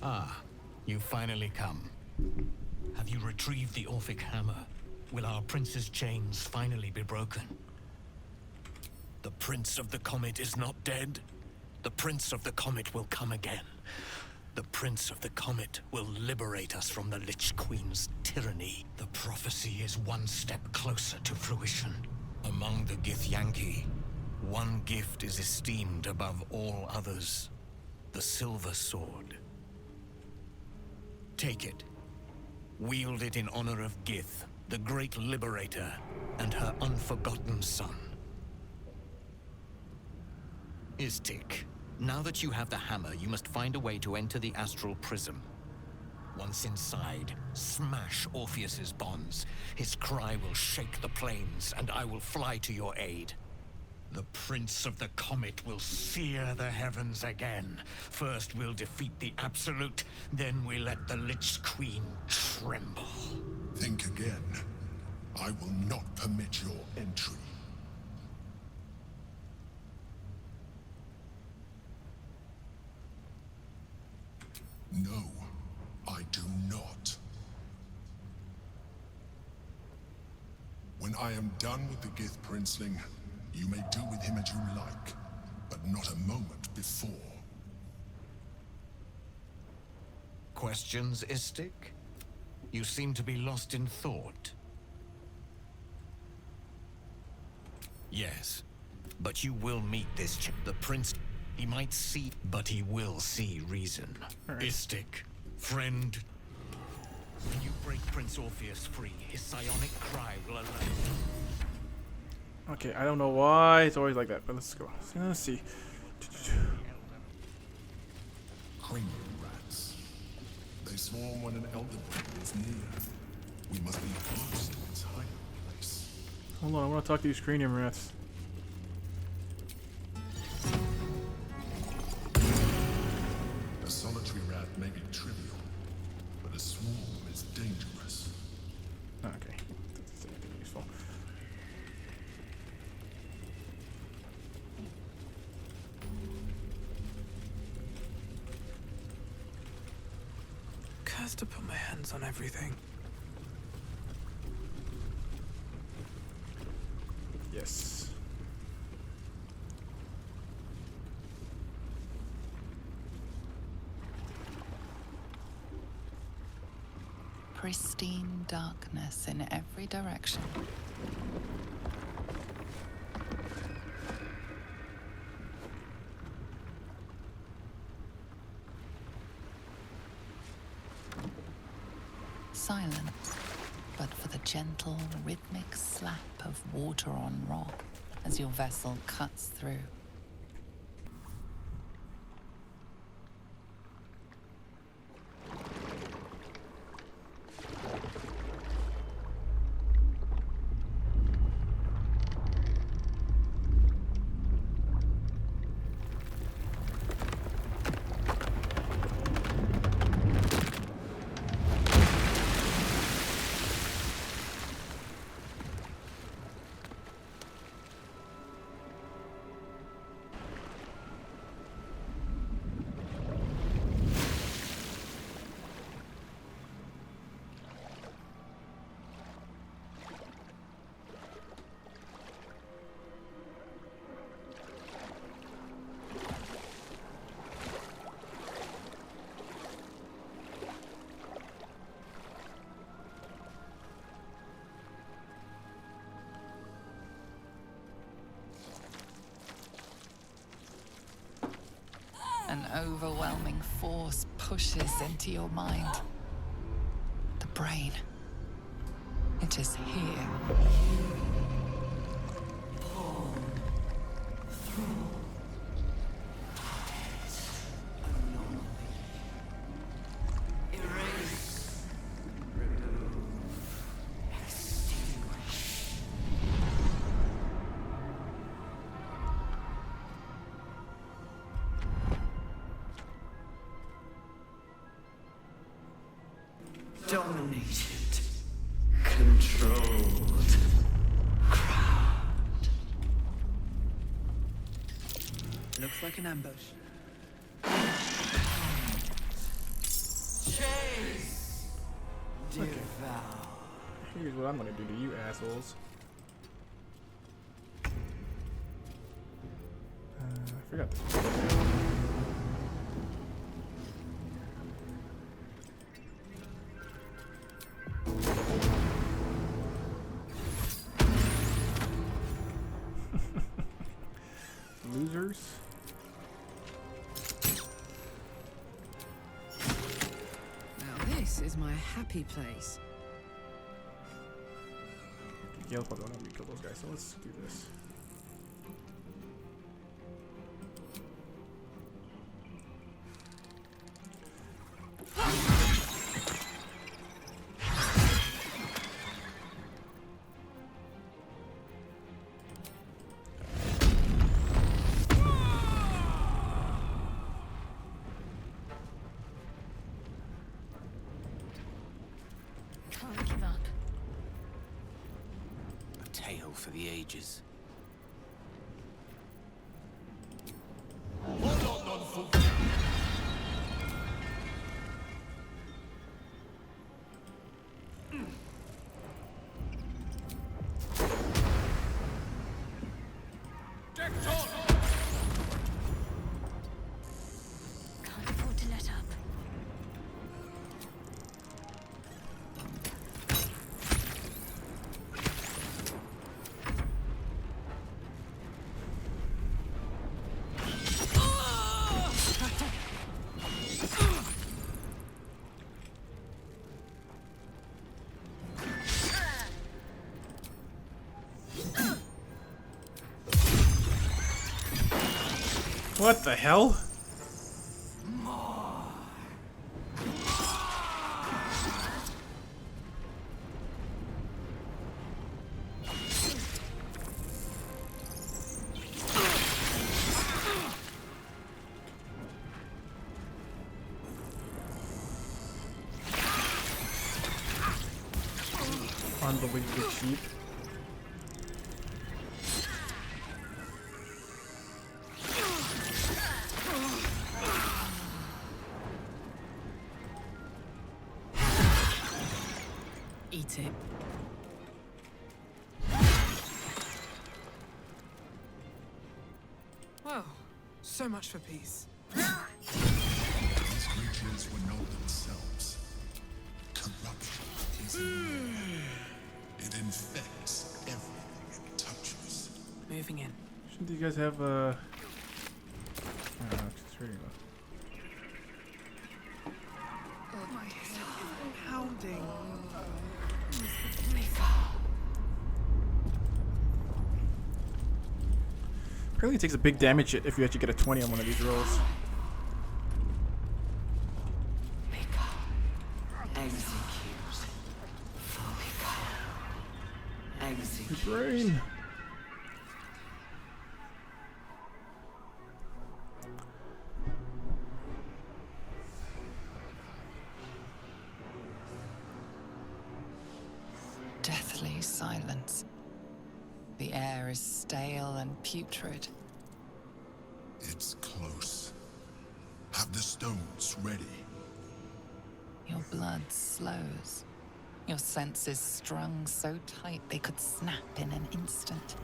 Ah, you finally come. Have you retrieved the Orphic hammer? Will our prince's chains finally be broken? The Prince of the Comet is not dead. The Prince of the Comet will come again. The Prince of the Comet will liberate us from the Lich Queen's tyranny. The prophecy is one step closer to fruition. Among the Githyanki, one gift is esteemed above all others. The Silver Sword. Take it. Wield it in honor of Gith, the great liberator, and her unforgotten son. Istik, now that you have the hammer, you must find a way to enter the astral prism. Once inside, smash Orpheus's bonds. His cry will shake the plains, and I will fly to your aid. The Prince of the Comet will sear the heavens again. First we'll defeat the Absolute, then we let the Lich Queen tremble. Think again. I will not permit your entry. No, I do not. When I am done with the Gith Princeling, you may do with him as you like, but not a moment before. Questions, Istik? You seem to be lost in thought. Yes, but you will meet this the prince. He might see, but he will see reason. Right. Istik, friend. When you break Prince Orpheus free, his psionic cry will alert. Okay, I don't know why it's always like that, but let's go. Let's see. Cranium rats. They swarm when an elder is near. We must be close to its hiding place. Hold on, I want to talk to these cranium rats. A solitary rat may be trivial, but a swarm is dangerous. Okay, that's anything useful. Has to put my hands on everything. Yes. Pristine darkness in every direction. Silence, but for the gentle, rhythmic slap of water on rock as your vessel cuts through. An overwhelming force pushes into your mind. The brain. It is here. Dominated, controlled, crowned. Looks like an ambush. Devour. Here's what I'm gonna do to you assholes. I forgot this. Losers. Now this is my happy place. Gale's probably gonna kill those guys, so let's do this. Can't give up. A tale for the ages. Can't afford to let up. What the hell? Unbelievably cheap. Eat it. Well, so much for peace. These creatures were not themselves. Corruption is in the air. It infects everything it touches. Moving in. Shouldn't you guys have I don't know, just reading about. My head is pounding. Apparently it takes a big damage hit if you actually get a 20 on one of these rolls. Your brain. Deathly silence. The air is stale and putrid. It's close. Have the stones ready. Your blood slows. Your senses strung so tight they could snap in an instant.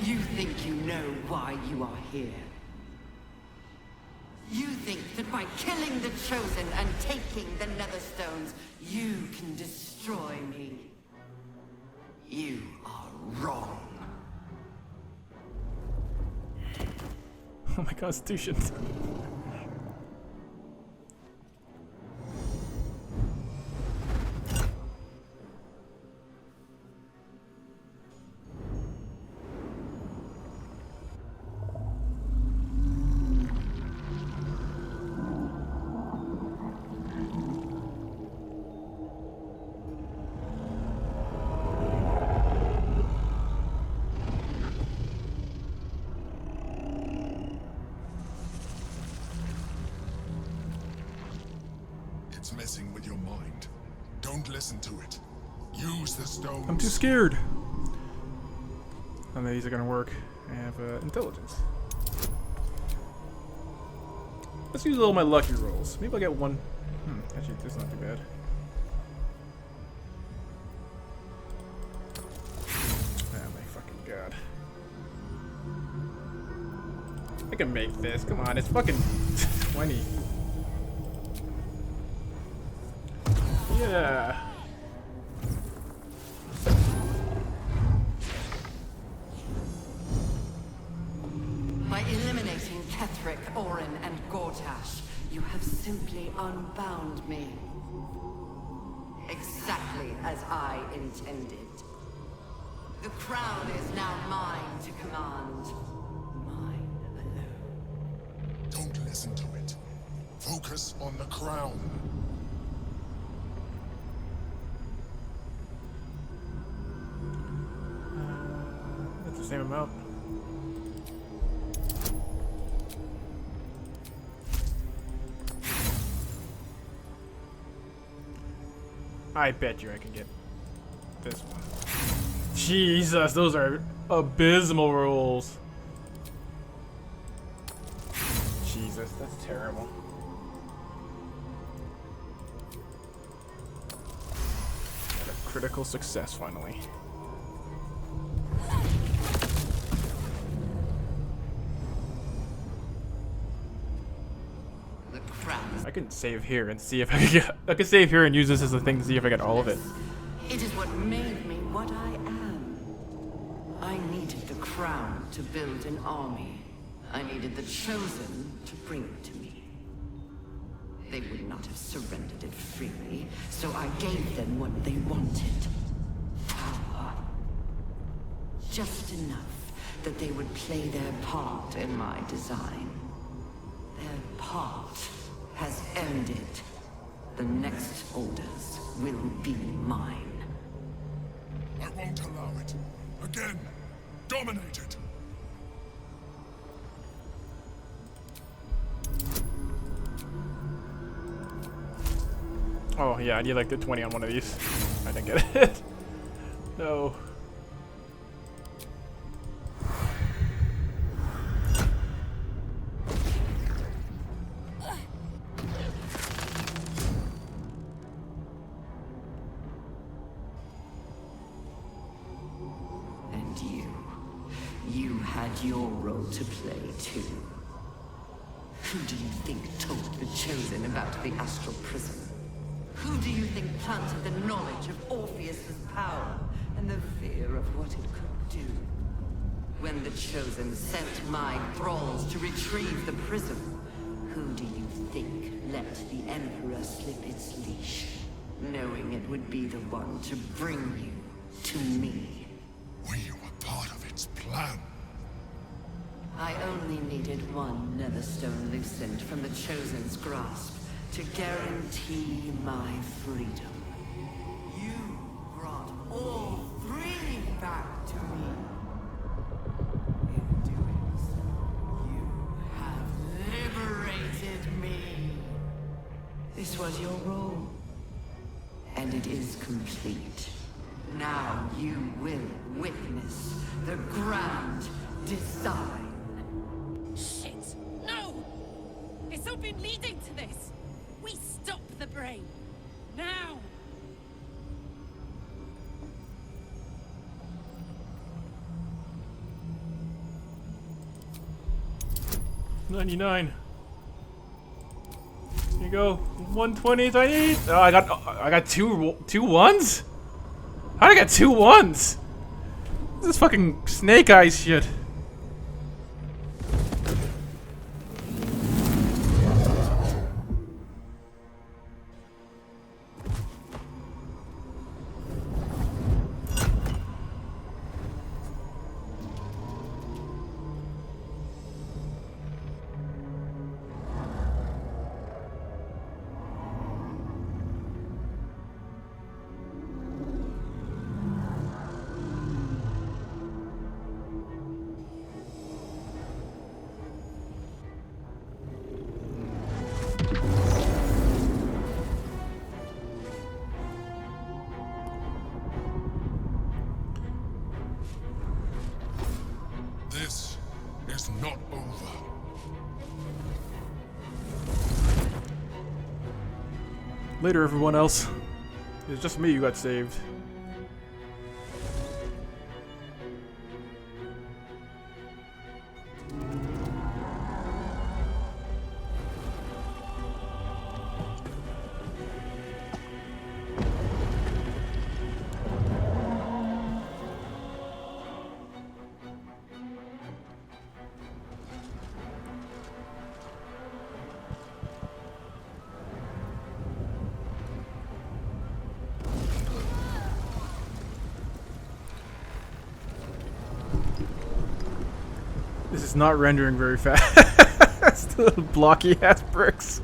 You think you know why you are here? You think that by killing the Chosen and taking the Netherstones, you can destroy me? You are wrong. Oh my constitution. It's messing with your mind. Don't listen to it. Use the stones. I'm too scared. None of these are gonna work. I have intelligence. Let's use all my lucky rolls. Maybe I'll get one. Actually, this is not too bad. Oh my fucking god. I can make this. Come on, it's fucking 20. Yeah. By eliminating Ketheric, Orin, and Gortash, you have simply unbound me. Exactly as I intended. The crown is now mine to command. Mine alone. Don't listen to it. Focus on the crown. That's the same amount. I bet you I can get this one. Jesus, those are abysmal rolls. Jesus, that's terrible. Got a critical success finally. The crown is I can save here and see if I can get. I can save here and use this as a thing to see if I get all of it. It is what made me what I am. I needed the crown to build an army. I needed the Chosen to bring it to me. They would not have surrendered it freely, so I gave them what they wanted. Power. Just enough that they would play their part in my design. Their part has ended. The next orders will be mine. I won't allow it. Again, dominate it. Oh yeah, I need like the 20 on one of these. I didn't get it. No. And you had your role to play too. Who do you think told the Chosen about the Astral Prism? Who do you think planted the knowledge of Orpheus's power and the fear of what it could do? When the Chosen sent my thralls to retrieve the prism, who do you think let the Emperor slip its leash, knowing it would be the one to bring you to me? We were part of its plan. I only needed one Netherstone loosened from the Chosen's grasp to guarantee my freedom. You brought all three back to me. In doing so, you have liberated me. This was your role, and it is complete. Now you will witness the grand design. Shit! No! It's all been leading to this! We stop the brain! Now! 99. Here you go. 120 is I need. Oh, I got two ones? How'd I get 2 ones? This is fucking Snake Eyes shit. Later, everyone else. It's just me who got saved. This is not rendering very fast. Little blocky ass bricks.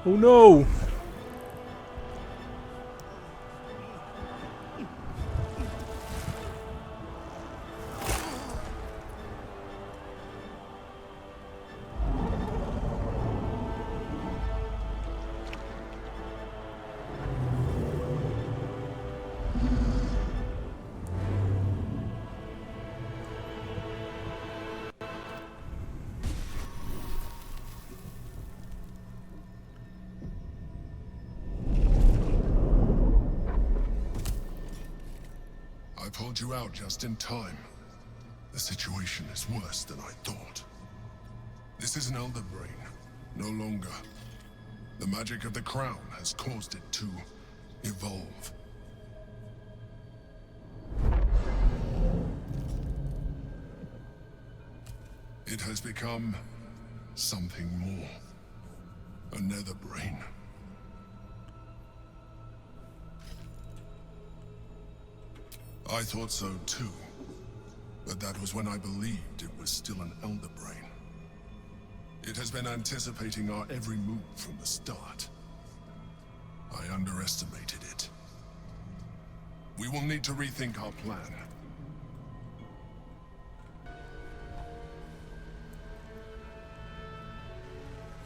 Oh no! I pulled you out just in time. The situation is worse than I thought. This is an elder brain, no longer. The magic of the crown has caused it to evolve. It has become something more. A nether brain. I thought so too, but that was when I believed it was still an elder brain. It has been anticipating our every move from the start. I underestimated it. We will need to rethink our plan.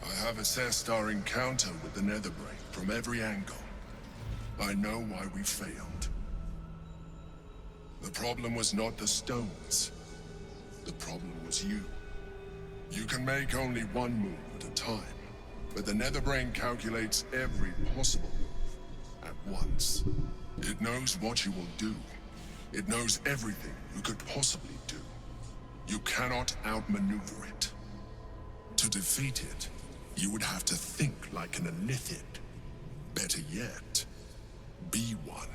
I have assessed our encounter with the Netherbrain from every angle. I know why we failed. The problem was not the stones. The problem was you. You can make only one move at a time, but the Netherbrain calculates every possible move at once. It knows what you will do. It knows everything you could possibly do. You cannot outmaneuver it. To defeat it, you would have to think like an Elithid. Better yet, be one.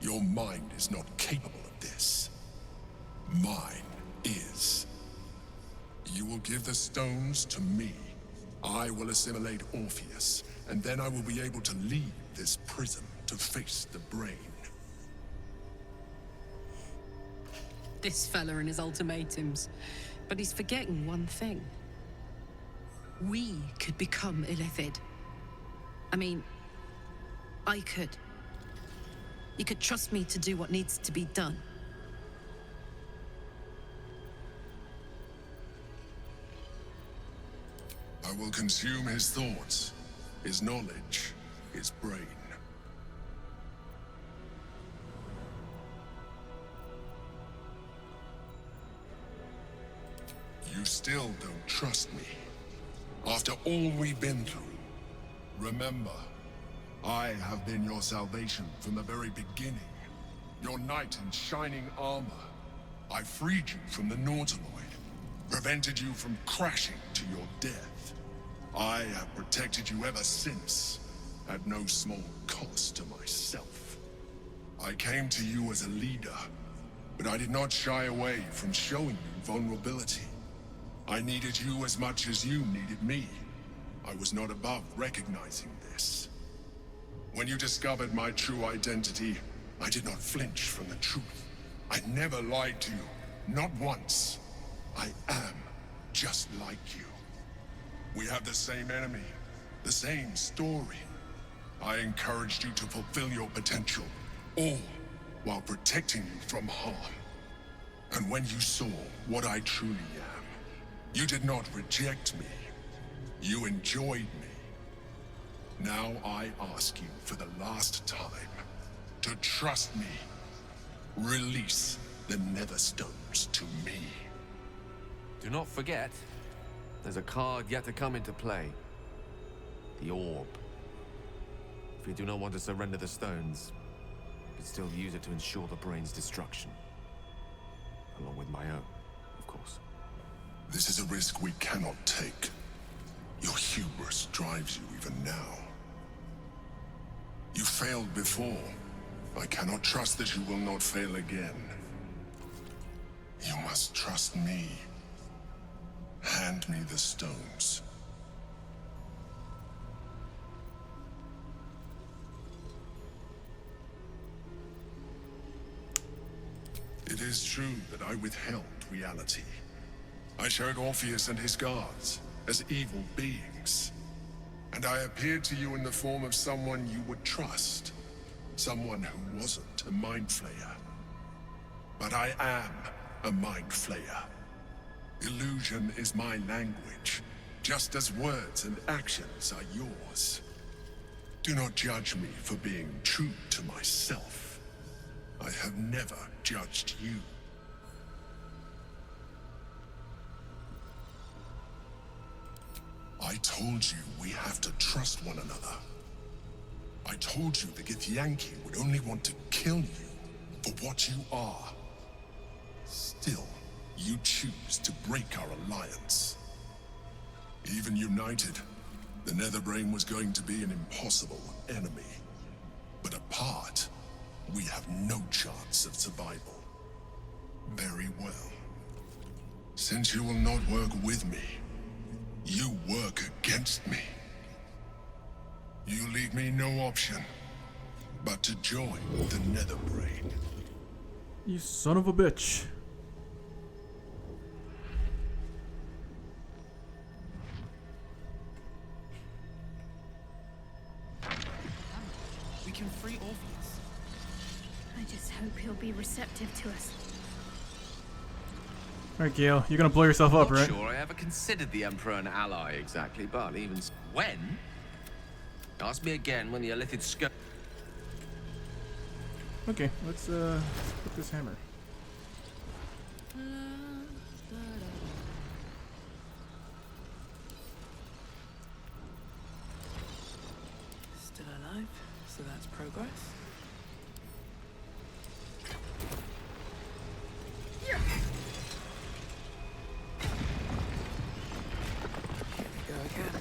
Your mind is not capable of this. Mine is. You will give the stones to me. I will assimilate Orpheus, and then I will be able to leave this prison to face the brain. This fella and his ultimatums. But he's forgetting one thing. We could become Illithid. I mean, I could. You could trust me to do what needs to be done. I will consume his thoughts, his knowledge, his brain. You still don't trust me. After all we've been through. Remember, I have been your salvation from the very beginning. Your knight in shining armor. I freed you from the Nautiloid, prevented you from crashing to your death. I have protected you ever since, at no small cost to myself. I came to you as a leader, but I did not shy away from showing you vulnerability. I needed you as much as you needed me. I was not above recognizing this. When you discovered my true identity, I did not flinch from the truth. I never lied to you, not once. I am just like you. We have the same enemy, the same story. I encouraged you to fulfill your potential, all while protecting you from harm. And when you saw what I truly am, you did not reject me. You enjoyed me. Now I ask you for the last time to trust me. Release the Netherstones to me. Do not forget, there's a card yet to come into play. The Orb. If you do not want to surrender the stones, you can still use it to ensure the brain's destruction. Along with my own, of course. This is a risk we cannot take. Your hubris drives you even now. You failed before. I cannot trust that you will not fail again. You must trust me. Hand me the stones. It is true that I withheld reality. I showed Orpheus and his guards as evil beings. And I appeared to you in the form of someone you would trust. Someone who wasn't a mind flayer. But I am a mind flayer. Illusion is my language, just as words and actions are yours. Do not judge me for being true to myself. I have never judged you. I told you we have to trust one another. I told you the Githyanki would only want to kill you for what you are. Still, you choose to break our alliance. Even united, the Netherbrain was going to be an impossible enemy. But apart, we have no chance of survival. Very well. Since you will not work with me, you work against me. You leave me no option but to join the Netherbrain. You son of a bitch. We can free Orpheus. I just hope he'll be receptive to us. Alright, Gale, you're gonna blow yourself up, right? Not sure I ever considered the Emperor an ally exactly, but even when? Ask me again when the Illithid scope. Okay, let's put this hammer. Still alive, so that's progress. Here we go again.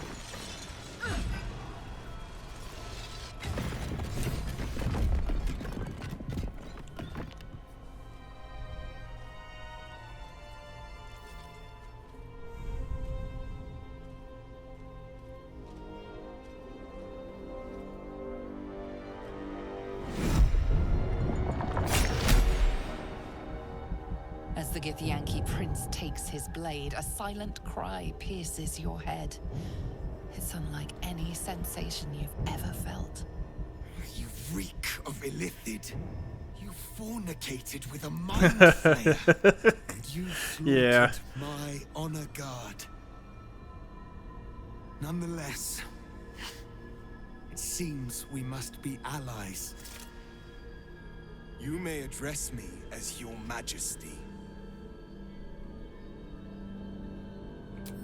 As the Githyanki prince takes his blade, a silent cry pierces your head. It's unlike any sensation you've ever felt. You reek of Illithid. You fornicated with a mind flayer. And you Yeah. slaughtered my honor guard. Nonetheless, it seems we must be allies. You may address me as Your Majesty.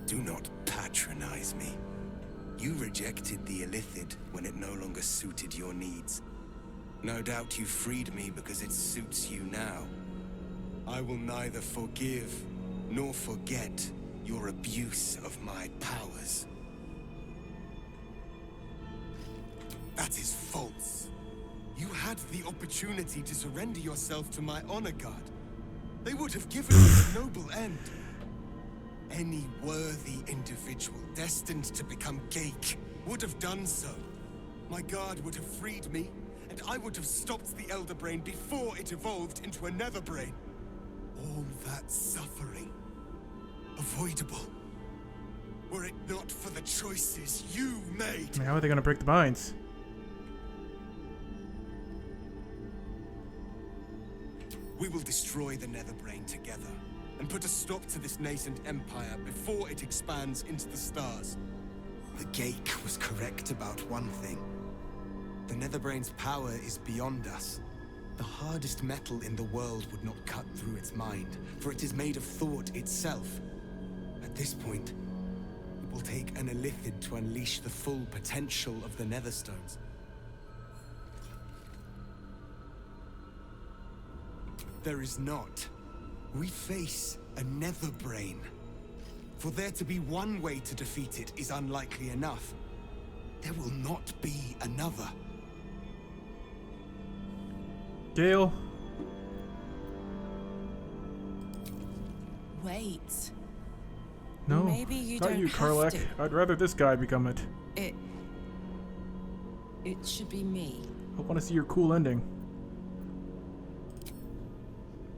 Do not patronize me. You rejected the Illithid when it no longer suited your needs. No doubt you freed me because it suits you now. I will neither forgive nor forget your abuse of my powers. That is false. You had the opportunity to surrender yourself to my honor guard. They would have given you a noble end. Any worthy individual destined to become Geik would have done so. My guard would have freed me, and I would have stopped the Elder Brain before it evolved into a Nether Brain. All that suffering, avoidable, were it not for the choices you made. I mean, how are they gonna break the binds? We will destroy the Nether Brain together, and put a stop to this nascent empire before it expands into the stars. The Geik was correct about one thing. The Netherbrain's power is beyond us. The hardest metal in the world would not cut through its mind, for it is made of thought itself. At this point, it will take an Illithid to unleash the full potential of the Netherstones. There is not. We face a Netherbrain. For there to be one way to defeat it is unlikely enough. There will not be another. Gale. Wait. No. Maybe you not don't you, have Karlach. to. I'd rather this guy become it. It should be me. I want to see your cool ending.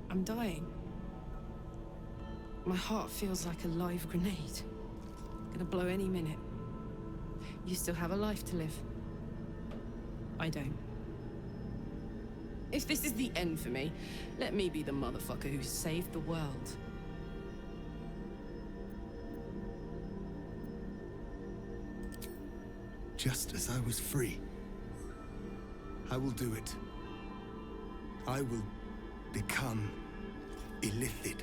I'm dying. My heart feels like a live grenade. Gonna blow any minute. You still have a life to live. I don't. If this is the end for me, let me be the motherfucker who saved the world. Just as I was free, I will do it. I will become Illithid.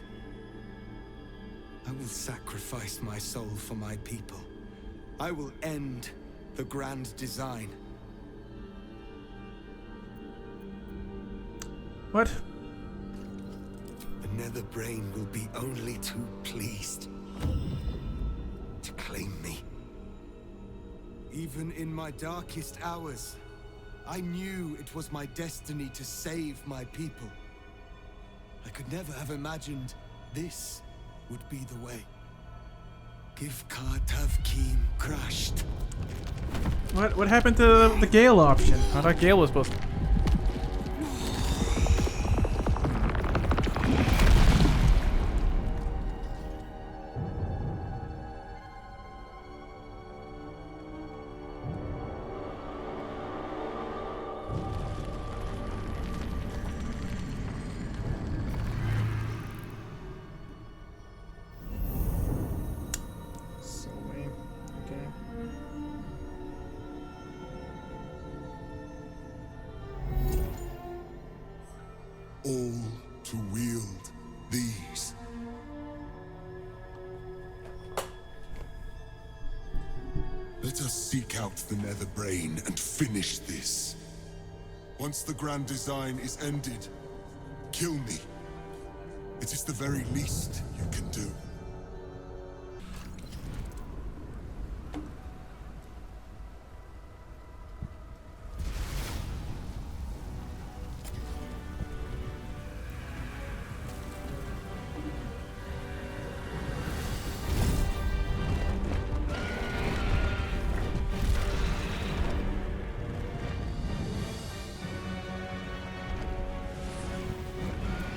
I will sacrifice my soul for my people. I will end the grand design. What? The Netherbrain will be only too pleased to claim me. Even in my darkest hours, I knew it was my destiny to save my people. I could never have imagined this would be the way. Give Kartavkim crushed. What happened to the Gale option? I thought Gale was supposed to... All to wield these. Let us seek out the Netherbrain and finish this. Once the grand design is ended, kill me. It is the very least you can do.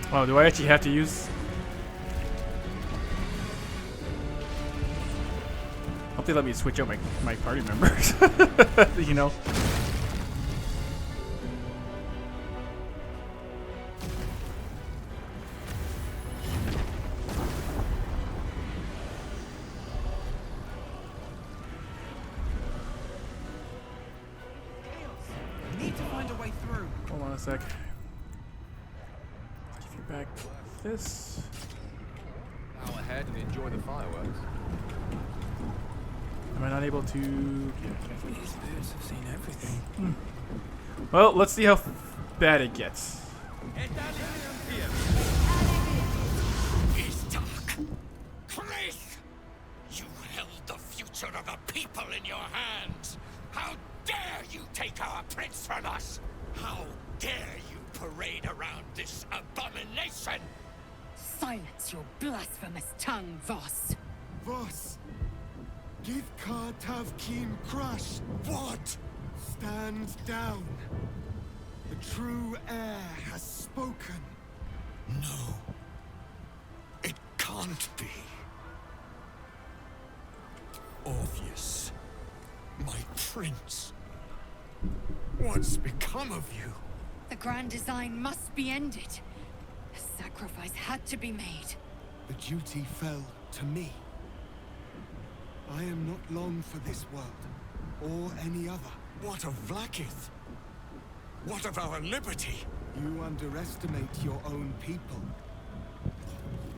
Oh, do I actually have to use... Hope they let me switch out my party members. You know? We need to find a way through. Hold on a sec. Back this. Now ahead and enjoy the fireworks. Am I not able to... These birds have seen everything. Well, let's see how bad it gets. Silence your blasphemous tongue, Voss. Voss! Give Kartav Keen crush! What? Stand down. The true heir has spoken. No. It can't be. Orpheus, my prince. What's become of you? The grand design must be ended. A sacrifice had to be made. The duty fell to me. I am not long for this world, or any other. What of Vlaakith? What of our liberty? You underestimate your own people.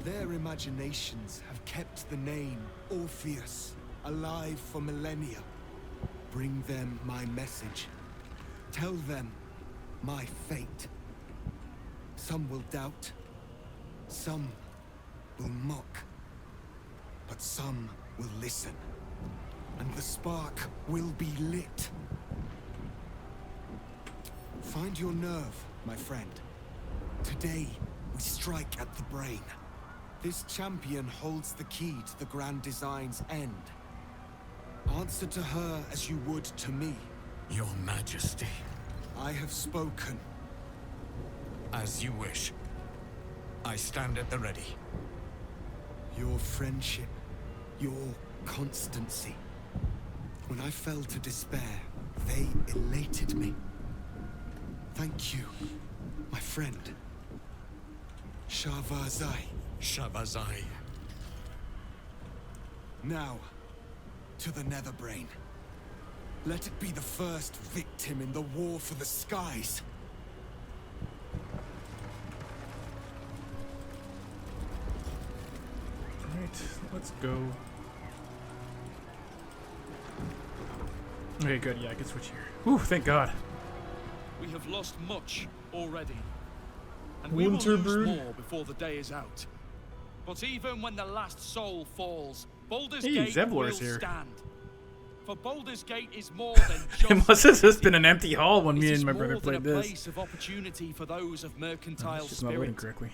Their imaginations have kept the name Orpheus alive for millennia. Bring them my message. Tell them my fate. Some will doubt. Some will mock. But some will listen. And the spark will be lit. Find your nerve, my friend. Today, we strike at the brain. This champion holds the key to the Grand Design's end. Answer to her as you would to me. Your Majesty. I have spoken. As you wish. I stand at the ready. Your friendship, your constancy. When I fell to despair, they elated me. Thank you, my friend. Shavazai. Shavazai. Now, to the Netherbrain. Let it be the first victim in the war for the skies. Alright, let's go. Okay, good. Yeah, I can switch here. Ooh, thank God. We have lost much already. And we will lose more before the day is out. But even when the last soul falls, Baldur's Gate will stand. For Baldur's Gate is more than just it must have just been an empty hall when me and my brother played this. More than a place of opportunity for those of mercantile spirit.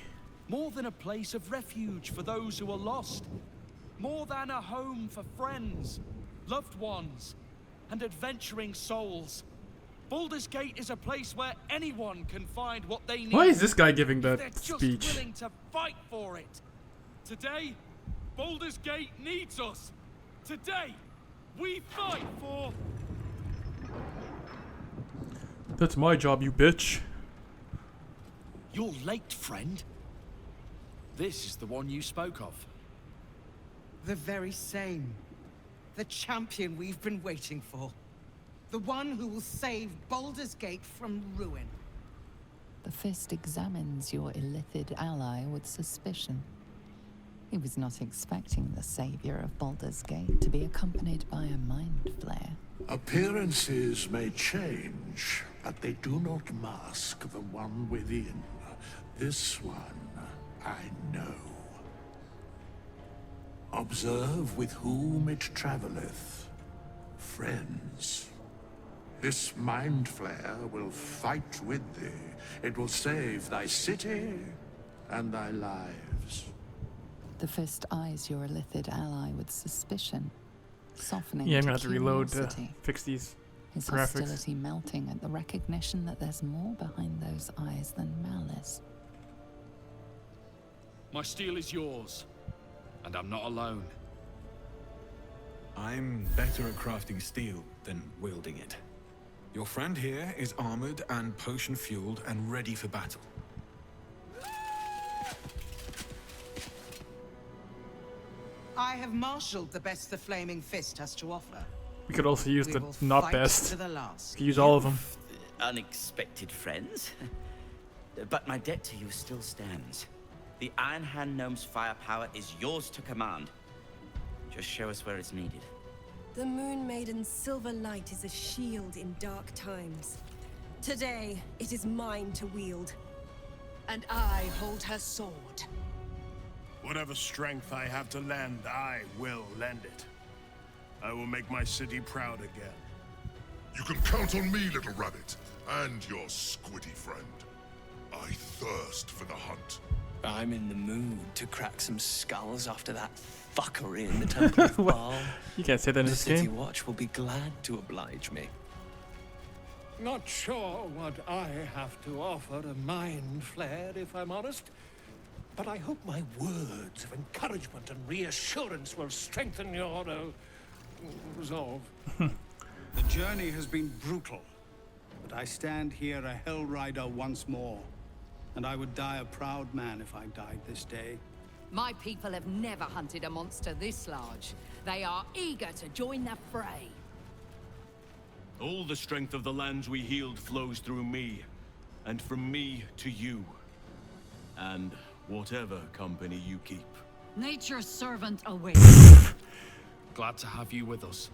More than a place of refuge for those who are lost. More than a home for friends, loved ones, and adventuring souls. Baldur's Gate is a place where anyone can find what they need. Why is this guy giving if that they're speech? just willing to fight for it. Today, Baldur's Gate needs us. Today, we fight for... That's my job, you bitch. You're late, friend. This is the one you spoke of. The very same. The champion we've been waiting for. The one who will save Baldur's Gate from ruin. The Fist examines your illithid ally with suspicion. He was not expecting the savior of Baldur's Gate to be accompanied by a mind flare. Appearances may change, but they do not mask the one within. This one, I know. Observe with whom it traveleth. Friends. This mind flare will fight with thee. It will save thy city and thy lives. The Fist eyes your illithid ally with suspicion, softening Yeah, I'm to gonna have to reload to curiosity. fix these His graphics. hostility melting at the recognition that there's more behind those eyes than malice. My steel is yours, and I'm not alone. I'm better at crafting steel than wielding it. Your friend here is armored and potion-fueled and ready for battle. I have marshaled the best the Flaming Fist has to offer. We could also use We the will not fight best. to the last. We could use all of them. Unexpected friends. But my debt to you still stands. The Iron Hand Gnome's firepower is yours to command. Just show us where it's needed. The Moon Maiden's silver light is a shield in dark times. Today, it is mine to wield. And I hold her sword. Whatever strength I have to lend, I will lend it. I will make my city proud again. You can count on me, little rabbit, and your squiddy friend. I thirst for the hunt, I'm in the mood to crack some skulls after that fuckery in the Temple of Baal. You can't say that in the this City game. Watch will be glad to oblige me. Not sure what I have to offer a mind flare, if I'm honest. But I hope my words of encouragement and reassurance will strengthen your resolve. The journey has been brutal, but I stand here a Hell Rider once more. And I would die a proud man if I died this day. My people have never hunted a monster this large. They are eager to join the fray. All the strength of the lands we healed flows through me, and from me to you. And whatever company you keep. Nature's servant awaits. Glad to have you with us,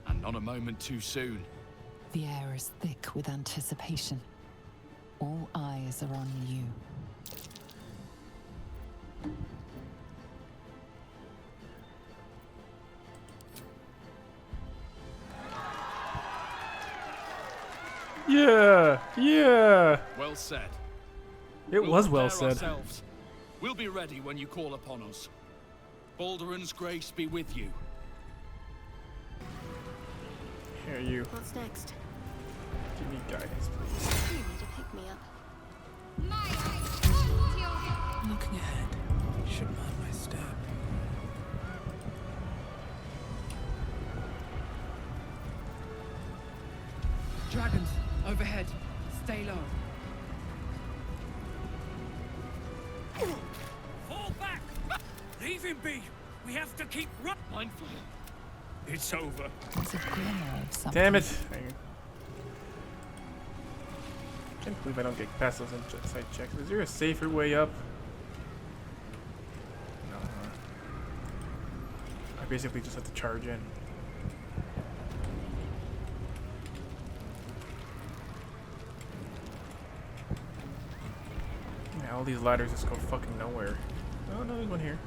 and not a moment too soon. The air is thick with anticipation. All eyes are on you. Yeah, yeah. Well said. It was well prepare said. ourselves. We'll be ready when you call upon us. Baldur's grace be with you. Here, you. What's next? Give me guidance, please. You need to pick me up. Looking ahead. Should mind my step. Dragons, overhead. Stay low. Fall back! Leave him be! We have to keep running! Mindful. It's over. It's a glimmer of something. Damn it! I can't believe I don't get past those side checks. Is there a safer way up? No. I basically just have to charge in. Yeah, all these ladders just go fucking nowhere. Oh, no, there's one here.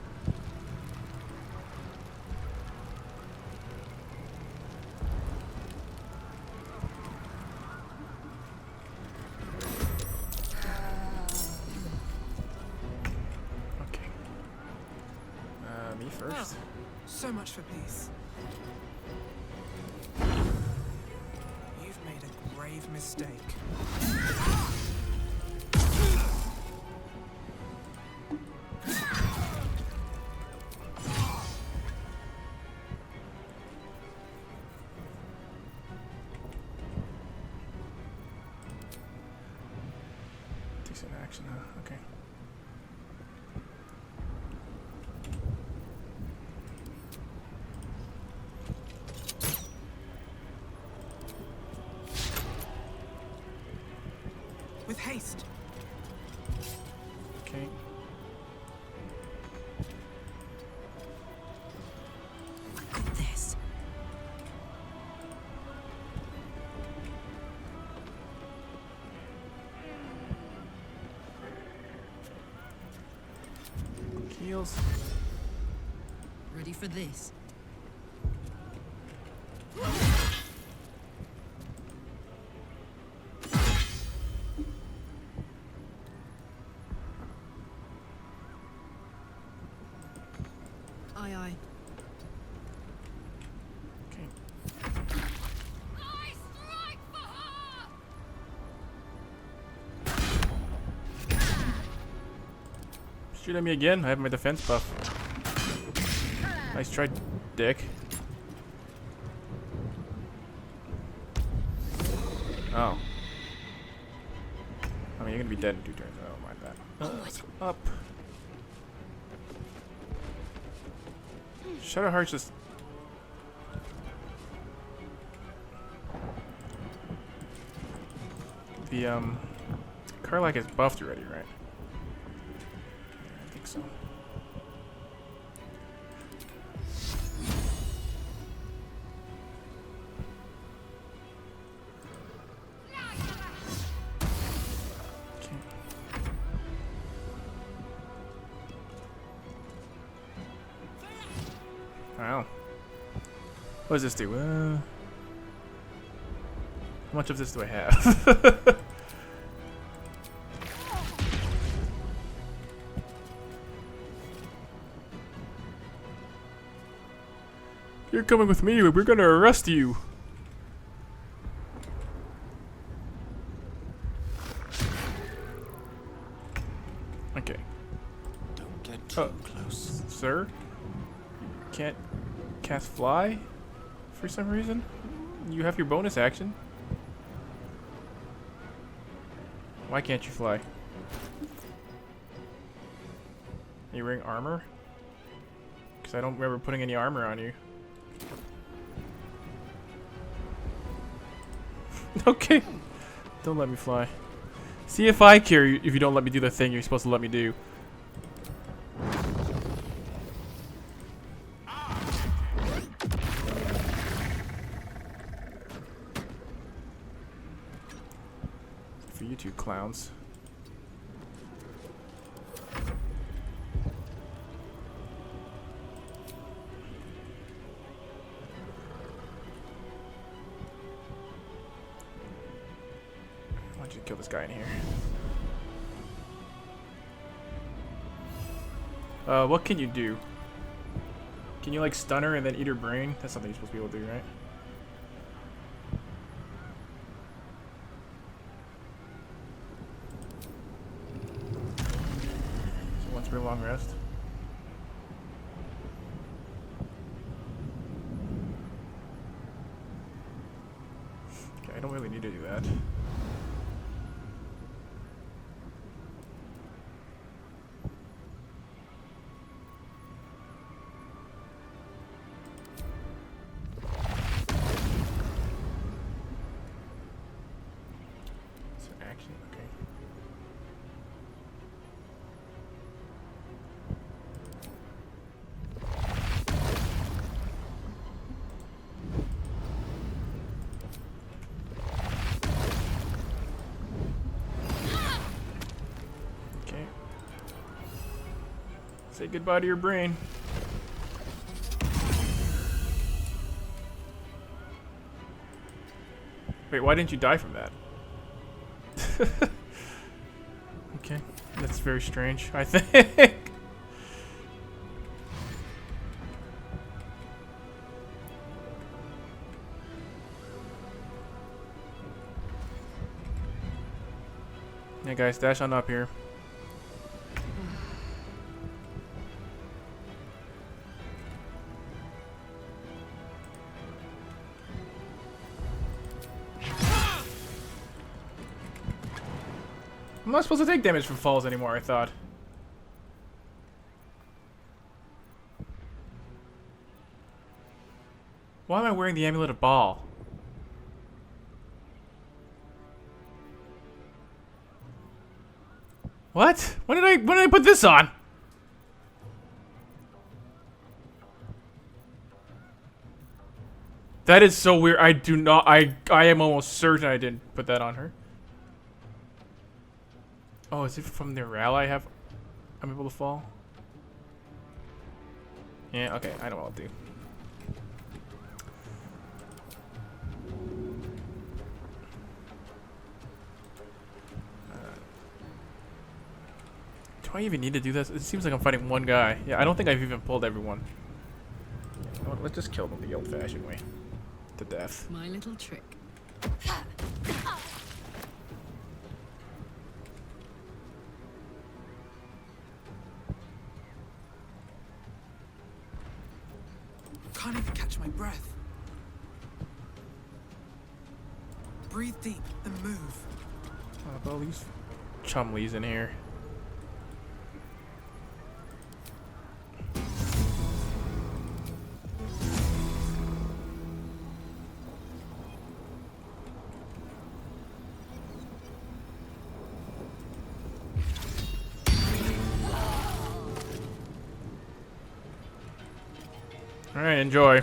Me first. Oh, so much for peace. You've made a grave mistake. Decent action, huh? Okay. With haste. Okay. Got this. Heals. Ready for this? Aye, aye. Okay. Shoot at me again. I have my defense buff. Nice try, dick. Oh. I mean, you're gonna be dead in 2 turns. I don't mind that. Let's go up. Shadowheart's just... The, Karlach is buffed already, right? I think so. Wow. What does this do? How much of this do I have? You're coming with me. We're gonna arrest you. Okay. Don't get too close. Sir? You can't cast fly for some reason? You have your bonus action. Why can't you fly? Are you wearing armor? Because I don't remember putting any armor on you. Okay. Don't let me fly. See if I care if you don't let me do the thing you're supposed to let me do. For you two clowns. Why don't you kill this guy in here? What can you do? Can you like stun her and then eat her brain? That's something you're supposed to be able to do, right? So once per long rest. Okay, I don't really need to do that. Say goodbye to your brain. Wait, why didn't you die from that? Okay, that's very strange, I think. Yeah, guys, dash on up here. I'm not supposed to take damage from falls anymore, I thought. Why am I wearing the amulet of Baal? What? When did I put this on? That is so weird. I do not I am almost certain I didn't put that on her. Oh, is it from their ally I'm able to fall? Yeah, okay, I know what I'll do. Do I even need to do this? It seems like I'm fighting one guy. Yeah, I don't think I've even pulled everyone. You know what, let's just kill them the old-fashioned way. To death. My little trick. Can't even catch my breath. Breathe deep and move. Oh, all these chumleys in here. Alright, enjoy.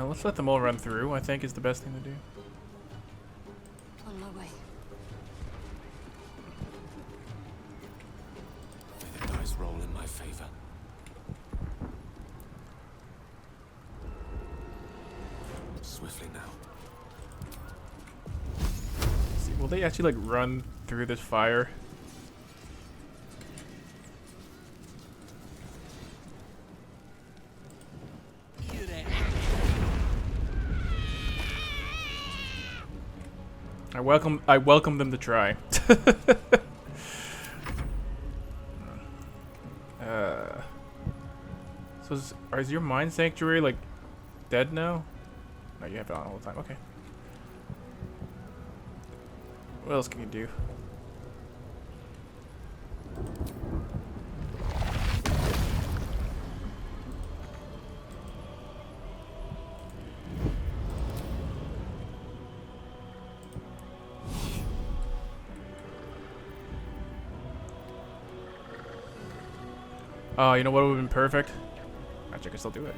Let's let them all run through, I think is the best thing to do. On my way. May the dice roll in my favor. swiftly now. See, will they actually like run through this fire? I welcome them to try. So is your mind sanctuary like dead now? No, you have it on all the time. Okay. What else can you do? Oh, you know what would have been perfect? Actually, I can still do it.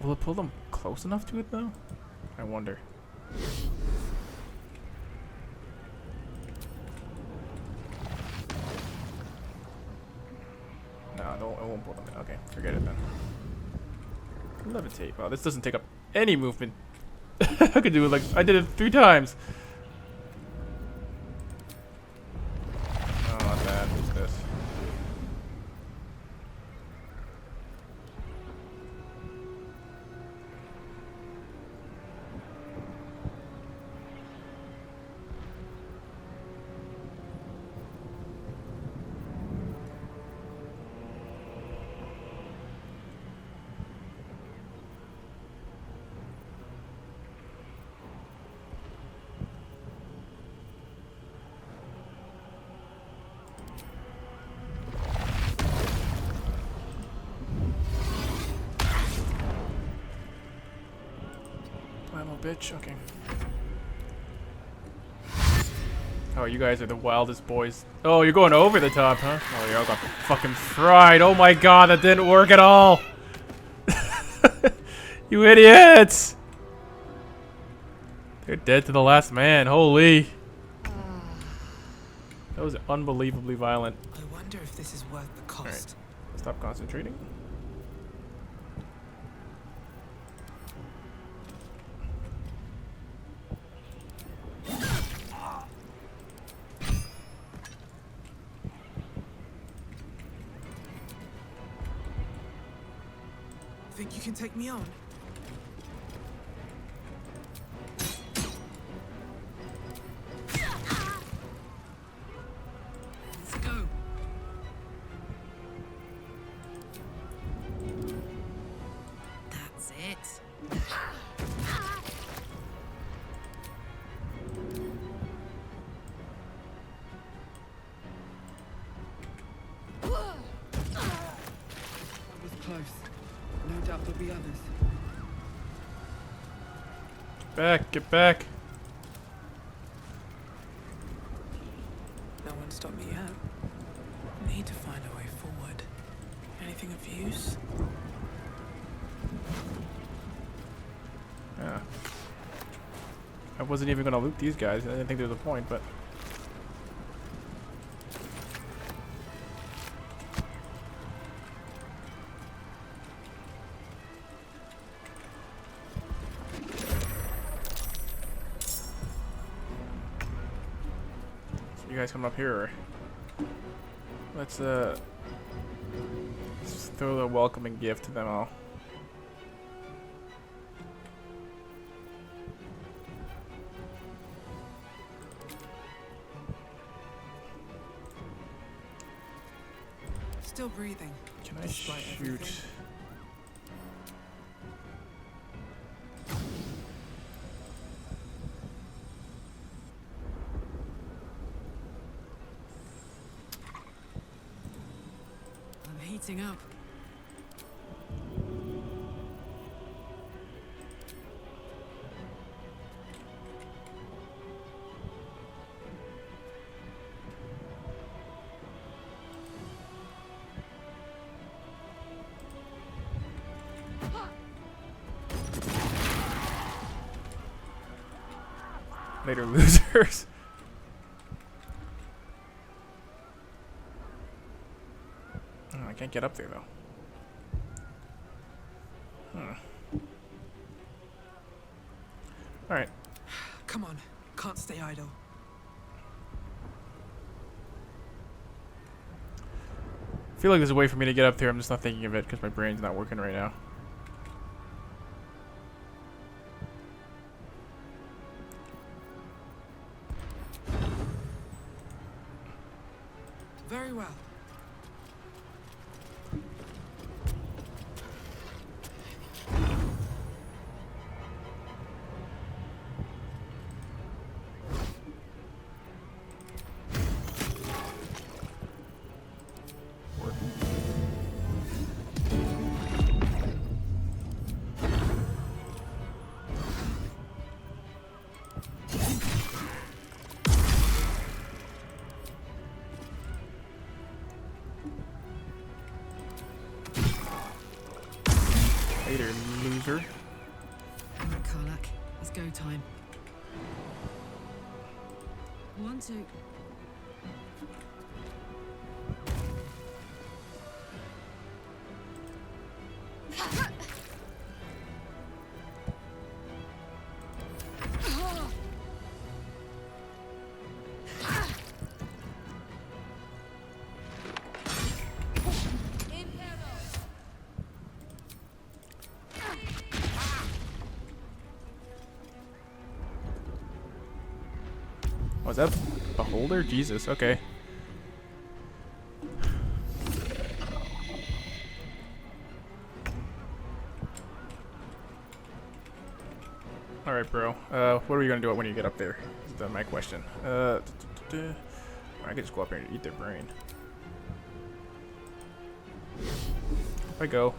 Will it pull them close enough to it, though? I wonder. No, it won't pull them in. Okay, forget it then. Levitate. Wow, this doesn't take up any movement. I could do it like... I did it 3 times. Oh, not bad. What's this? Bitch, okay. Oh, you guys are the wildest boys. Oh, you're going over the top, huh? Oh, y'all got fucking fried. Oh my god, that didn't work at all. You idiots! They're dead to the last man. Holy. That was unbelievably violent. I wonder if this is worth the cost. Right. Stop concentrating. Think you can take me on? Let's go. That's it. That was close. No doubt there'll be others. Back, get back. No one stopped me yet. Need to find a way forward. Anything of use? Yeah. I wasn't even gonna loot these guys. I didn't think there was a point, but. You guys coming up here? Or... Let's throw the welcoming gift to them all. Still breathing. Can I shoot? I'm heating up. Later, losers. Oh, I can't get up there though. Alright. Come on, can't stay idle. I feel like there's a way for me to get up there. I'm just not thinking of it because my brain's not working right now. Very well. Later, loser. All right, Karlach, it's go time. 1, 2. Was that Beholder? Jesus, okay. Alright, bro. What are you gonna do when you get up there? Is my question. I could just go up here and eat their brain. I go.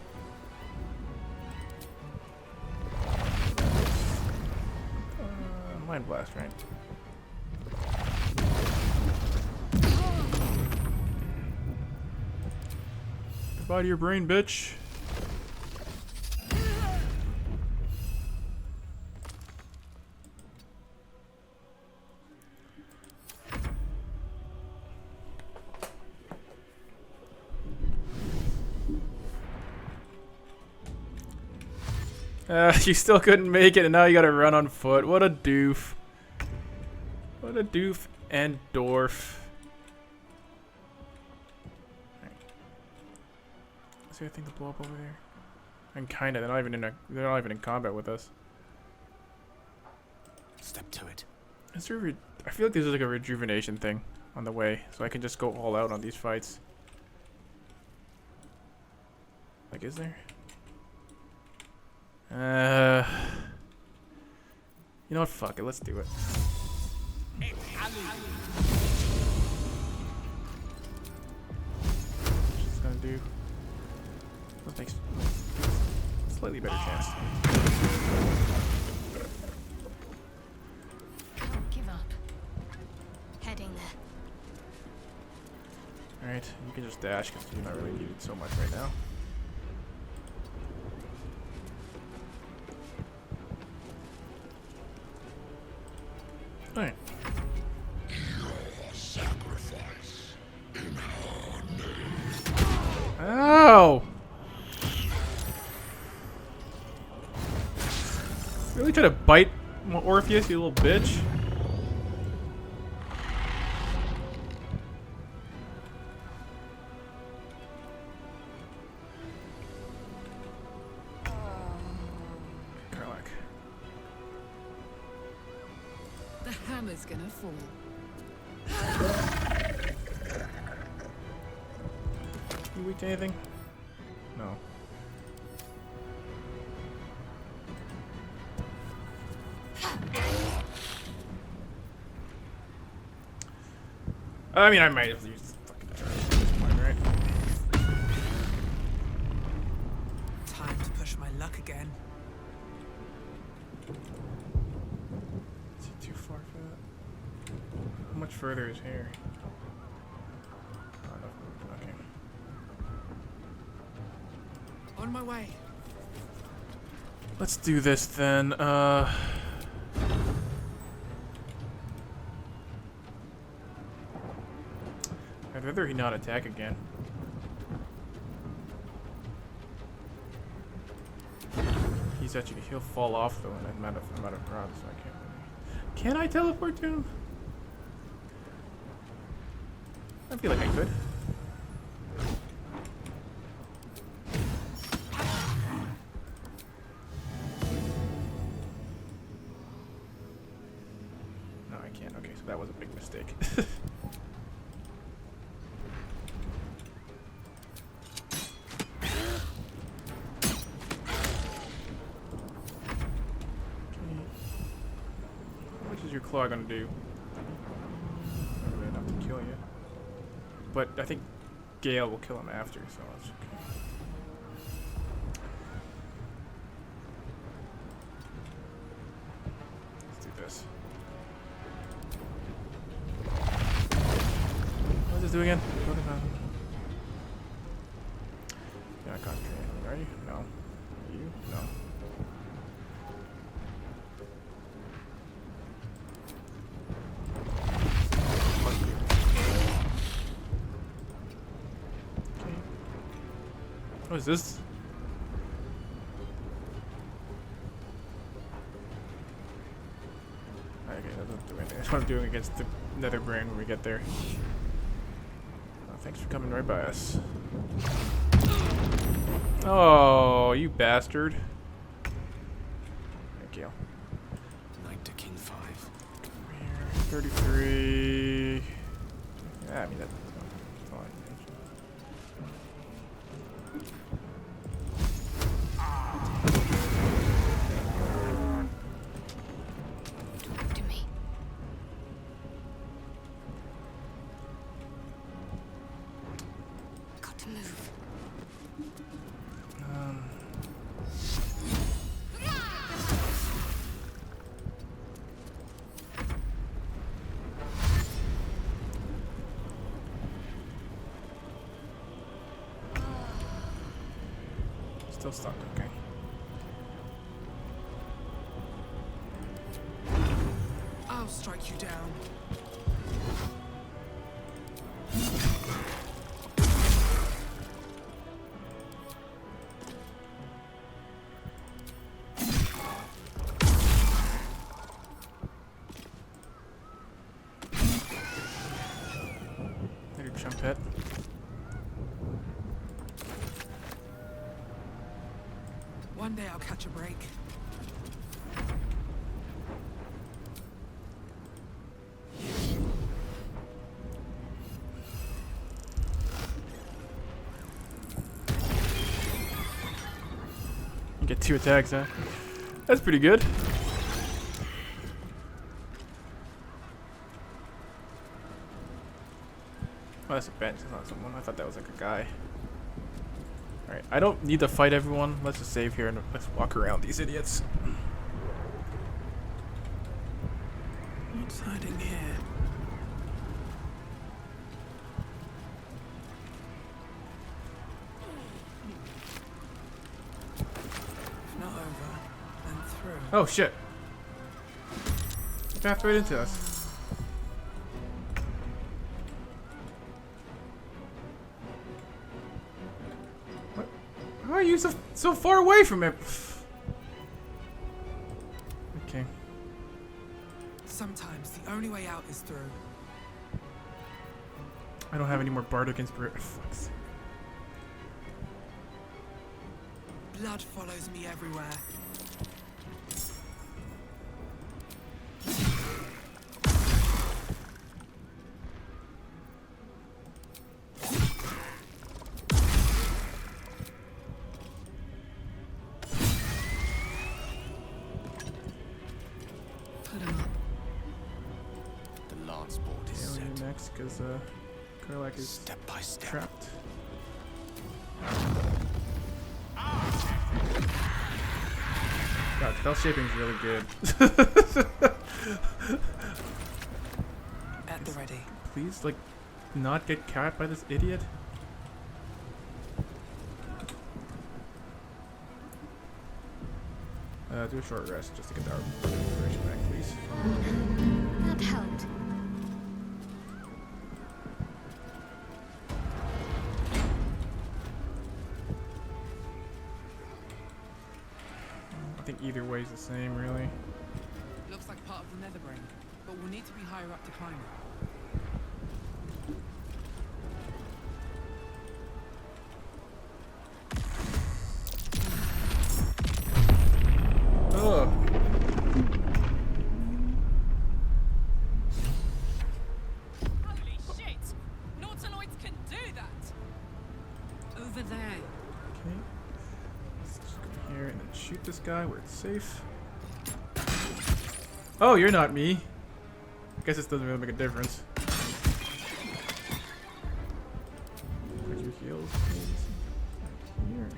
Mind blast, right? Goodbye to your brain, bitch. You still couldn't make it, and now you gotta run on foot. What a doof. What a doof and dwarf. Is there a thing to blow up over there? And kinda, they're not even in combat with us. Step to it. Is there I feel like there's like a rejuvenation thing on the way, so I can just go all out on these fights. Like, is there? You know what? Fuck it. Let's do it. Just gonna do. Let's make slightly better chance. Can't give up. Heading there. All right, you can just dash because you're not really needed so much right now. Alright. Your sacrifice in her name. Ow! Really try to bite Orpheus, you little bitch? Karlach. The hammer's gonna fall. You weak to anything? No. I mean, I might have used fucking turn at this point, right? Time to push my luck again. Is it too far for that? How much further is here? Oh, no. Okay. On my way. Let's do this then. I'd rather he not attack again. he's actually he'll fall off though, and I'm out of ground, so I can't really. Can I teleport to him? I feel like I could. No, I can't. Okay, so that was a big mistake. What is your claw gonna do? Not really enough to kill you. But I think Gale will kill him after, so that's okay. Let's do this. What does this do again? You're not concentrating, are you? No. Are you? No. What is this? Okay, that doesn't do anything. That's what I'm doing against the nether brain when we get there. Thanks for coming right by us. Oh, you bastard. Thank you. Knight to King 5. 33. Yeah, I mean, that's fine. Still stuck, okay. I'll strike you down. Little trumpet. One day I'll catch a break. You get 2 attacks, huh? That's pretty good. Oh, that's a bench. It's not someone. I thought that was like a guy. Alright, I don't need to fight everyone. Let's just save here and let's walk around these idiots. What's hiding here? If not over, then through. Oh shit. He passed right into us. Why are you so far away from it? Okay. Sometimes the only way out is through. I don't have any more bardic inspiration. Fuck. Blood follows me everywhere. Because Karlach is step by step trapped. God, spell shaping is really good. At the ready. Please, like, not get caught by this idiot. Do a short rest just to get our inspiration back, please. That helped. I think either way is the same, really. Looks like part of the Netherbrain, but we'll need to be higher up to climb it. Ugh. Holy shit! Nautiloids can do that! Over there. Okay. Let's just go here and then shoot this guy where it's safe. Oh, you're not me. I guess this doesn't really make a difference. Put your heals, please. Right here.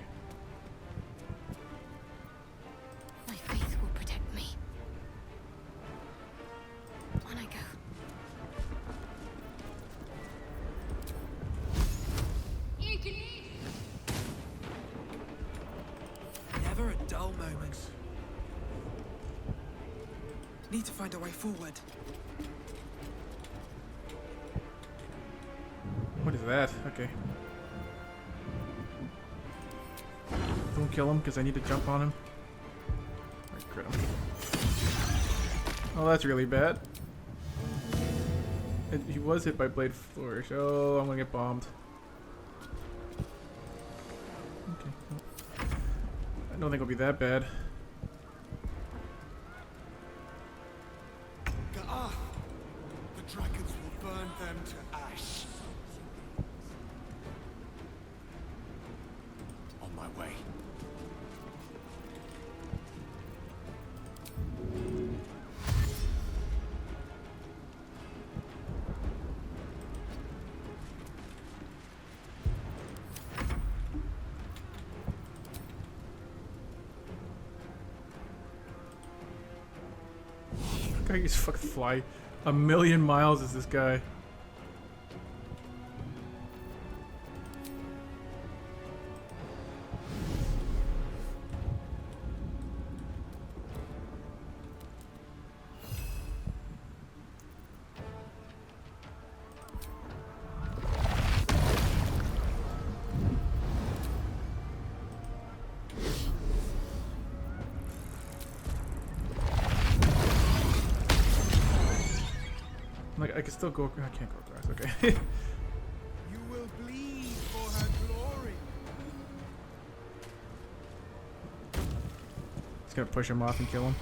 My faith will protect me. On I go. Never a dull moment. Need to find a way forward. What is that? Okay. Don't kill him because I need to jump on him. Right, crit him. Oh, that's really bad. And he was hit by Blade Flourish. Oh, I'm gonna get bombed. Okay. Well, I don't think it'll be that bad. The dragons will burn them to ash. On my way. Look how he's fucking fly. A million miles is this guy. Like, I can still go. I can't go across. Okay. You will bleed for her glory. Just gonna push him off and kill him.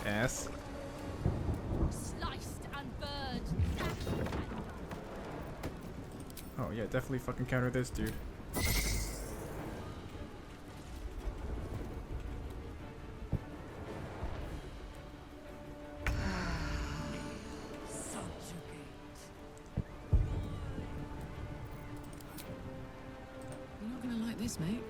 Ass. Sliced and burned. Oh yeah, definitely fucking counter this dude. You're not gonna like this, mate.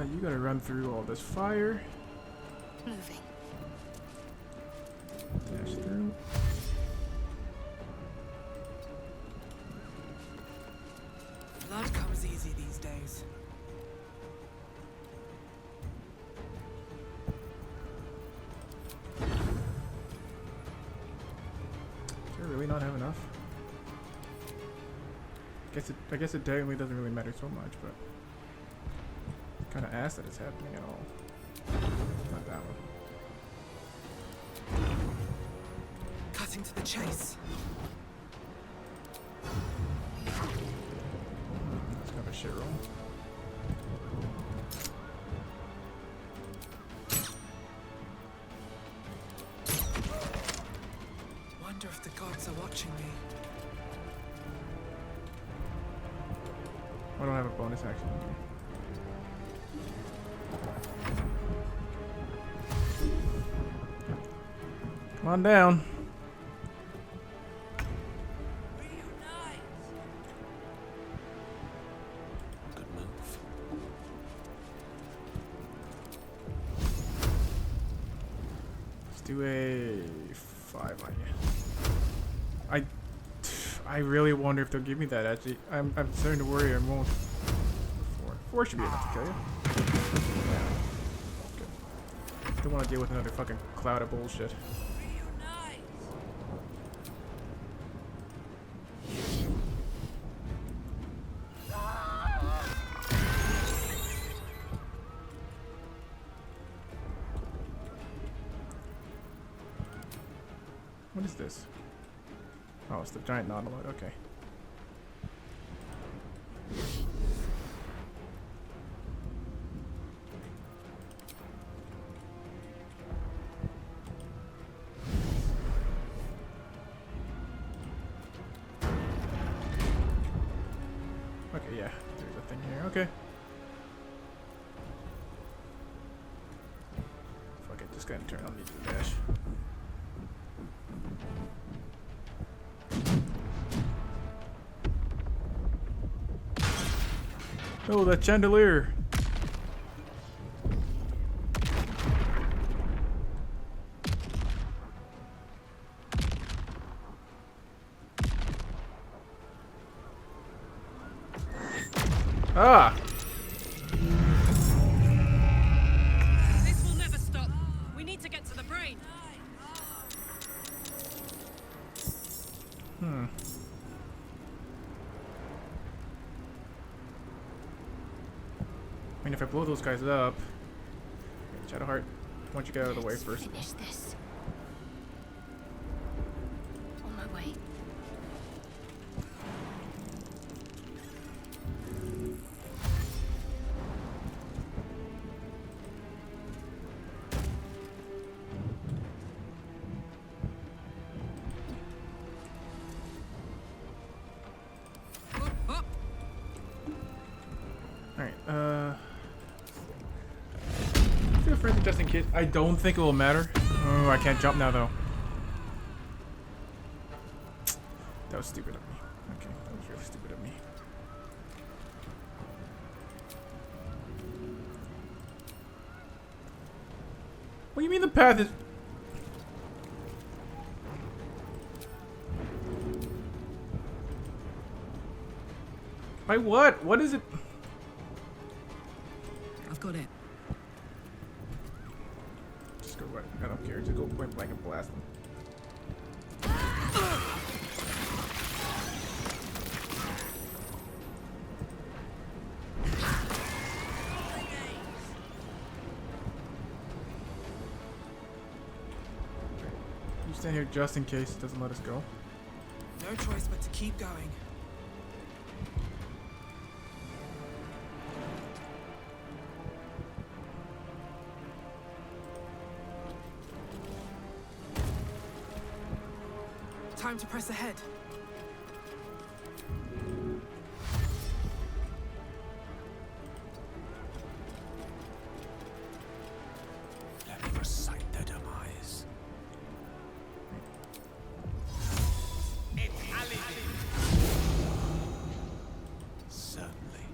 You gotta run through all this fire. Moving. Dash through. Blood comes easy these days. Do I really not have enough? I guess it technically doesn't really matter so much, but kind of ass that it's happening at all. Not that one. Cutting to the chase. Let's have a shit roll. Wonder if the gods are watching me. I don't have a bonus action. Come on down. Good move. Let's do a 5 on you. I really wonder if they'll give me that. Actually, I'm starting to worry I won't. Four should be enough to kill you. Yeah. Good. Don't want to deal with another fucking cloud of bullshit. What is this? Oh, it's the giant nautilus. Okay. Okay, yeah. There's a thing here. Okay. Fuck it. Just gonna turn on the dash. Oh, that chandelier! Ah! This will never stop. We need to get to the brain. Hmm. I mean, if I blow those guys up... Okay, Shadowheart, why don't you get out of the way first? Finish this. On my way. Alright, feel free just in case. I don't think it will matter. Oh, I can't jump now though. That was stupid of me. Okay, that was really stupid of me. What do you mean the path is... By what? What is it? I've got it. Just go right. I don't care. Just go point blank and blast them. You stand here just in case it doesn't let us go. No choice but to keep going. Time to press ahead. Let me recite their demise. Certainly.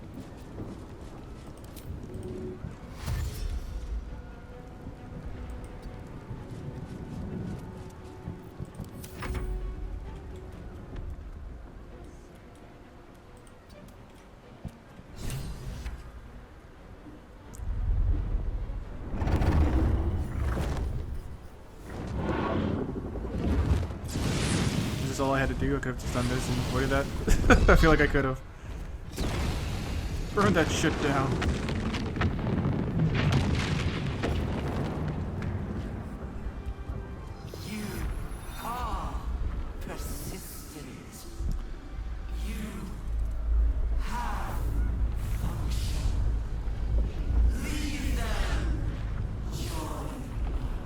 Is this all I had to do? I could have just done this and avoided that. I feel like I could have. Burn that shit down. You are persistent. You have function. Leave them. Join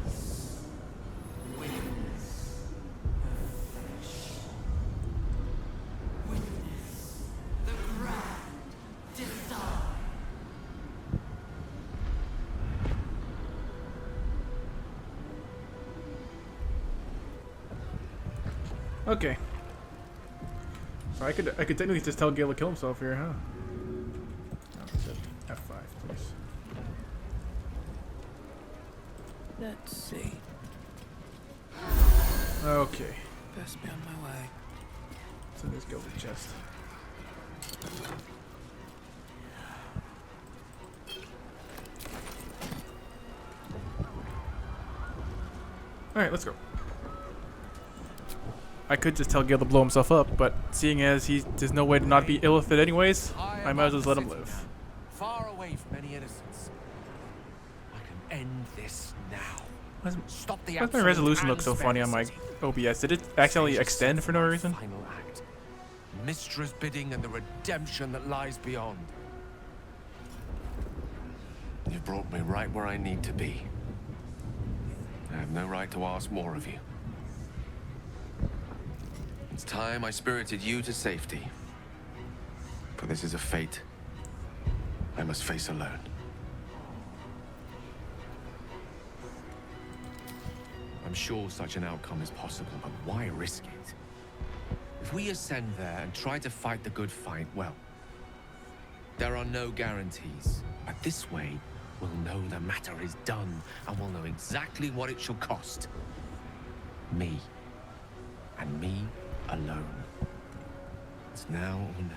us. Witness perfection. Witness the grand design. Okay. So I could technically just tell Gale to kill himself here, huh? No, he said F5, please. Let's see. Okay. Best be on my way. What's in this gilded chest? Alright, let's go. I could just tell Gil to blow himself up, but seeing as there's no way to not be Illithid anyways, I might as well let him live. Far away from any innocence. I can end this now. Stop the Why does my resolution look so funny on my OBS? Did it accidentally extend for no reason? Final act. Mistra's bidding and the redemption that lies beyond. You've brought me right where I need to be. I have no right to ask more of you. It's time I spirited you to safety. For this is a fate I must face alone. I'm sure such an outcome is possible, but why risk it? If we ascend there and try to fight the good fight, well, there are no guarantees. But this way, we'll know the matter is done, and we'll know exactly what it shall cost. Me. And me alone. It's now or never.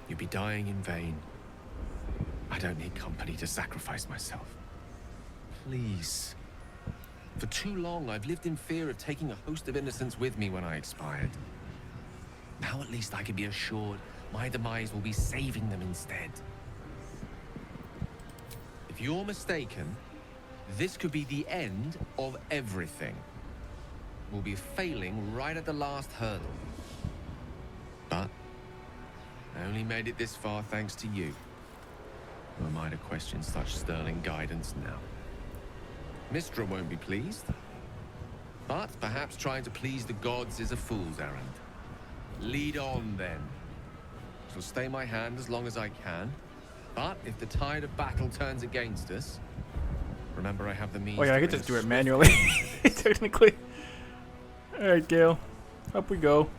You'd be dying in vain. I don't need company to sacrifice myself. Please. For too long, I've lived in fear of taking a host of innocents with me when I expired. Now at least I can be assured my demise will be saving them instead. If you're mistaken, this could be the end of everything. We'll be failing right at the last hurdle. But I only made it this far thanks to you. Who am I to question such sterling guidance now? Mistra won't be pleased. But perhaps trying to please the gods is a fool's errand. Lead on, then. Shall stay my hand as long as I can. But if the tide of battle turns against us, remember I have the means. Oh yeah, I could just do it manually, technically. Alright, Gale. Up we go.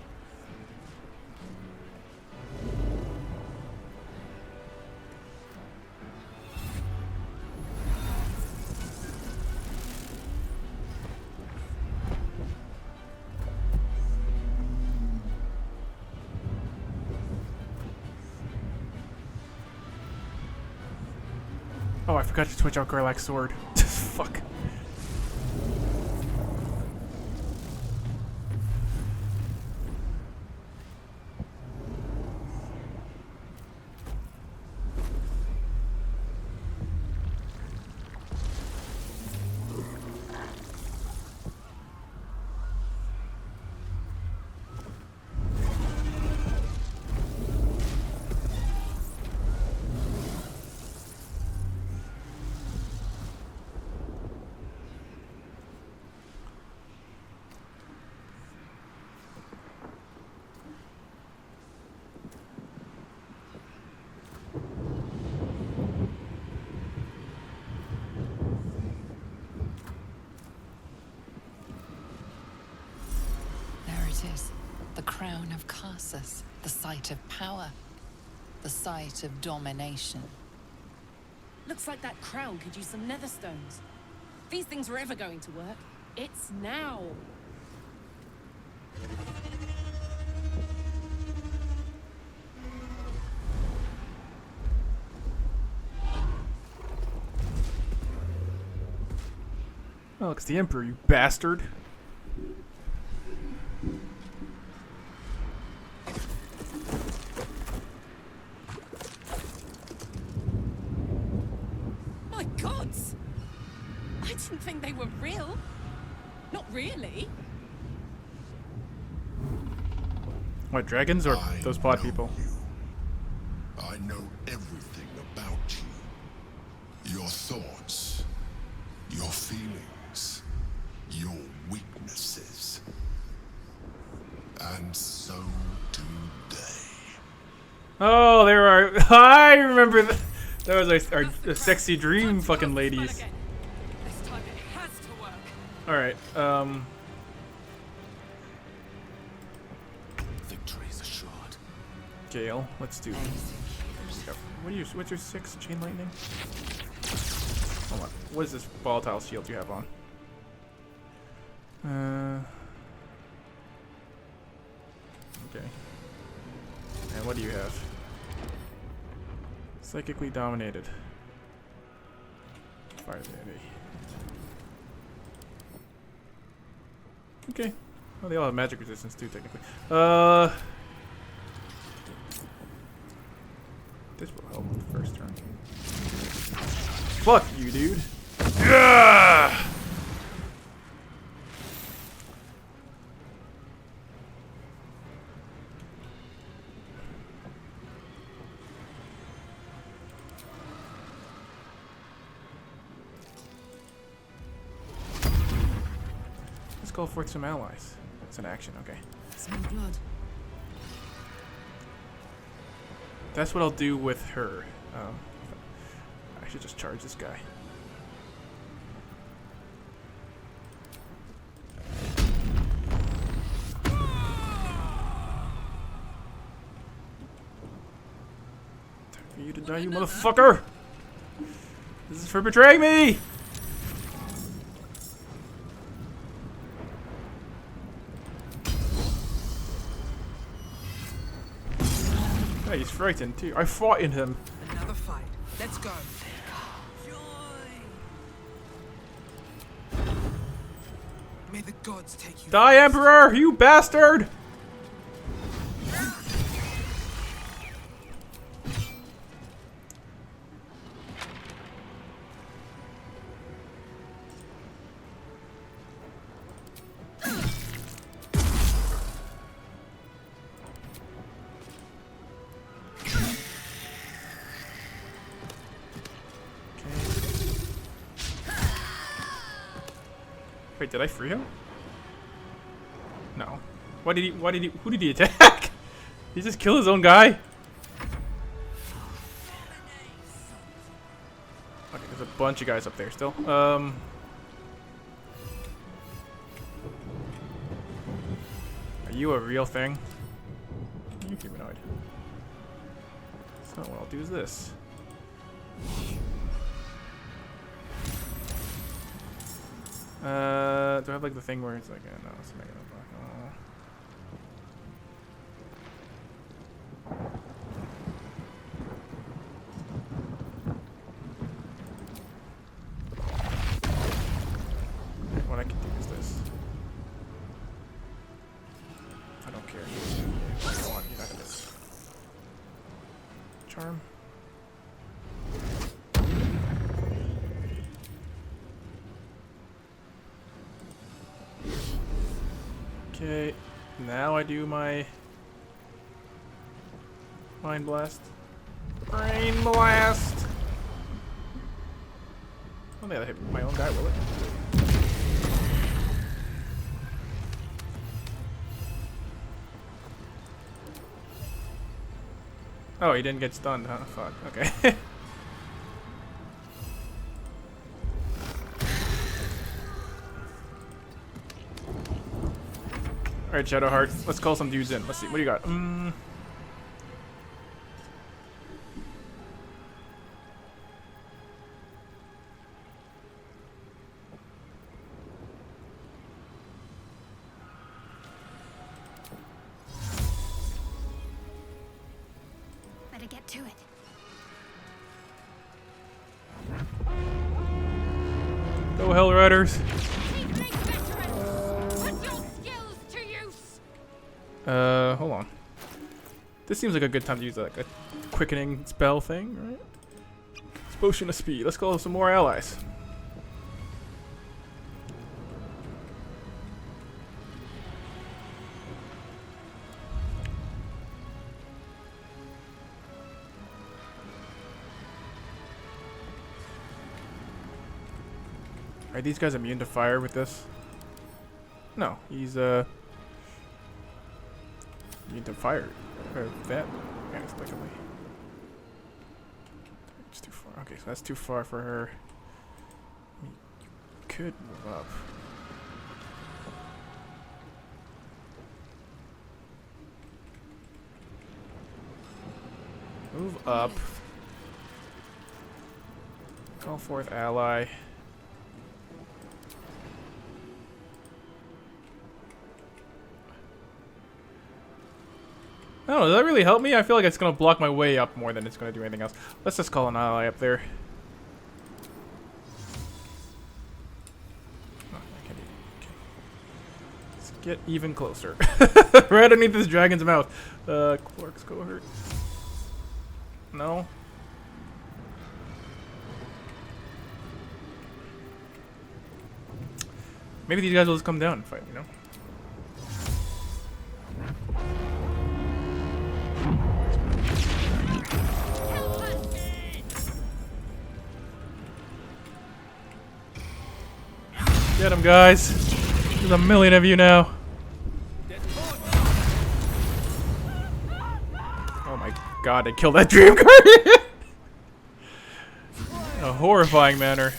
Oh, I forgot to switch out Karlach's sword. Fuck. The crown of Karsus, the site of power, the site of domination. Looks like that crown could use some nether stones. If these things were ever going to work, it's now. Oh, it's the Emperor, you bastard. My gods! I didn't think they were real. Not really. What, dragons or those pod people? I know everything about you. Your thoughts, your feelings, your weaknesses. And so do they. Oh, there are. I remember that. That was our sexy dream fucking ladies. This time it has to work. Alright, Victory is assured. Gale, let's do. What's your 6 chain lightning? Hold on. What is this volatile shield you have on? Okay. And what do you have? Psychically dominated. Fire deity. Okay. Well, they all have magic resistance too, technically. This will help with the first turn. Fuck you, dude. Yeah! Let's call forth some allies. It's an action, okay. Smell blood. That's what I'll do with her. I should just charge this guy. Time for you to die, you motherfucker! This is for betraying me! Yeah, he's frightened too. I frightened him. Another fight. Let's go. May the gods take you. Die, Emperor! You bastard! Wait, did I free him? No. Who did he attack? Did he just kill his own guy? Okay, there's a bunch of guys up there still. Are you a real thing? You're humanoid. So what I'll do is this. Do I have like the thing where it's like, no, it's making a block. What I can do is this. I don't care. If you want, you're not gonna charm. Okay, now I do my Mind Blast. Brain Blast! Oh, yeah, that hit my own guy, will it? Oh, he didn't get stunned, huh? Fuck, okay. Alright, Shadowheart, let's call some dudes in. Let's see, what do you got? Better get to it. Go Hell Riders! Hold on. This seems like a good time to use like a quickening spell thing, right? It's Potion of Speed. Let's call some more allies. Are these guys immune to fire with this? No, he's immune to fire. That inexplicably. It's too far. Okay, so that's too far for her. You could move up. Move up. Call forth ally. I don't know, does that really help me? I feel like it's gonna block my way up more than it's gonna do anything else. Let's just call an ally up there. Oh, I can't do okay. Let's get even closer. Right underneath this dragon's mouth. Quark's cohort. No. Maybe these guys will just come down and fight, you know? Get him, guys. There's a million of you now. Oh my god, they killed that dream guardian! In a horrifying manner.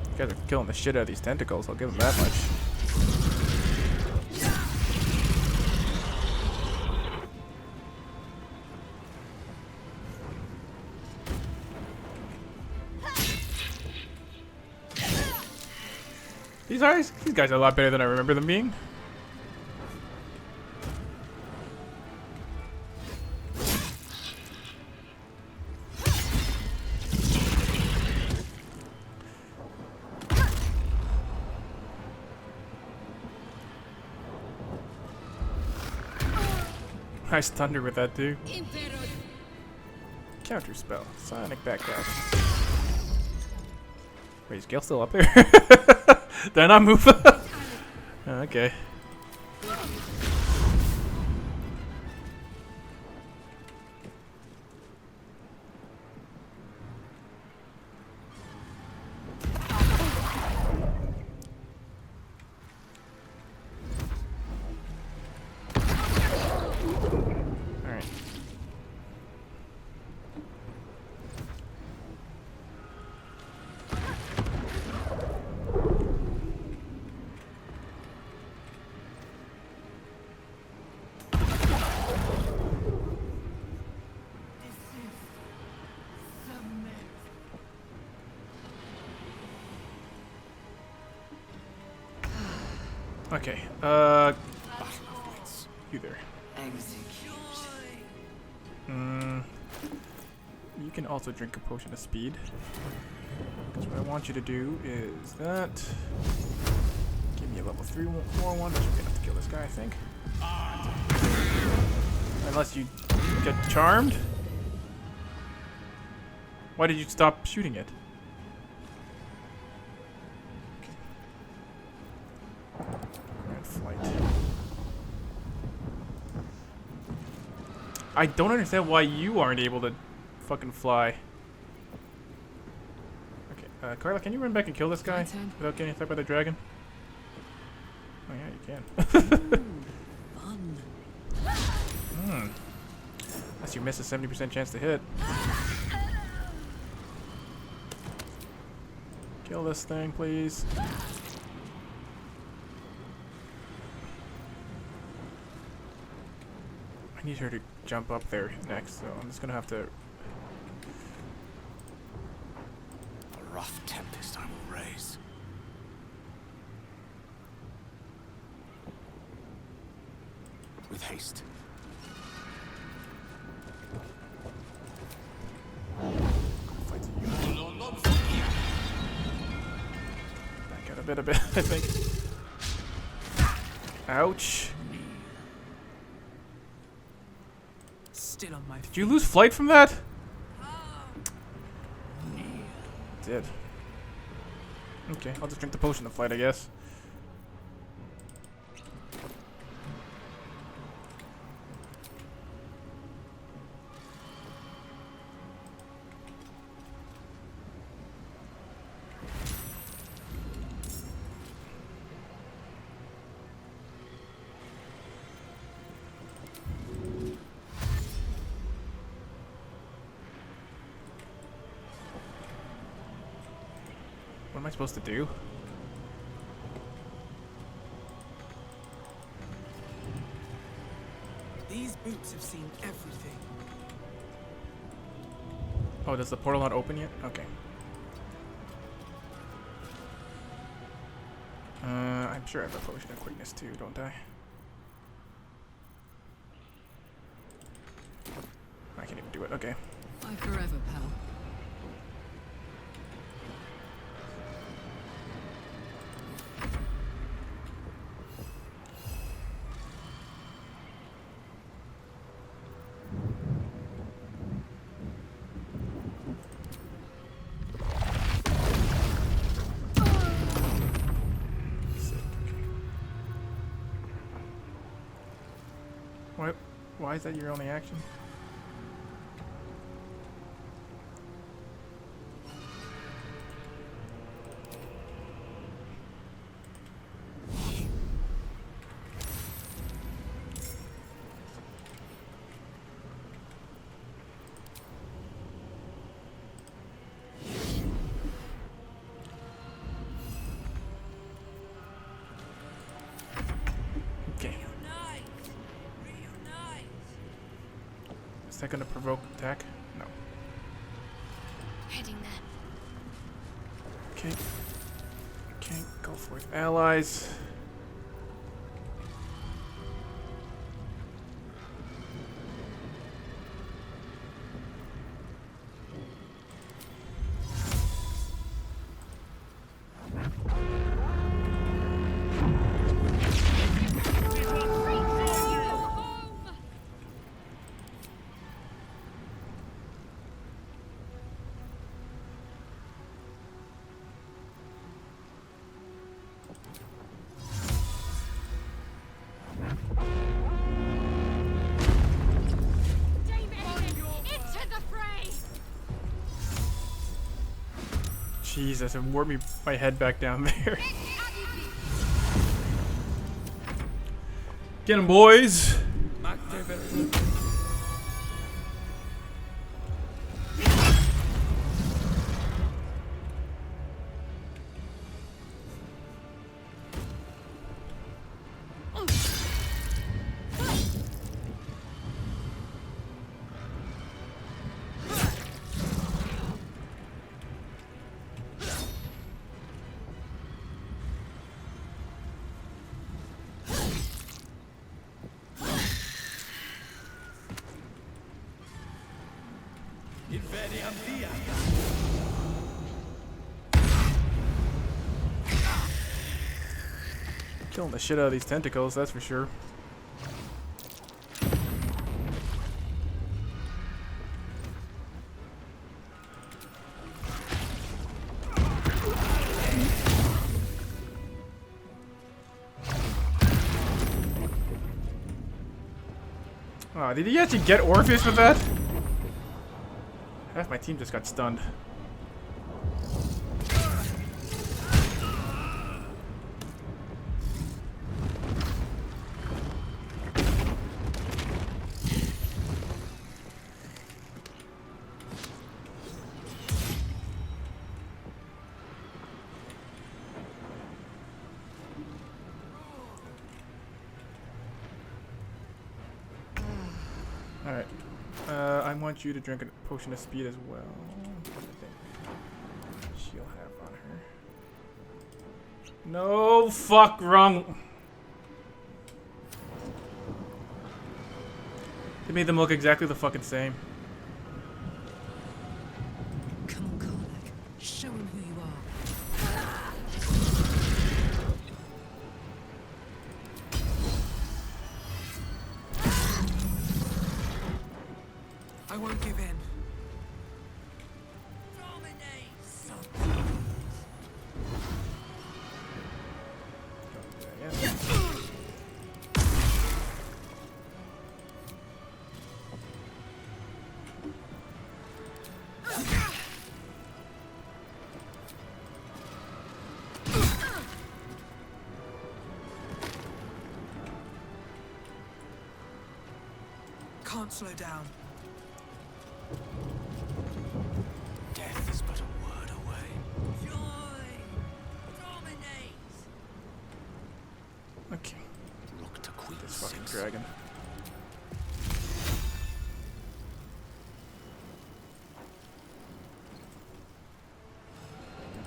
You guys are killing the shit out of these tentacles, I'll give them that much. These guys are a lot better than I remember them being. Nice thunder with that too. Counter spell. Sonic backdash. Wait, is Gale still up there? Did I not move? Okay. Okay, you there. You can also drink a potion of speed. Because what I want you to do is that. Give me a level 3 more one. That should be enough to kill this guy, I think. Unless you get charmed. Why did you stop shooting it? I don't understand why you aren't able to fucking fly. Okay, Karlach, can you run back and kill this guy without getting attacked by the dragon? Oh yeah, you can. Fun. Unless you miss a 70% chance to hit. Kill this thing, please. I need her to jump up there next, so I'm just gonna have to. A rough tempest I will raise. With haste. Back out a bit, I think. Ouch. Still on my feet. Did you lose flight from that? Did. Okay, I'll just drink the potion of flight, I guess. What am I supposed to do? These boots have seen everything. Oh, does the portal not open yet? Okay. I'm sure I have a potion of quickness too, don't I? I can't even do it. Okay. Bye forever, pal. What? Why is that your only action? Is that gonna provoke attack? No. Heading there. Okay. Okay, go for it. Allies. Jesus, it warped me my head back down there. Get him, boys! Killing the shit out of these tentacles, that's for sure. Oh, did he actually get Orpheus with that? Half my team just got stunned. Alright. I want you to drink a potion of speed as well. What do you think she'll have on her? No, fuck, wrong. They made them look exactly the fucking same. Come on, Karlach. Show him who you are. I won't give in. Can't slow down. Death is but a word away. Joy! dragon.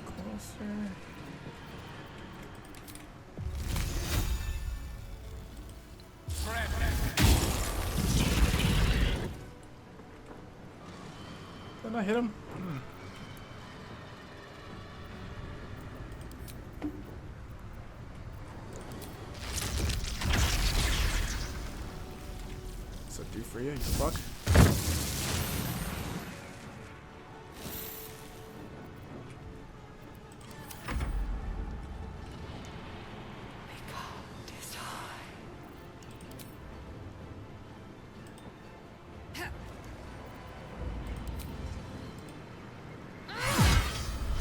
Closer. Didn't I hit him? What's that do for you, you fuck?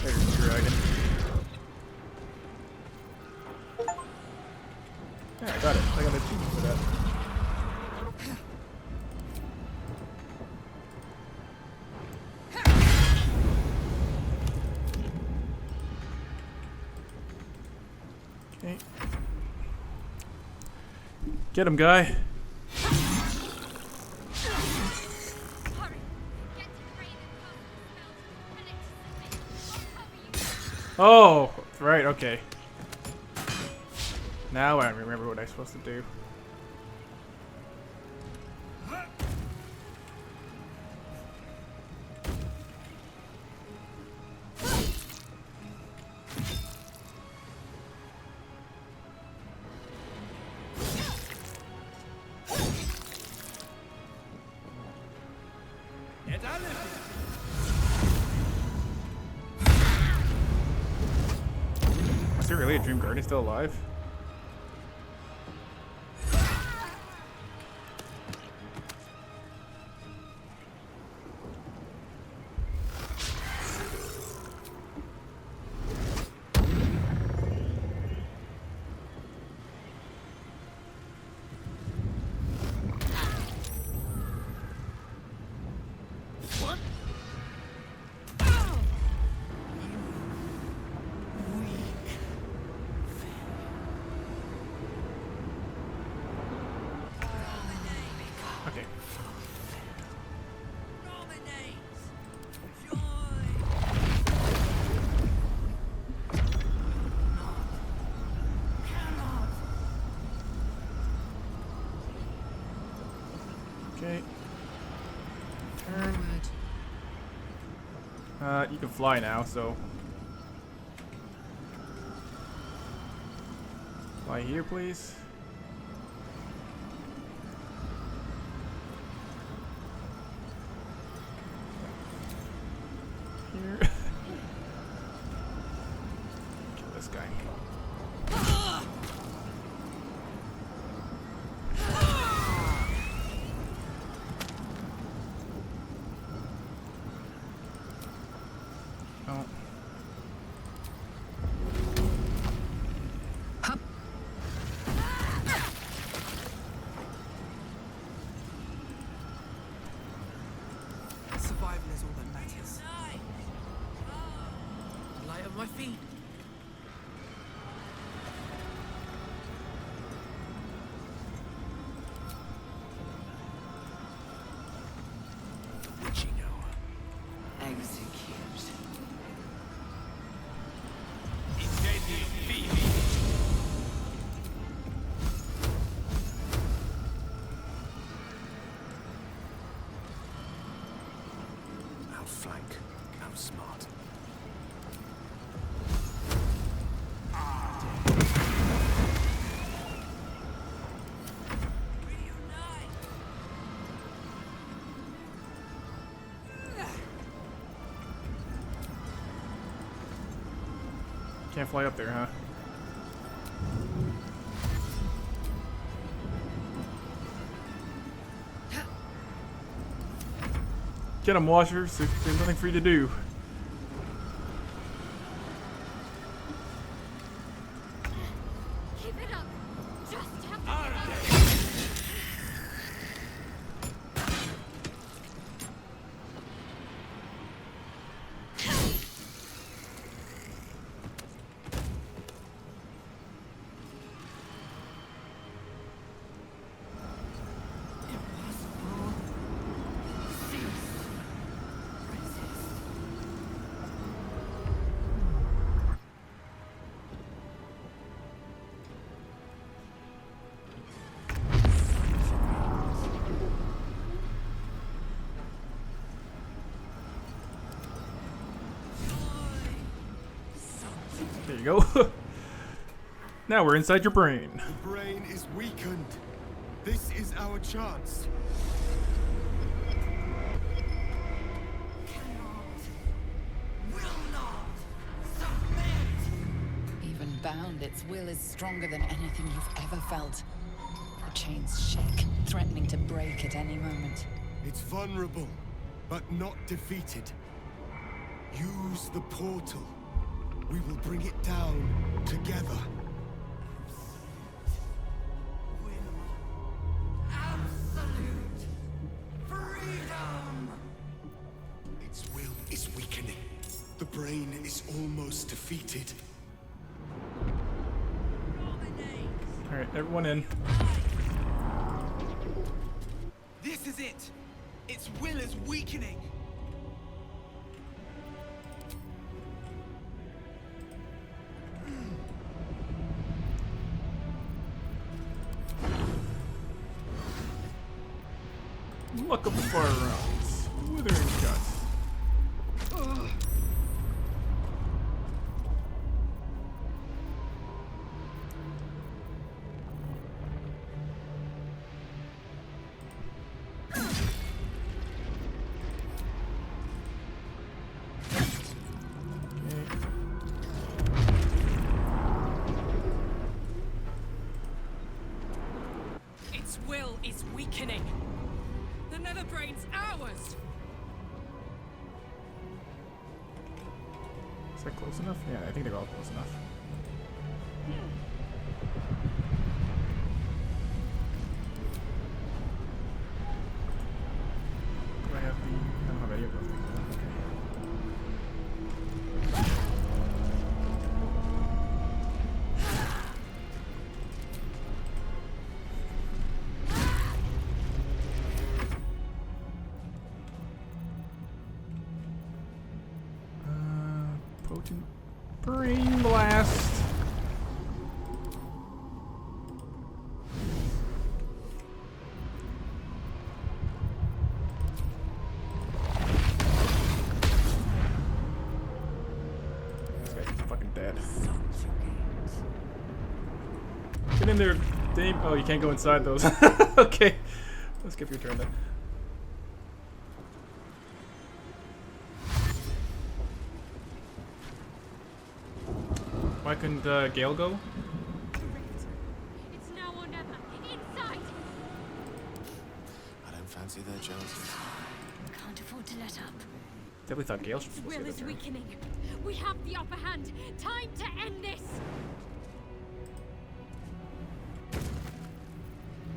There's the dragon. Yeah, I got it. I got an achievement for that. Okay. Get him, guy. Oh, right, okay. Now I remember what I'm supposed to do. Is there really a Dream Guardian still alive? Okay. Okay. Turn. You can fly now, so. Fly here, please. Here. Kill this guy. Oh. Survival is all that matters. The light of my feet. Witching hour. Execute. Outflank. How smart. Can't fly up there, huh? Get him, Washers. There's nothing for you to do. Keep it up. Just have you go. Now we're inside your brain. The brain is weakened. This is our chance. Even bound, its will is stronger than anything you've ever felt. The chains shake, threatening to break at any moment. It's vulnerable, but not defeated. Use the portal. We will bring it down together. Absolute freedom! Its will is weakening. The brain is almost defeated. Alright, everyone in. This is it! Its will is weakening! Luck of the fire rounds. Withering guts. Its will is weakening. The Netherbrain's ours! Is that close enough? Yeah, I think they're all close enough. Do I have the... I don't have any of those things. Potent brain blast. This guy's fucking dead. Get in there, Dame. Oh, you can't go inside those. Okay. Let's skip your turn then. Why couldn't Gale go? It's now or never. Inside! I don't fancy their chances. Can't afford to let up. Definitely thought Gale should Its be will is there. weakening. We have the upper hand. Time to end this!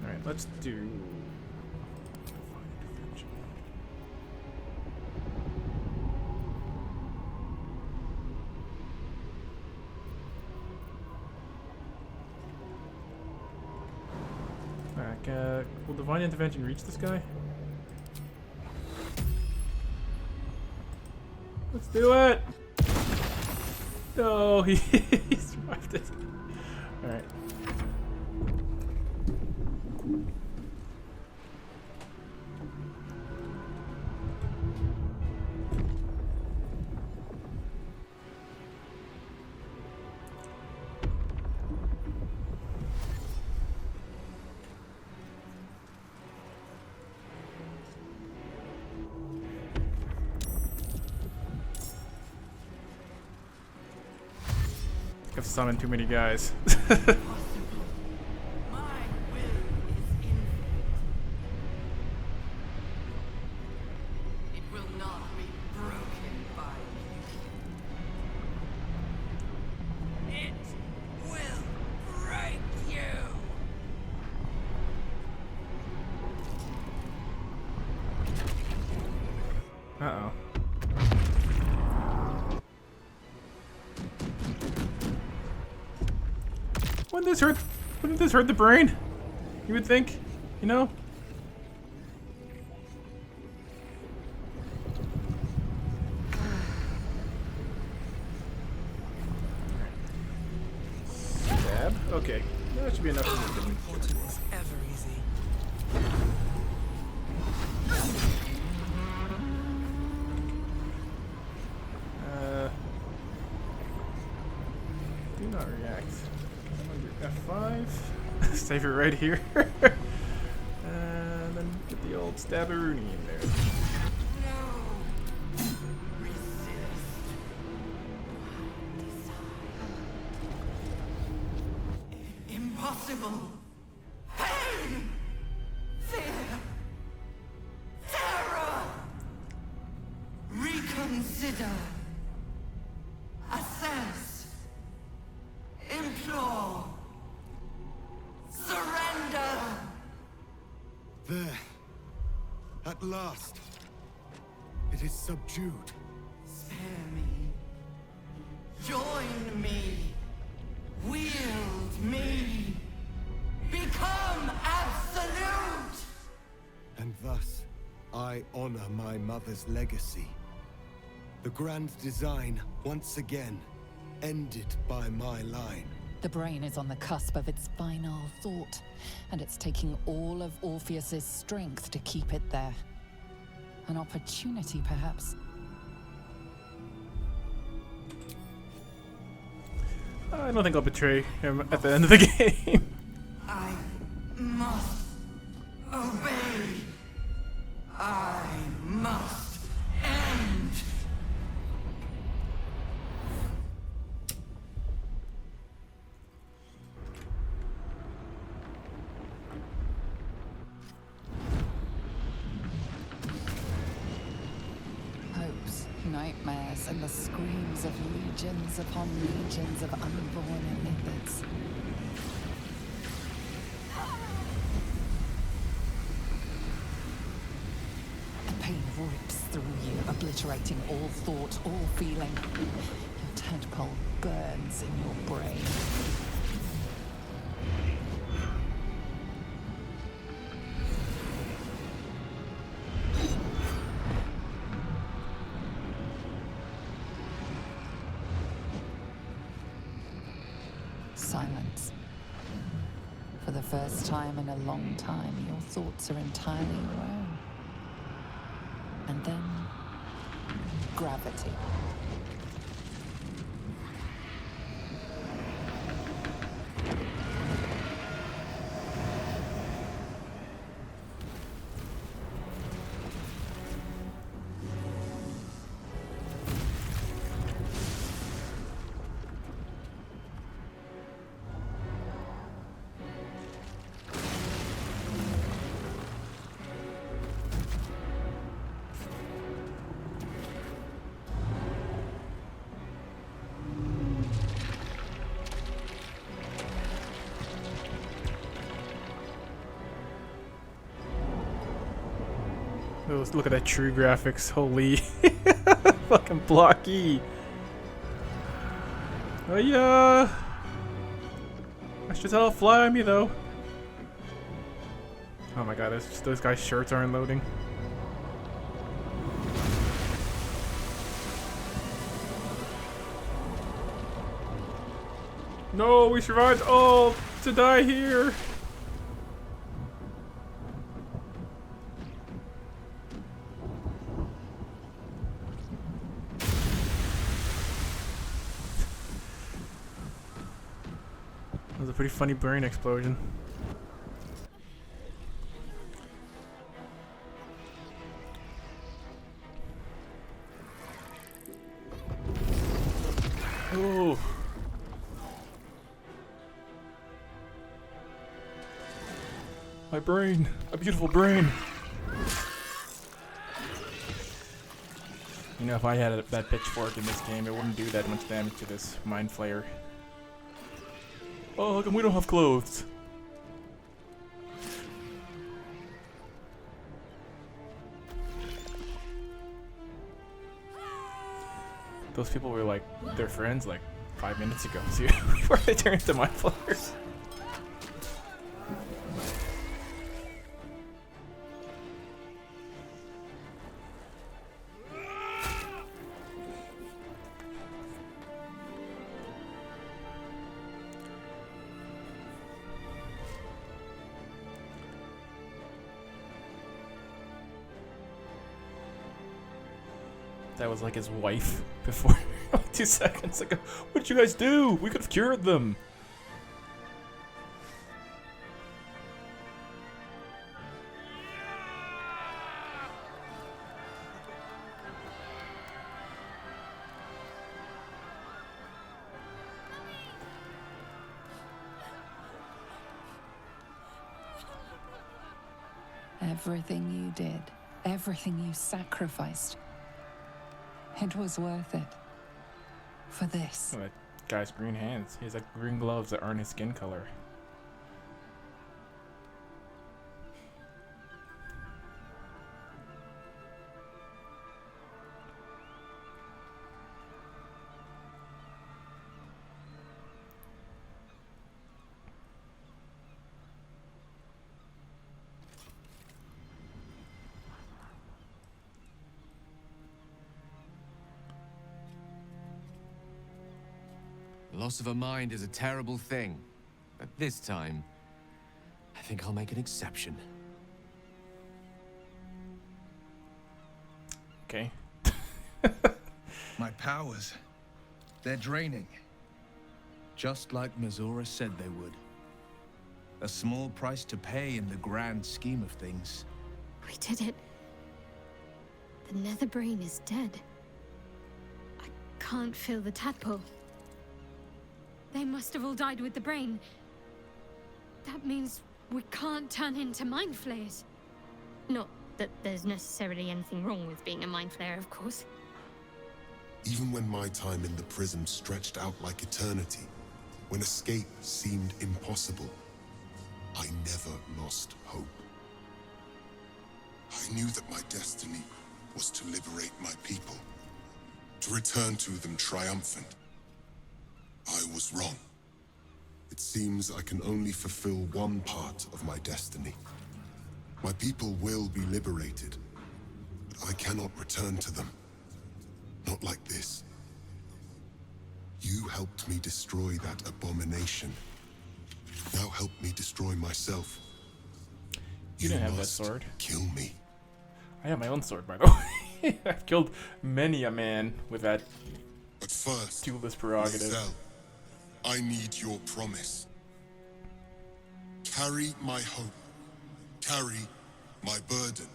Alright, let's do... will Divine Intervention reach this guy? Let's do it! No, he survived it. Alright. I've summoned too many guys. It will not be broken by you. It will break you. Uh-oh. Wouldn't this hurt the brain? You would think, you know? Stab? Okay. That should be enough for me. Important is ever easy. not react. I'm under F5. Save it right here. And then get the old stabberoonie in there. Impossible. Pain. Fear. Terror. Reconsider. Assess. Implore. Surrender. There. At last. It is subdued. Spare me. Join me. Wield me. Become absolute. And thus, I honor my mother's legacy. The grand design, once again, ended by my line. The brain is on the cusp of its final thought, and it's taking all of Orpheus's strength to keep it there. An opportunity, perhaps. I don't think I'll betray him at the end of the game. I must obey. I must end. Hopes, nightmares, and the screams of legions upon legions of unborn Illithids. The pain rips through you, obliterating all thought, all feeling. Your tadpole burns in your brain. Silence. For the first time in a long time, your thoughts are entirely your own. And then, gravity. Let's look at that true graphics. Holy. Fucking blocky. Oh yeah. That's just how it'll fly on me though. Oh my god, those guys' shirts aren't loading. No, we survived all to die here. That was a pretty funny brain explosion. Oh. My brain, a beautiful brain. You know, if I had that pitchfork in this game, it wouldn't do that much damage to this mind flayer. Oh, how come we don't have clothes? Those people were like their friends like 5 minutes ago, too, before they turned into mind flayers. That was like his wife before 2 seconds ago. What'd you guys do? We could have cured them. Everything you did, everything you sacrificed, it was worth it. For this. Oh, that guy's green hands. He has like green gloves that aren't his skin color. Loss of a mind is a terrible thing, but this time, I think I'll make an exception. Okay. My powers, they're draining. Just like Mizora said they would. A small price to pay in the grand scheme of things. We did it. The Netherbrain is dead. I can't feel the tadpole. They must have all died with the brain. That means we can't turn into mind flayers. Not that there's necessarily anything wrong with being a mind flayer, of course. Even when my time in the prism stretched out like eternity, when escape seemed impossible, I never lost hope. I knew that my destiny was to liberate my people, to return to them triumphant. I was wrong. It seems I can only fulfill one part of my destiny. My people will be liberated, but I cannot return to them. Not like this. You helped me destroy that abomination. Now help me destroy myself. You didn't have that sword. Kill me. I have my own sword, by the way. I've killed many a man with that. But first, duelist prerogative. Lizelle, I need your promise. Carry my hope. Carry my burden.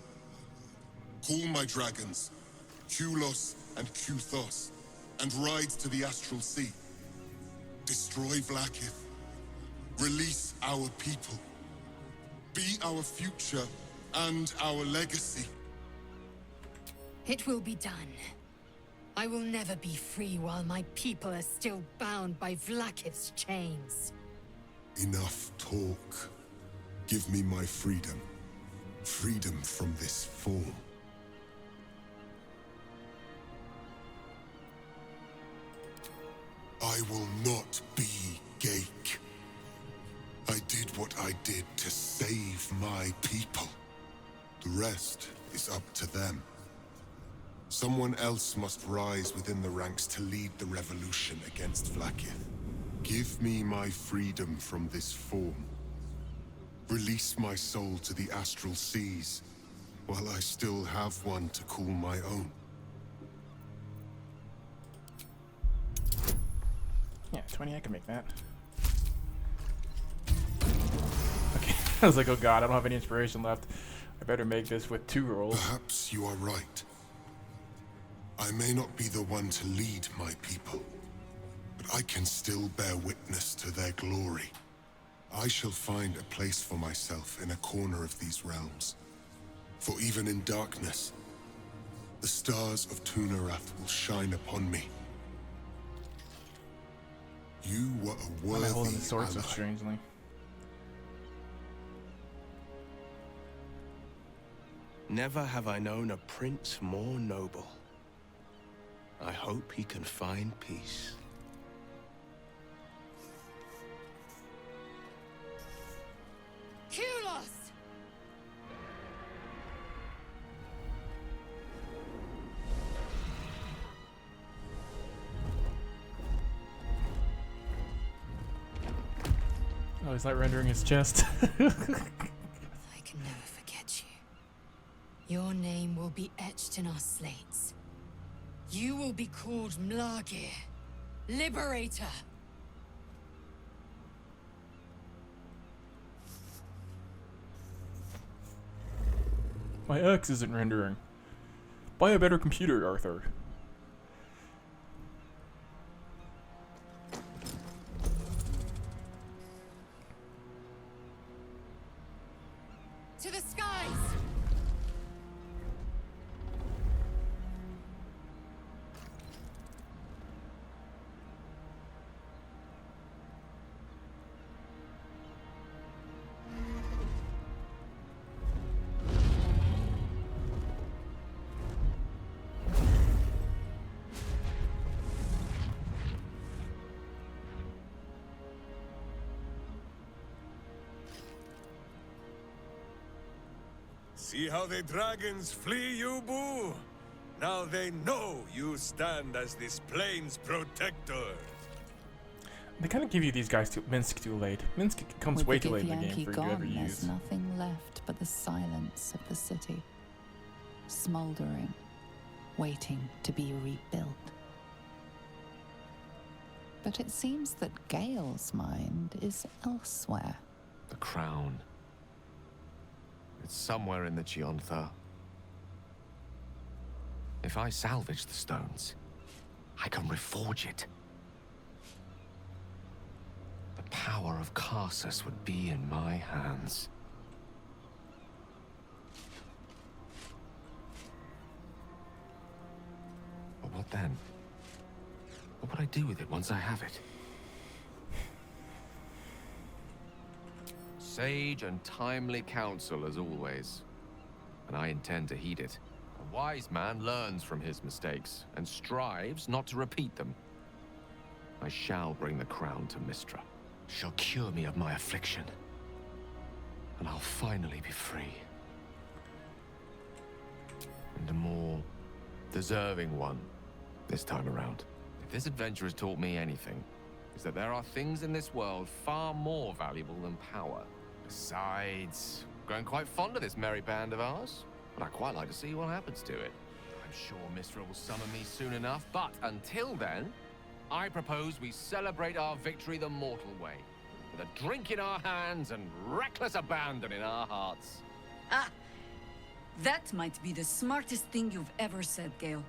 Call my dragons, Kulos and Kuthos, and ride to the Astral Sea. Destroy Vlaakith. Release our people. Be our future and our legacy. It will be done. I will never be free while my people are still bound by Vlaakith's chains. Enough talk. Give me my freedom. Freedom from this form. I will not be Gake. I did what I did to save my people. The rest is up to them. Someone else must rise within the ranks to lead the revolution against Vlaakith. Give me my freedom from this form. Release my soul to the astral seas, while I still have one to call my own. Yeah, 20, I can make that. Okay, I was like, oh god, I don't have any inspiration left. I better make this with 2 rolls. Perhaps you are right. I may not be the one to lead my people, but I can still bear witness to their glory. I shall find a place for myself in a corner of these realms. For even in darkness, the stars of Tunarath will shine upon me. You were a worthy I'm holding the sword so ally. strangely. Never have I known a prince more noble. I hope he can find peace. Kulos! Oh, he's not rendering his chest. I can never forget you. Your name will be etched in our slates. You will be called Mlage, Liberator. My X isn't rendering. Buy a better computer, Arthur. To the skies! See how the dragons flee you, Boo? Now they know you stand as this plane's protector. They kind of give you these guys too Minsk too late. Minsk comes way too late in the game for you to ever gone, use. there's nothing left but the silence of the city, smoldering, waiting to be rebuilt. But it seems that Gale's mind is elsewhere. The crown. It's somewhere in the Chiontha. If I salvage the stones, I can reforge it. The power of Karsus would be in my hands. But what then? What would I do with it once I have it? Sage and timely counsel as always, and I intend to heed it. A wise man learns from his mistakes and strives not to repeat them. I shall bring the crown to Mystra. She'll cure me of my affliction, and I'll finally be free. And a more deserving one this time around. If this adventure has taught me anything, is that there are things in this world far more valuable than power. Besides, I'm growing quite fond of this merry band of ours, but I'd quite like to see what happens to it. I'm sure Mystra will summon me soon enough, but until then, I propose we celebrate our victory the mortal way, with a drink in our hands and reckless abandon in our hearts. Ah, that might be the smartest thing you've ever said, Gale.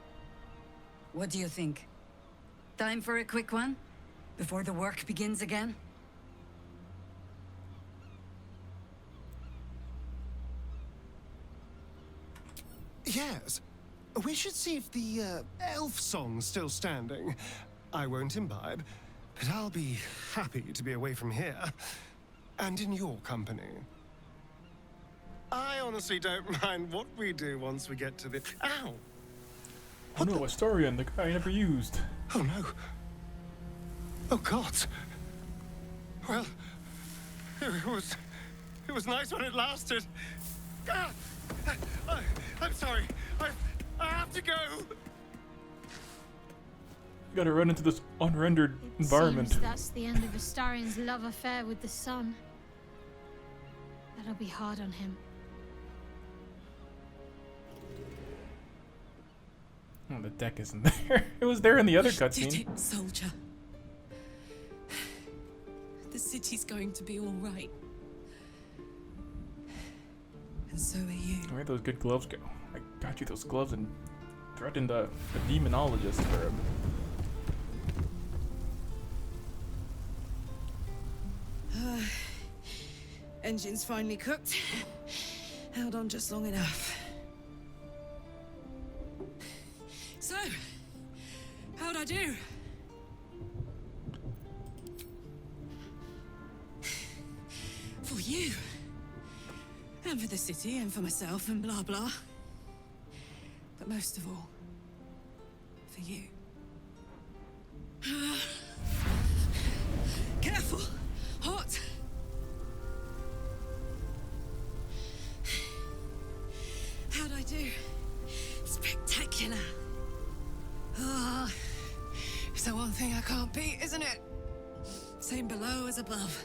What do you think? Time for a quick one? Before the work begins again? Yes. We should see if the elf song's still standing. I won't imbibe, but I'll be happy to be away from here. And in your company. I honestly don't mind what we do once we get to the... Ow! Oh no, Astarion, the guy I never used. Oh no. Oh God. Well, it was nice when it lasted. Ah! I'm sorry. I have to go. You gotta run into this unrendered environment. Seems that's the end of Astarion's love affair with the sun. That'll be hard on him. Oh, the deck isn't there. It was there in the other Did cutscene. it, soldier. The city's going to be all right. And so are you. Where'd those good gloves go? I got you those gloves and threatened a demonologist for him. Engine's finally cooked. Held on just long enough. So, how'd I do? For you. And for the city, and for myself, and blah blah. But most of all, for you. Careful! Hot! How'd I do? Spectacular! Ah, it's the one thing I can't beat, isn't it? Same below as above.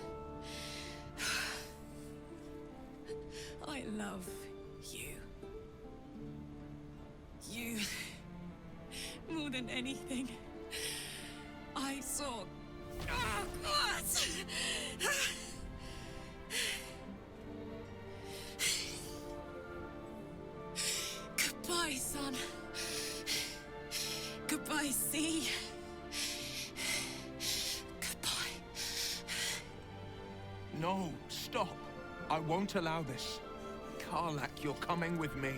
I love you. You More than anything, I saw. Oh, God! Goodbye, son. Goodbye, sea. Goodbye. No, stop. I won't allow this. Karlach, you're coming with me.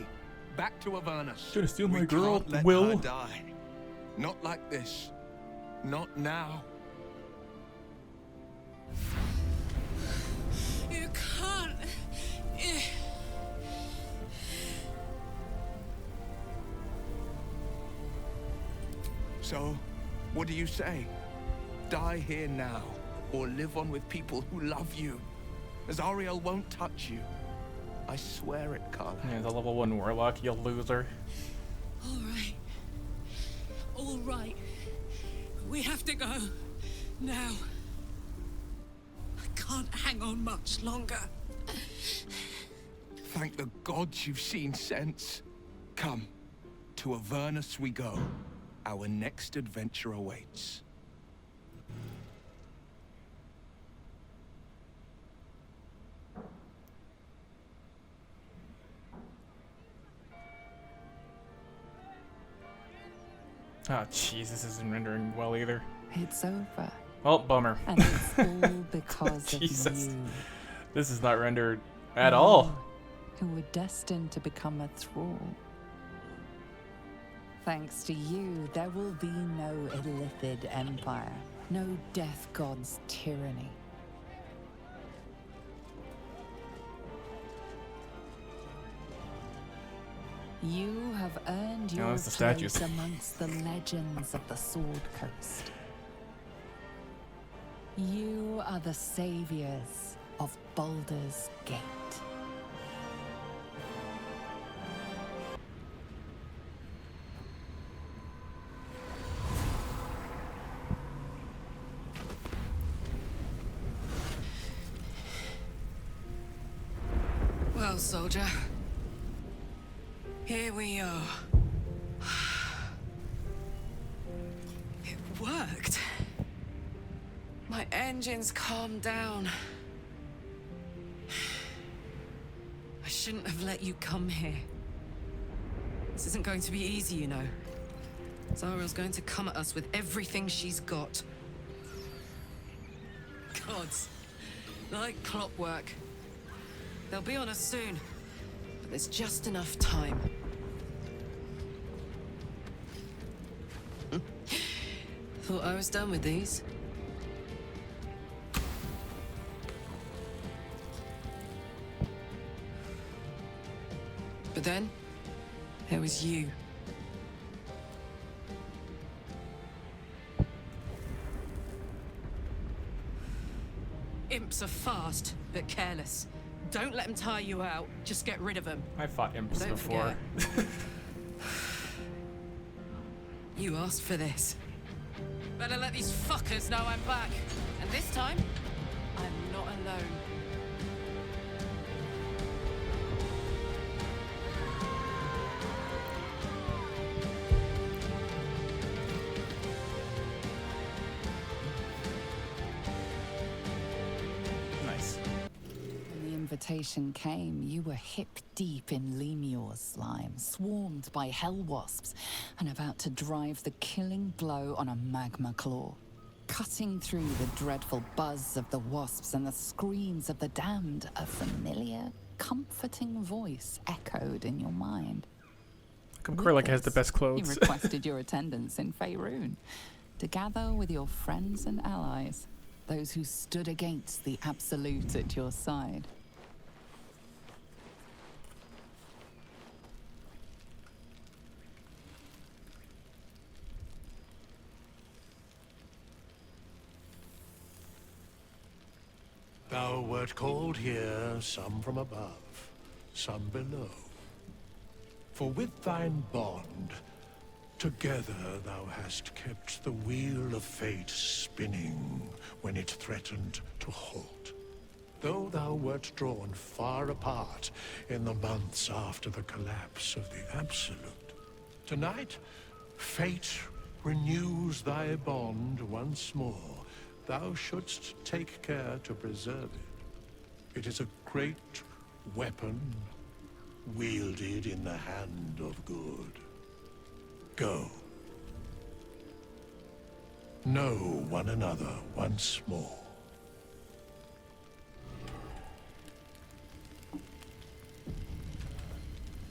Back to Avernus. Gonna steal my We girl, can't let Will. her die. Not like this. Not now. You can't. So, what do you say? Die here now, or live on with people who love you. Azariel won't touch you. I swear it, Karlach. Yeah, the level 1 warlock, you loser. All right. All right. We have to go. Now. I can't hang on much longer. Thank the gods you've seen sense. Come, to Avernus we go. Our next adventure awaits. Oh, jeez, this isn't rendering well either. It's over. Oh, bummer. And it's all because of Jesus. you. This is not rendered at all. Who were destined to become a thrall. Thanks to you, there will be no Illithid empire, no death god's tyranny. You have earned Oh, your that's the place statues. amongst the legends of the Sword Coast. You are the saviors of Baldur's Gate. Well, soldier. Here we are. It worked. My engines calmed down. I shouldn't have let you come here. This isn't going to be easy, you know. Zara's going to come at us with everything she's got. Gods. Like clockwork. They'll be on us soon. But there's just enough time. Thought I was done with these. But then, there was you. Imps are fast, but careless. Don't let them tire you out. Just get rid of them. I fought imps Don't before. forget. You asked for this. Better let these fuckers know I'm back. And this time, I'm not alone. Nice. When the invitation came, you were hip deep in Lemur's slime, swarmed by hell wasps, and about to drive the killing blow on a magma claw. Cutting through the dreadful buzz of the wasps and the screams of the damned, a familiar, comforting voice echoed in your mind. Karlach has the best You clothes. requested your attendance in Faerun to gather with your friends and allies, those who stood against the Absolute at your side. Thou wert called here, some from above, some below. For with thine bond, together thou hast kept the wheel of fate spinning when it threatened to halt. Though thou wert drawn far apart in the months after the collapse of the Absolute, tonight Fate renews thy bond once more. Thou shouldst take care to preserve it. It is a great weapon, wielded in the hand of good. Go. Know one another once more.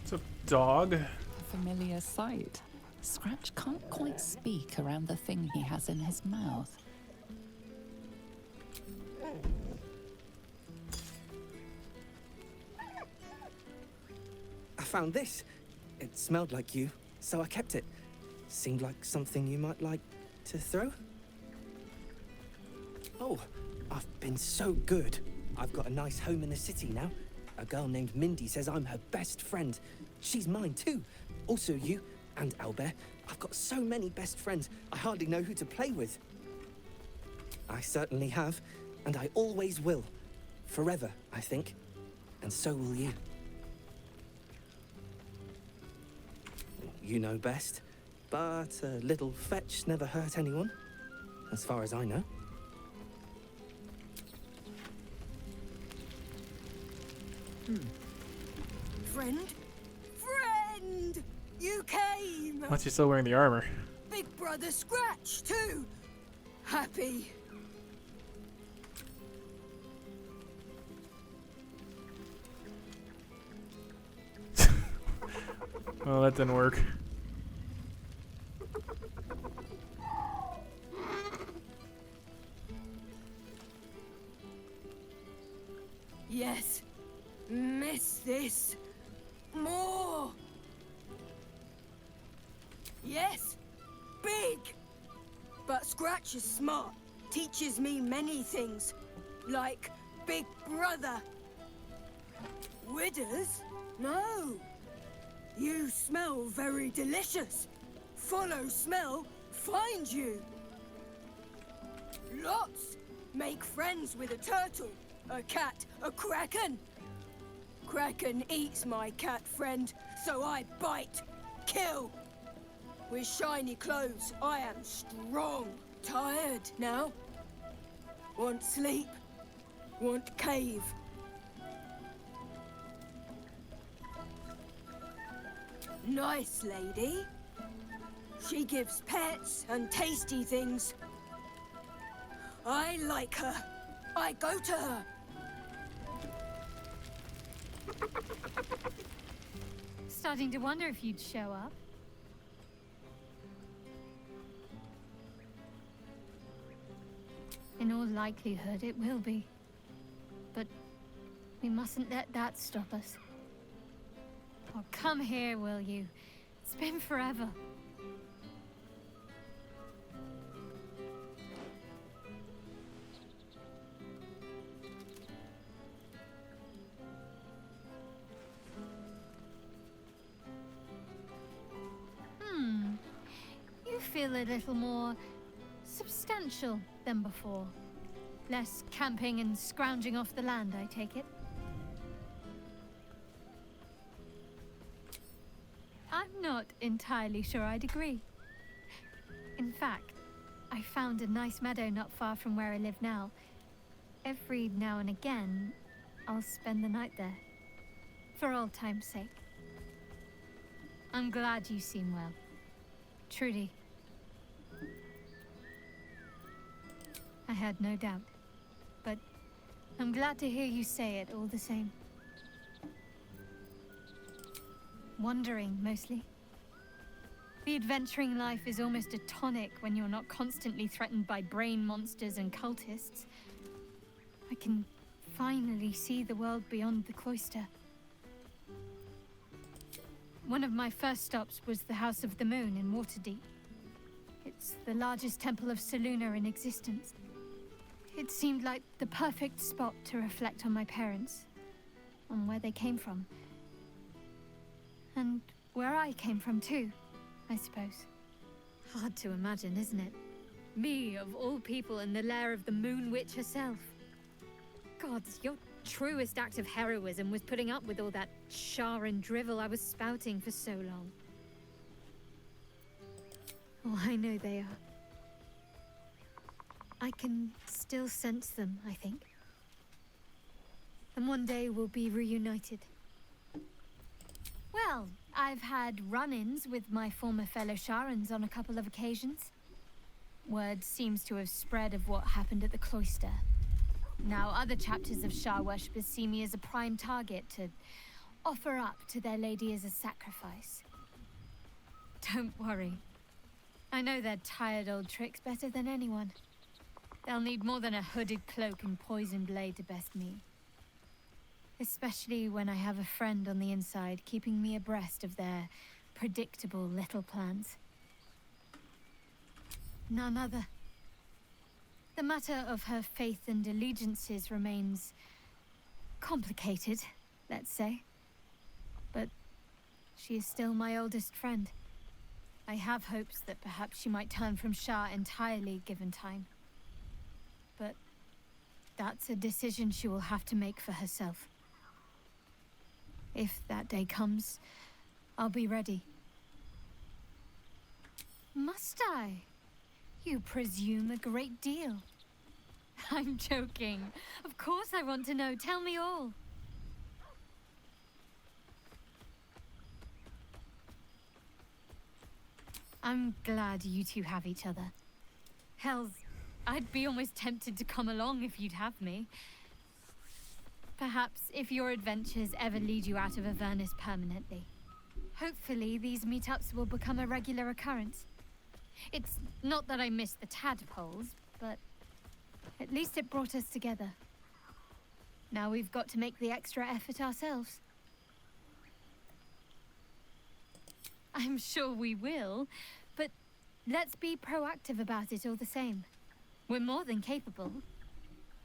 It's a dog. A familiar sight. Scratch can't quite speak around the thing he has in his mouth. I found this. It smelled like you, so I kept it. Seemed like something you might like to throw. Oh, I've been so good. I've got a nice home in the city now. A girl named Mindy says I'm her best friend. She's mine too. Also you and Albert. I've got so many best friends, I hardly know who to play with. I certainly have, and I always will. Forever, I think. And so will you. You know best, but a little fetch never hurt anyone, as far as I know. Friend? Friend! You came! What's he still wearing the armor? Big brother Scratch, too! Happy. Oh, that didn't work. Yes. Miss this. More. Yes. Big. But Scratch is smart. Teaches me many things. Like Big Brother. Withers? No. You smell very delicious. Follow smell, find you. Lots. Make friends with a turtle, a cat, a kraken. Kraken eats my cat friend, so I bite, kill. With shiny clothes, I am strong. Tired now. Want sleep. Want cave. Nice lady. She gives pets and tasty things. I like her. I go to her. Starting to wonder if you'd show up. In all likelihood, it will be. But we mustn't let that stop us. Oh, come here, will you? It's been forever. You feel a little more substantial than before. Less camping and scrounging off the land, I take it. I'm not entirely sure I'd agree. In fact, I found a nice meadow not far from where I live now. Every now and again, I'll spend the night there. For old time's sake. I'm glad you seem well. Trudy. I had no doubt. But I'm glad to hear you say it all the same. Wandering, mostly. The adventuring life is almost a tonic when you're not constantly threatened by brain monsters and cultists. I can finally see the world beyond the cloister. One of my first stops was the House of the Moon in Waterdeep. It's the largest temple of Selûne in existence. It seemed like the perfect spot to reflect on my parents, on where they came from. And where I came from too, I suppose. Hard to imagine, isn't it? Me, of all people, in the lair of the Moon Witch herself. Gods, your truest act of heroism was putting up with all that char and drivel I was spouting for so long. Oh, I know they are. I can still sense them, I think. And one day we'll be reunited. Well, I've had run-ins with my former fellow Sharans on a couple of occasions. Word seems to have spread of what happened at the cloister. Now other chapters of Shar worshippers see me as a prime target to offer up to their lady as a sacrifice. Don't worry. I know their tired old tricks better than anyone. They'll need more than a hooded cloak and poisoned blade to best me. Especially when I have a friend on the inside keeping me abreast of their predictable little plans. None other. The matter of her faith and allegiances remains complicated, let's say. But she is still my oldest friend. I have hopes that perhaps she might turn from Shar entirely given time. But that's a decision she will have to make for herself. If that day comes, I'll be ready. Must I? You presume a great deal. I'm joking. Of course I want to know. Tell me all. I'm glad you two have each other. Hells, I'd be almost tempted to come along if you'd have me. Perhaps if your adventures ever lead you out of Avernus permanently. Hopefully these meetups will become a regular occurrence. It's not that I miss the tadpoles, but at least it brought us together. Now we've got to make the extra effort ourselves. I'm sure we will, but let's be proactive about it all the same. We're more than capable.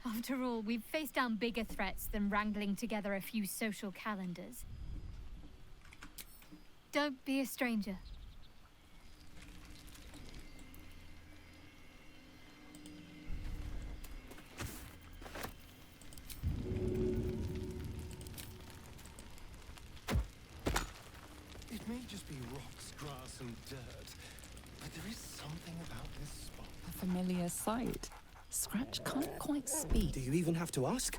After all, we've faced down bigger threats than wrangling together a few social calendars. Don't be a stranger. It may just be rocks, grass, and dirt, but there is something about this spot. A familiar sight. Scratch can't quite speak. Do you even have to ask?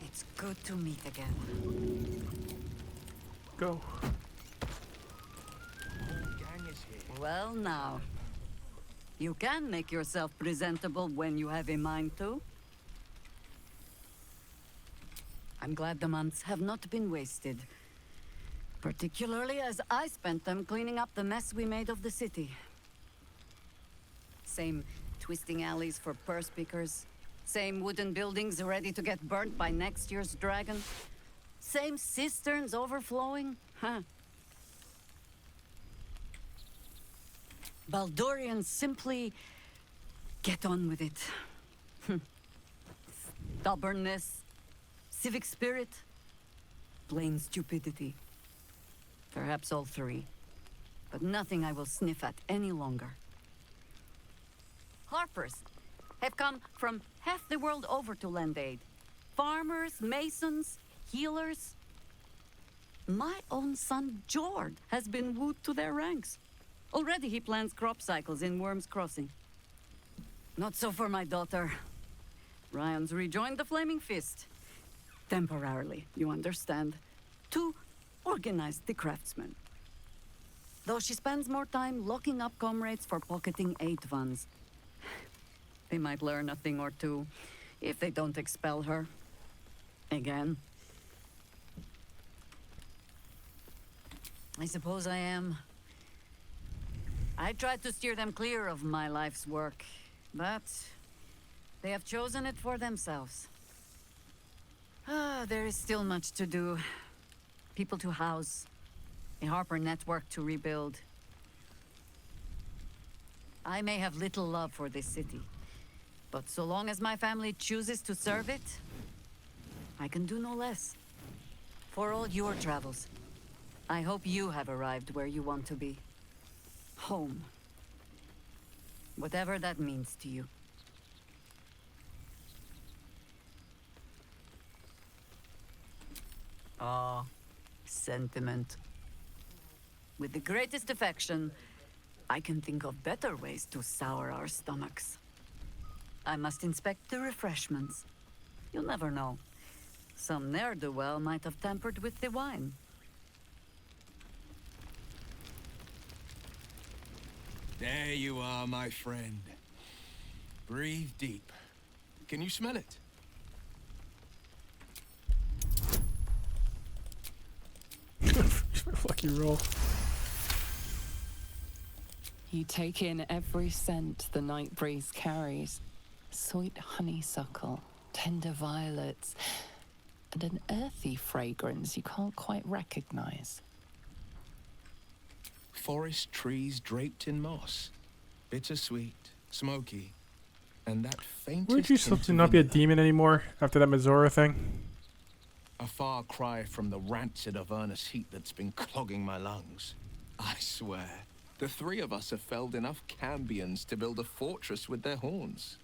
It's good to meet again. Go. Well now, you can make yourself presentable when you have a mind to. I'm glad the months have not been wasted. Particularly as I spent them cleaning up the mess we made of the city. Same twisting alleys for purse pickers. Same wooden buildings ready to get burnt by next year's dragon. Same cisterns overflowing. Huh. Baldurians simply get on with it. Stubbornness, civic spirit, plain stupidity. Perhaps all three, but nothing I will sniff at any longer. Harpers have come from half the world over to lend aid. Farmers, masons, healers. My own son, Jord, has been wooed to their ranks. Already he plans crop cycles in Worm's Crossing. Not so for my daughter. Ryan's rejoined the Flaming Fist. Temporarily, you understand. To organize the craftsmen. Though she spends more time locking up comrades for pocketing aid funds. They might learn a thing or two if they don't expel her. Again. I suppose I am. I tried to steer them clear of my life's work, but they have chosen it for themselves. There is still much to do. People to house, a Harper network to rebuild. I may have little love for this city, but so long as my family chooses to serve it, I can do no less. For all your travels, I hope you have arrived where you want to be. Home. Whatever that means to you. Ah, sentiment. With the greatest affection, I can think of better ways to sour our stomachs. I must inspect the refreshments. You'll never know. Some ne'er-do-well might have tampered with the wine. There you are, my friend. Breathe deep. Can you smell it? Lucky roll. You take in every scent the night breeze carries. Sweet honeysuckle, tender violets, and an earthy fragrance you can't quite recognize. Forest trees draped in moss. Bittersweet, smoky, and that faintest Weren't you hint supposed to of not be a vanilla. demon anymore after that Mizora thing? A far cry from the rancid Avernus heat that's been clogging my lungs. I swear, the three of us have felled enough Cambions to build a fortress with their horns.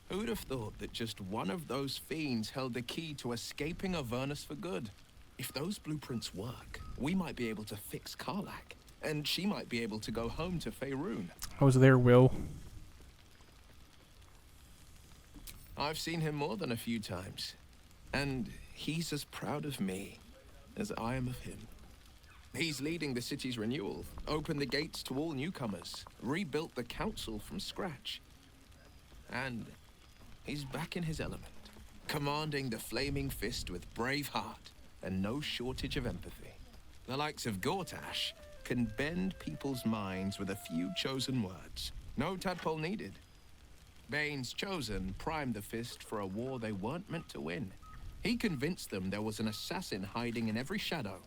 Who'd have thought that just one of those fiends held the key to escaping Avernus for good? If those blueprints work, we might be able to fix Karlach, and she might be able to go home to Faerun. I was there, Will. I've seen him more than a few times, and he's as proud of me as I am of him. He's leading the city's renewal, opened the gates to all newcomers, rebuilt the council from scratch. And he's back in his element, commanding the Flaming Fist with brave heart and no shortage of empathy. The likes of Gortash can bend people's minds with a few chosen words. No tadpole needed. Bane's Chosen primed the Fist for a war they weren't meant to win. He convinced them there was an assassin hiding in every shadow,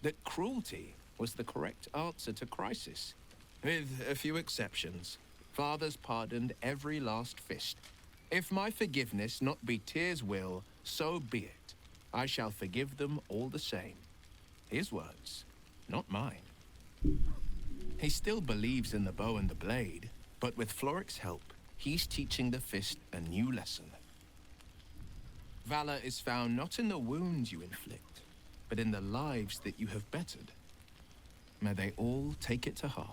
that cruelty was the correct answer to crisis. With a few exceptions, fathers pardoned every last fist. If my forgiveness not be Tyr's will, so be it. I shall forgive them all the same. His words, not mine. He still believes in the bow and the blade, but with Floric's help, he's teaching the Fist a new lesson. Valor is found not in the wounds you inflict, but in the lives that you have bettered. May they all take it to heart.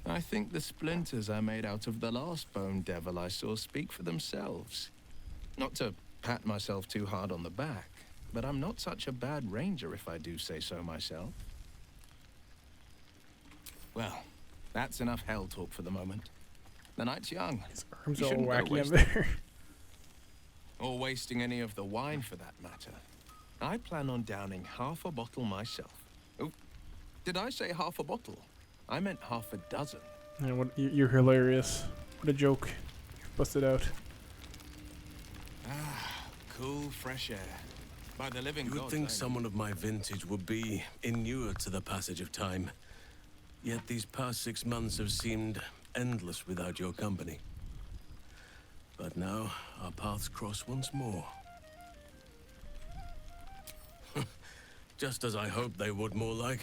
I think the splinters I made out of the last bone devil I saw speak for themselves. Not to pat myself too hard on the back, but I'm not such a bad ranger if I do say so myself. Well, that's enough hell talk for the moment. The night's young. His arms You all shouldn't go wacky up wasting- there. Or wasting any of the wine for that matter. I plan on downing half a bottle myself. Oh, did I say half a bottle? I meant half a dozen. Yeah, you're hilarious. What a joke. Busted out. Ah, cool, fresh air. By the living You would gods, think I someone of my vintage would be inured to the passage of time. Yet these past 6 months have seemed endless without your company. But now, our paths cross once more. Just as I hoped they would, more like.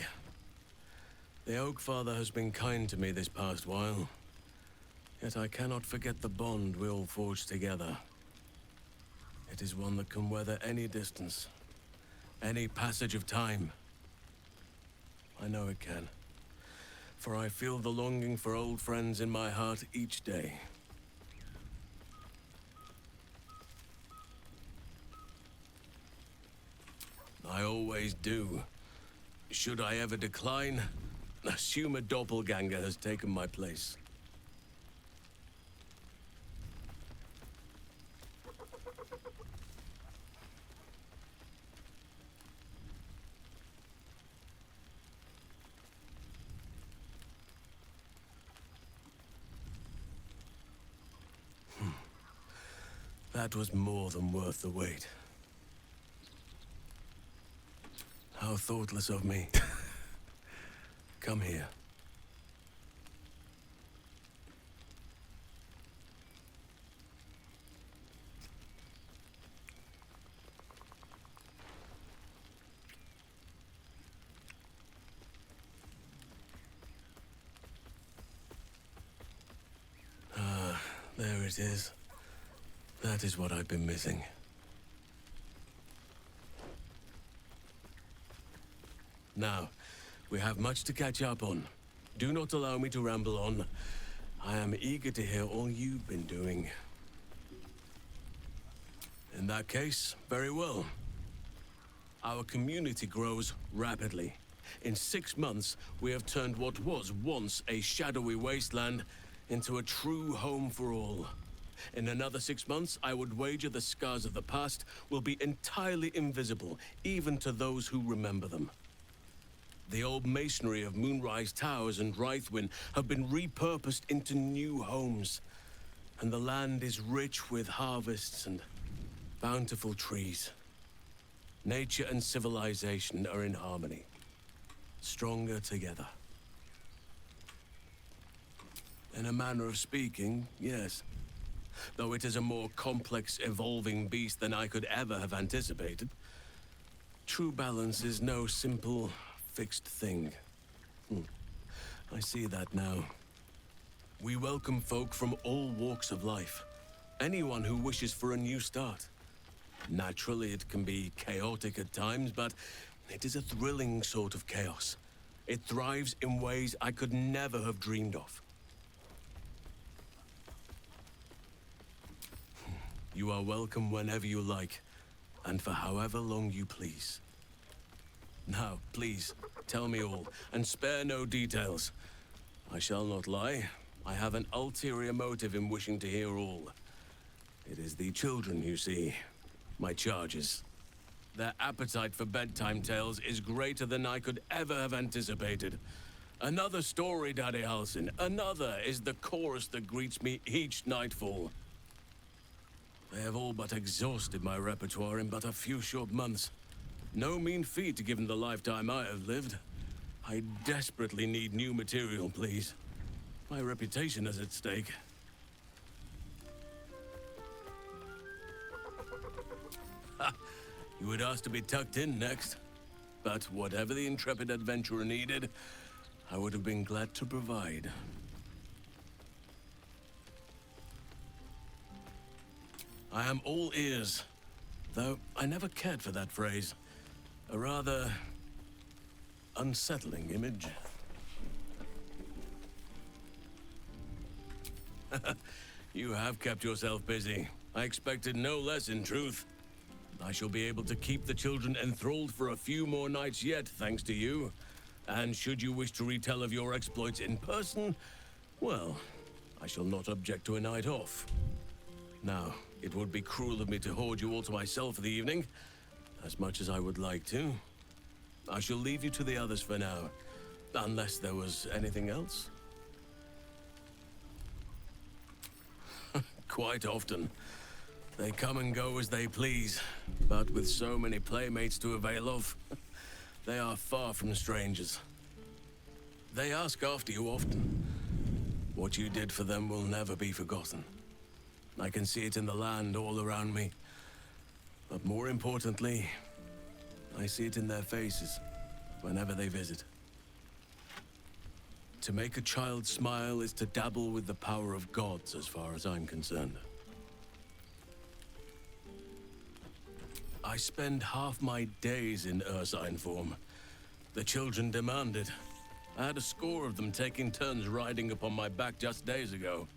The Oak Father has been kind to me this past while. Yet I cannot forget the bond we all forged together. It is one that can weather any distance, any passage of time. I know it can, for I feel the longing for old friends in my heart each day. I always do. Should I ever decline, assume a doppelganger has taken my place. That was more than worth the wait. How thoughtless of me. Come here. Ah, there it is. That is what I've been missing. Now, we have much to catch up on. Do not allow me to ramble on. I am eager to hear all you've been doing. In that case, very well. Our community grows rapidly. In 6 months, we have turned what was once a shadowy wasteland into a true home for all. In another 6 months, I would wager the scars of the past will be entirely invisible, even to those who remember them. The old masonry of Moonrise Towers and Rythwin have been repurposed into new homes, and the land is rich with harvests and bountiful trees. Nature and civilization are in harmony, stronger together. In a manner of speaking, yes. Though it is a more complex, evolving beast than I could ever have anticipated. True balance is no simple, fixed thing. I see that now. We welcome folk from all walks of life. Anyone who wishes for a new start. Naturally, it can be chaotic at times, but it is a thrilling sort of chaos. It thrives in ways I could never have dreamed of. You are welcome whenever you like, and for however long you please. Now, please, tell me all, and spare no details. I shall not lie. I have an ulterior motive in wishing to hear all. It is the children, you see. My charges. Their appetite for bedtime tales is greater than I could ever have anticipated. Another story, Daddy Halsin. Another is the chorus that greets me each nightfall. They have all but exhausted my repertoire in but a few short months. No mean feat given the lifetime I have lived. I desperately need new material, please. My reputation is at stake. You would ask to be tucked in next. But whatever the intrepid adventurer needed, I would have been glad to provide. I am all ears, though I never cared for that phrase. A rather unsettling image. You have kept yourself busy. I expected no less, in truth. I shall be able to keep the children enthralled for a few more nights yet, thanks to you. And should you wish to retell of your exploits in person, well, I shall not object to a night off. Now, it would be cruel of me to hoard you all to myself for the evening, as much as I would like to. I shall leave you to the others for now, unless there was anything else. Quite often. They come and go as they please, but with so many playmates to avail of, they are far from strangers. They ask after you often. What you did for them will never be forgotten. I can see it in the land all around me. But more importantly, I see it in their faces whenever they visit. To make a child smile is to dabble with the power of gods, as far as I'm concerned. I spend half my days in ursine form. The children demand it. I had a score of them taking turns riding upon my back just days ago.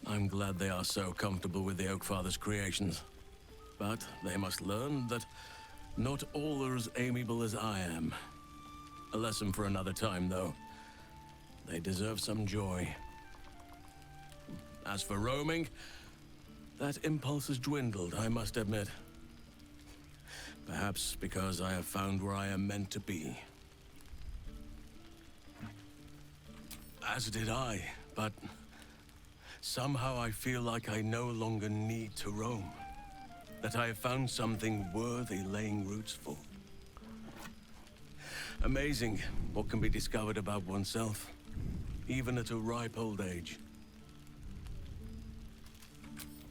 I'm glad they are so comfortable with the Oakfather's creations. But they must learn that not all are as amiable as I am. A lesson for another time, though. They deserve some joy. As for roaming, that impulse has dwindled, I must admit. Perhaps because I have found where I am meant to be. As did I, but somehow I feel like I no longer need to roam. That I have found something worthy laying roots for. Amazing what can be discovered about oneself, even at a ripe old age.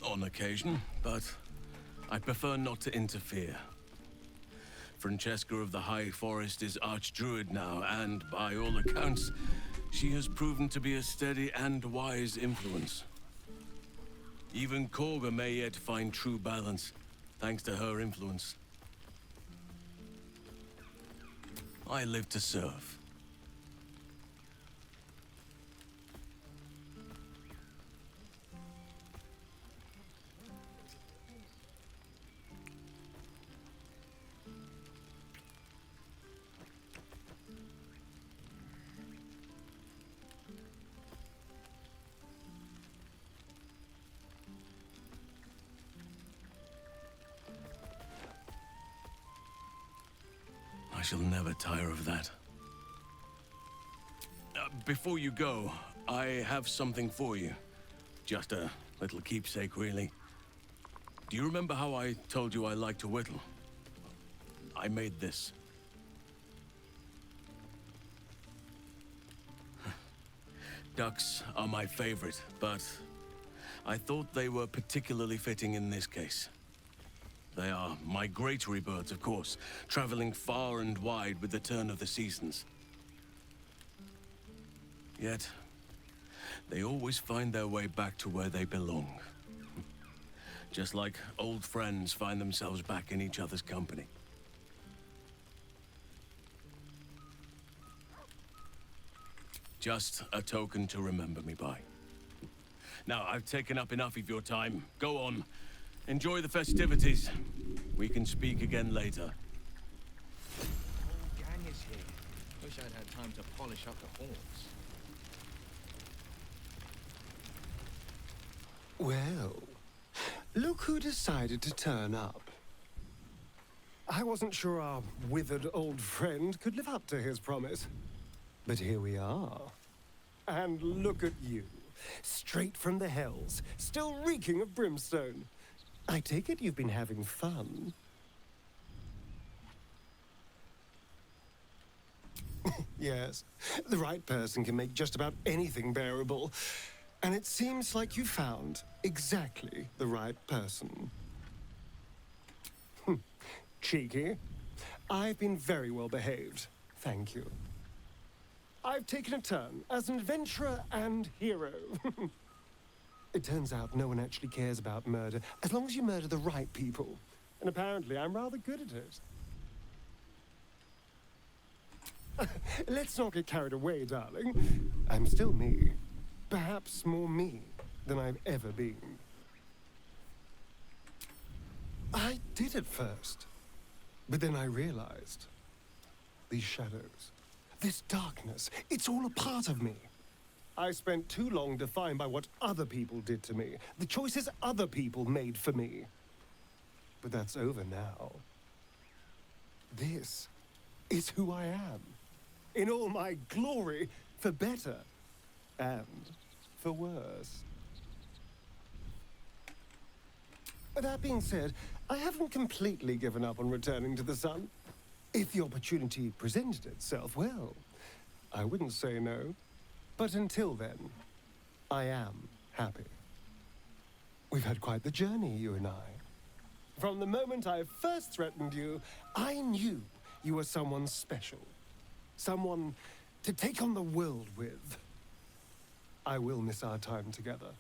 On occasion, but I prefer not to interfere. Francesca of the High Forest is Archdruid now, and by all accounts, she has proven to be a steady and wise influence. Even Korga may yet find true balance, thanks to her influence. I live to serve. I shall never tire of that. Before you go, I have something for you. Just a little keepsake, really. Do you remember how I told you I like to whittle? I made this. Ducks are my favorite, but I thought they were particularly fitting in this case. They are migratory birds, of course, traveling far and wide with the turn of the seasons. Yet, they always find their way back to where they belong. Just like old friends find themselves back in each other's company. Just a token to remember me by. Now, I've taken up enough of your time. Go on. Enjoy the festivities. We can speak again later. The whole gang is here. Wish I'd had time to polish up the horns. Well, look who decided to turn up. I wasn't sure our withered old friend could live up to his promise. But here we are. And look at you. Straight from the hells, still reeking of brimstone. I take it you've been having fun. Yes, the right person can make just about anything bearable. And it seems like you found exactly the right person. Cheeky. I've been very well behaved, thank you. I've taken a turn as an adventurer and hero. It turns out no one actually cares about murder, as long as you murder the right people. And apparently I'm rather good at it. Let's not get carried away, darling. I'm still me. Perhaps more me than I've ever been. I did at first. But then I realized. These shadows, this darkness, it's all a part of me. I spent too long defined by what other people did to me, the choices other people made for me. But that's over now. This is who I am. In all my glory, for better and for worse. That being said, I haven't completely given up on returning to the sun. If the opportunity presented itself, well, I wouldn't say no. But until then, I am happy. We've had quite the journey, you and I. From the moment I first threatened you, I knew you were someone special. Someone to take on the world with. I will miss our time together.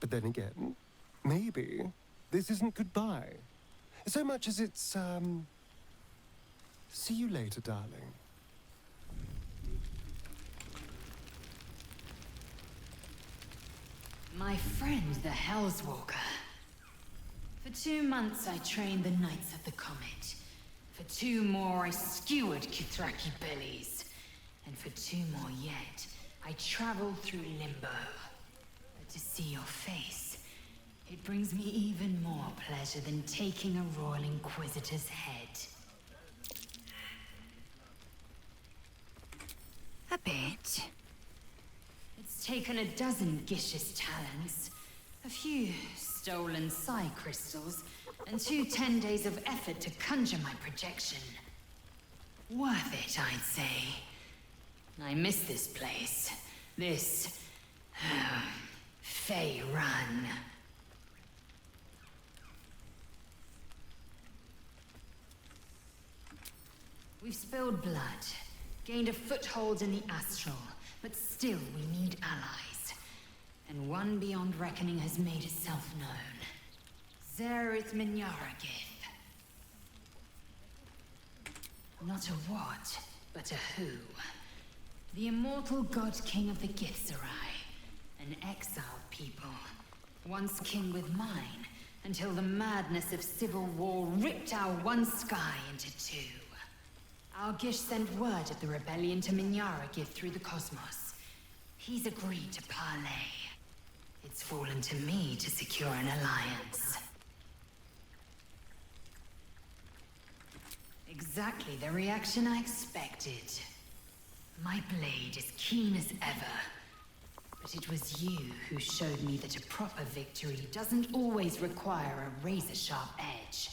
But then again, maybe this isn't goodbye. So much as it's, see you later, darling. My friend, the Hellswalker. For 2 months I trained the Knights of the Comet. For 2 more I skewered Kithraki bellies. And for 2 more yet, I traveled through Limbo. But to see your face, it brings me even more pleasure than taking a Royal Inquisitor's head. A bit. It's taken a dozen Gish's talents, a few stolen psi crystals, and 2 10 days of effort to conjure my projection. Worth it, I'd say. I miss this place. This... Fey Run. We've spilled blood, gained a foothold in the astral, but still we need allies. And one beyond reckoning has made itself known. Zerith Minyaragith. Not a what, but a who. The immortal god king of the Githzerai. An exiled people. Once kin with mine, until the madness of civil war ripped our one sky into two. Algish sent word of the rebellion to Minyara Gith through the cosmos. He's agreed to parley. It's fallen to me to secure an alliance. Exactly the reaction I expected. My blade is keen as ever. But it was you who showed me that a proper victory doesn't always require a razor-sharp edge.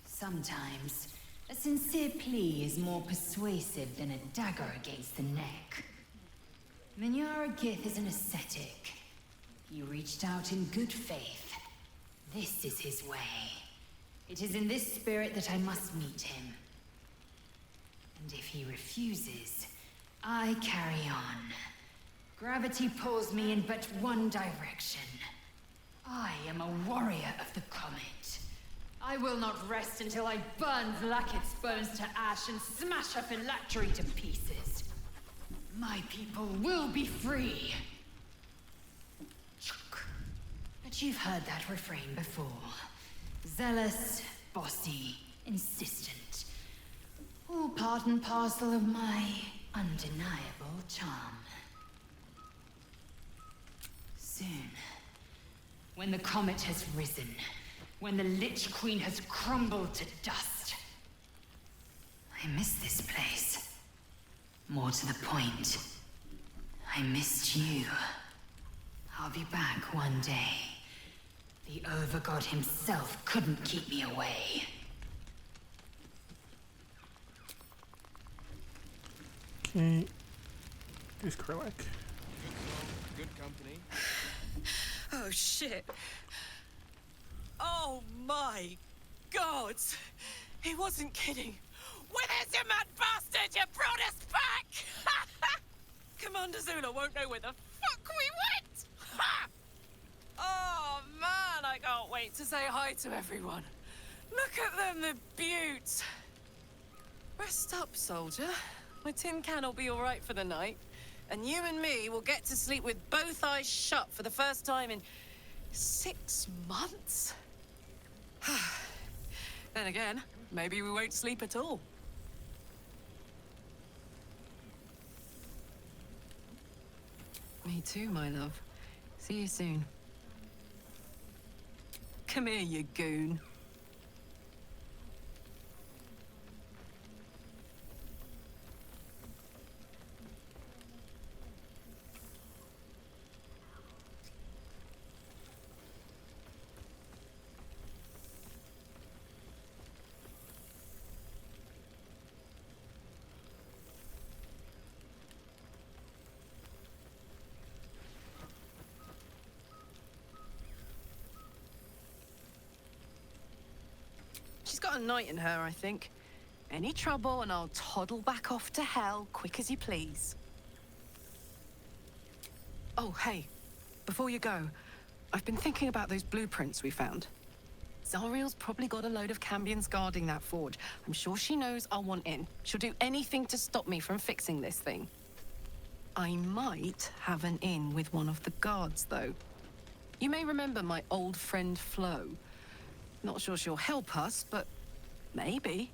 Sometimes, a sincere plea is more persuasive than a dagger against the neck. Minyara Gith is an ascetic. He reached out in good faith. This is his way. It is in this spirit that I must meet him. And if he refuses, I carry on. Gravity pulls me in but one direction. I am a warrior of the comet. I will not rest until I burn Vlaakith's bones to ash and smash her phylactery to pieces. My people will be free. But you've heard that refrain before. Zealous, bossy, insistent. All part and parcel of my undeniable charm. Soon, when the comet has risen, when the Lich Queen has crumbled to dust, I miss this place. More to the point, I missed you. I'll be back one day. The Overgod himself couldn't keep me away. Okay. Here's Karlach. Good company. Oh, shit. Oh, my God. He wasn't kidding. Where's your mad bastard? You brought us back! Commander Zula won't know where the fuck we went! Ha! Oh, man, I can't wait to say hi to everyone. Look at them, the beauts. Rest up, soldier. My tin can will be all right for the night. And you and me will get to sleep with both eyes shut for the first time in 6 months. Then again, maybe we won't sleep at all. Me too, my love. See you soon. Come here, you goon. She's got a knight in her, I think. Any trouble and I'll toddle back off to hell quick as you please. Oh, hey. Before you go, I've been thinking about those blueprints we found. Zariel's probably got a load of Cambions guarding that forge. I'm sure she knows I'll want in. She'll do anything to stop me from fixing this thing. I might have an in with one of the guards, though. You may remember my old friend Flo. Not sure she'll help us, but maybe.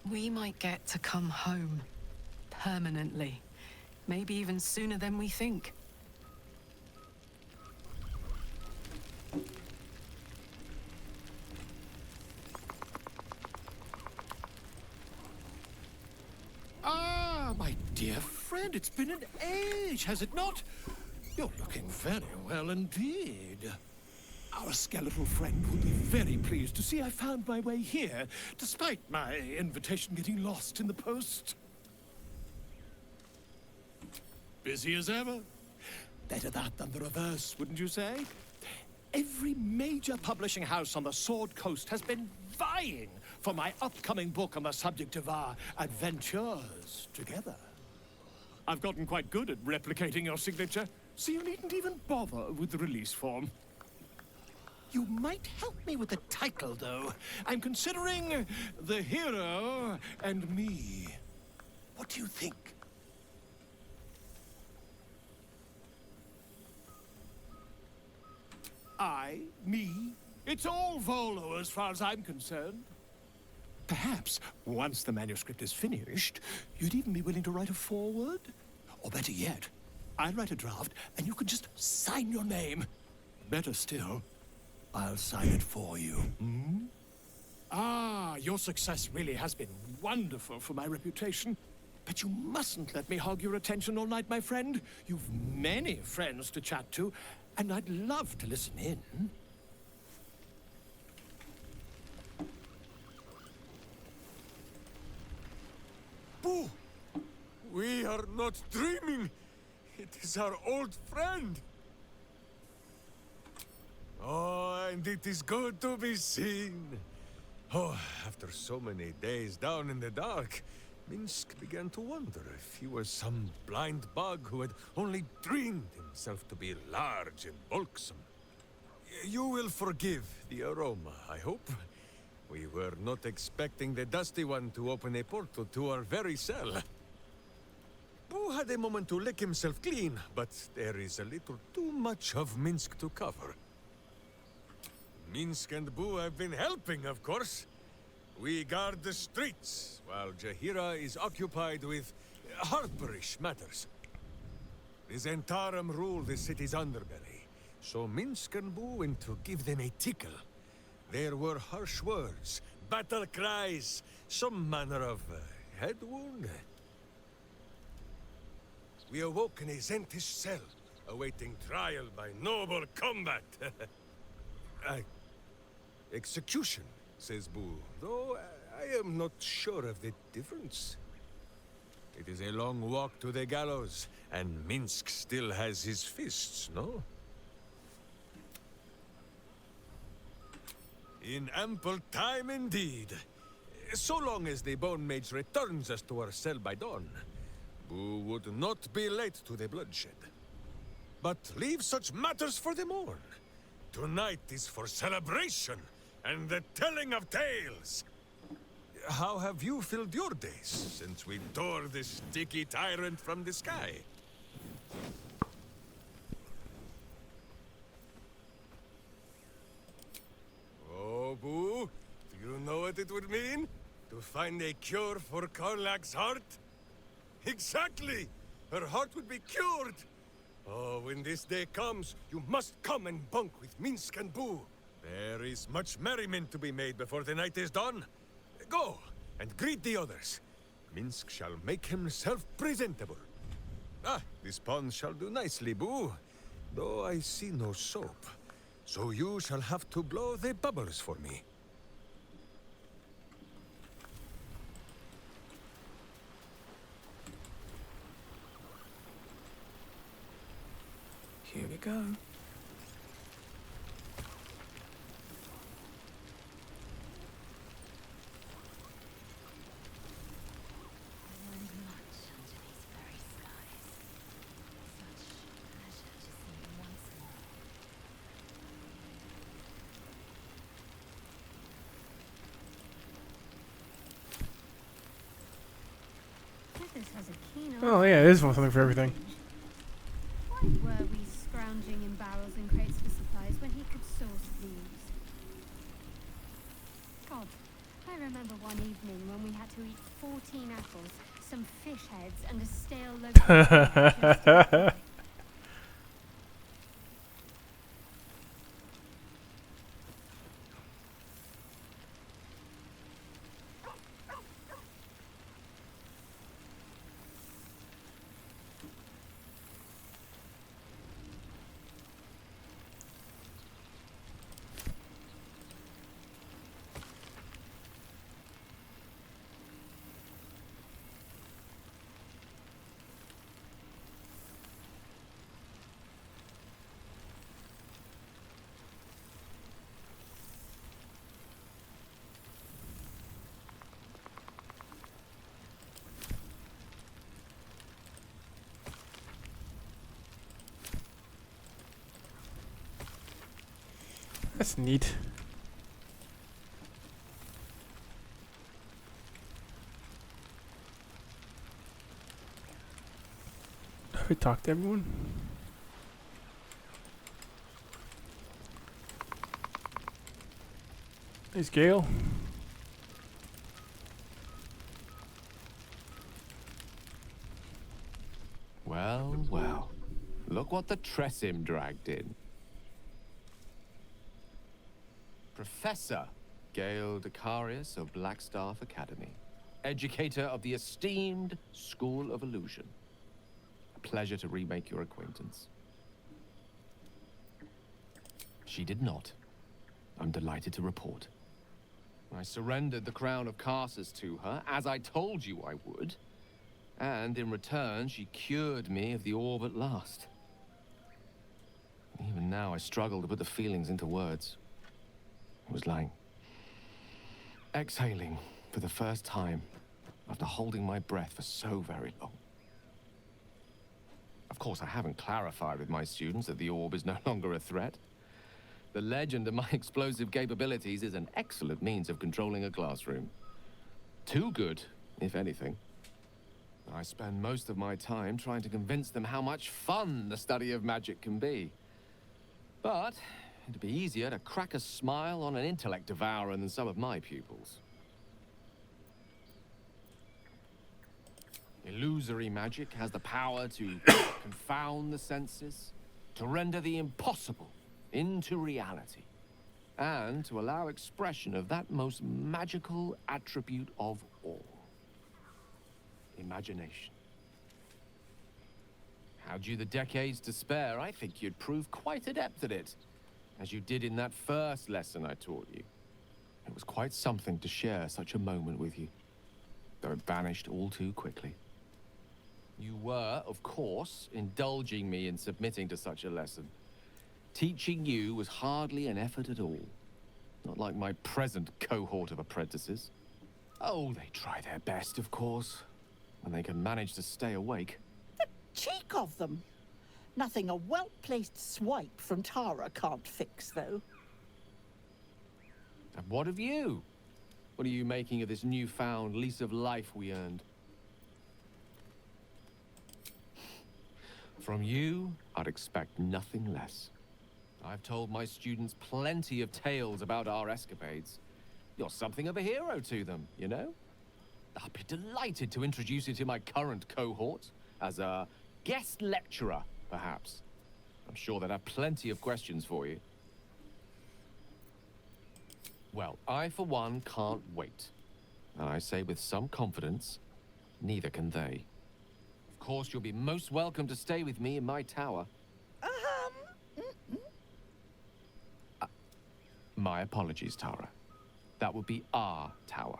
We might get to come home. Permanently. Maybe even sooner than we think. Ah, my dear friend, it's been an age, has it not? You're looking very well indeed. Our skeletal friend will be very pleased to see I found my way here, despite my invitation getting lost in the post. Busy as ever. Better that than the reverse, wouldn't you say? Every major publishing house on the Sword Coast has been vying for my upcoming book on the subject of our adventures together. I've gotten quite good at replicating your signature, so you needn't even bother with the release form. You might help me with the title, though. I'm considering The Hero and Me. What do you think? Me? It's all Volo as far as I'm concerned. Perhaps, once the manuscript is finished, you'd even be willing to write a foreword? Or better yet, I'll write a draft and you can just sign your name. Better still, I'll sign it for you. Hmm? Ah, your success really has been wonderful for my reputation. But you mustn't let me hog your attention all night, my friend. You've many friends to chat to, and I'd love to listen in. Boo! We are not dreaming. It is our old friend. Oh, and it is good to be seen. Oh, after so many days down in the dark, Minsk began to wonder if he was some blind bug who had only dreamed himself to be large and bulksome. You will forgive the aroma, I hope. We were not expecting the Dusty One to open a portal to our very cell. Boo had a moment to lick himself clean, but there is a little too much of Minsk to cover. Minsk and Boo have been helping, of course. We guard the streets, while Jaheira is occupied with Harperish matters. The Zentarum rule the city's underbelly, so Minsk and Boo went to give them a tickle. There were harsh words, battle cries, some manner of head wound. We awoke in a Zentish cell, awaiting trial by noble combat. Execution, says Boo, though I am not sure of the difference. It is a long walk to the gallows, and Minsk still has his fists, no? In ample time indeed. So long as the Bone Mage returns us to our cell by dawn, Boo would not be late to the bloodshed. But leave such matters for the morn. Tonight is for celebration and the telling of tales. How have you filled your days since we tore this sticky tyrant from the sky? Oh, Boo, do you know what it would mean? To find a cure for Karlach's heart? Exactly! Her heart would be cured! Oh, when this day comes, you must come and bunk with Minsk and Boo. There is much merriment to be made before the night is done. Go, and greet the others. Minsk shall make himself presentable. Ah, this pond shall do nicely, Boo. Though I see no soap. So you shall have to blow the bubbles for me. Here we go. Oh yeah, it is something for everything. Why were we scrounging in barrels and crates for supplies when he could source these? God, I remember one evening when we had to eat 14 apples, some fish heads, and a stale loaf of That's neat. Have we talked to everyone? There's Gale. Well, well. Look what the Tressim dragged in. Professor Gale Decarius of Blackstaff Academy. Educator of the esteemed School of Illusion. A pleasure to remake your acquaintance. She did not. I'm delighted to report. I surrendered the crown of Karsus to her, as I told you I would. And in return, she cured me of the orb at last. Even now, I struggle to put the feelings into words. It was like exhaling for the first time after holding my breath for so very long. Of course, I haven't clarified with my students that the orb is no longer a threat. The legend of my explosive capabilities is an excellent means of controlling a classroom. Too good, if anything. I spend most of my time trying to convince them how much fun the study of magic can be. But it'd be easier to crack a smile on an intellect devourer than some of my pupils. Illusory magic has the power to confound the senses, to render the impossible into reality, and to allow expression of that most magical attribute of all. Imagination. Had you the decades to spare, I think you'd prove quite adept at it, as you did in that first lesson I taught you. It was quite something to share such a moment with you, though it vanished all too quickly. You were, of course, indulging me in submitting to such a lesson. Teaching you was hardly an effort at all. Not like my present cohort of apprentices. Oh, they try their best, of course, when they can manage to stay awake. Cheek of them! Nothing a well-placed swipe from Tara can't fix, though. And what of you? What are you making of this newfound lease of life we earned? From you, I'd expect nothing less. I've told my students plenty of tales about our escapades. You're something of a hero to them, you know? I'll be delighted to introduce you to my current cohort as a guest lecturer, perhaps. I'm sure they'd have plenty of questions for you. Well, I, for one, can't wait. And I say with some confidence, neither can they. Of course, you'll be most welcome to stay with me in my tower. My apologies, Tara. That would be our tower.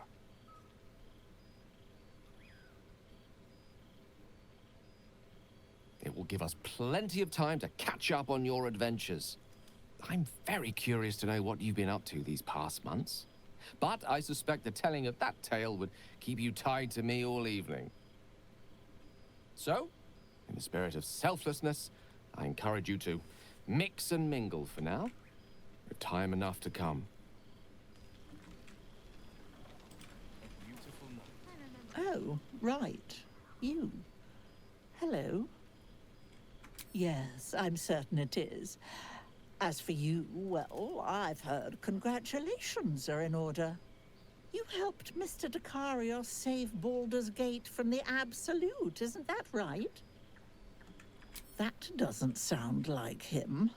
It will give us plenty of time to catch up on your adventures. I'm very curious to know what you've been up to these past months. But I suspect the telling of that tale would keep you tied to me all evening. So, in the spirit of selflessness, I encourage you to mix and mingle for now, with time enough to come. Oh, right. You. Hello. Yes, I'm certain it is. As for you, well, I've heard congratulations are in order. You helped Mr. Decarios save Baldur's Gate from the Absolute, isn't that right? That doesn't sound like him.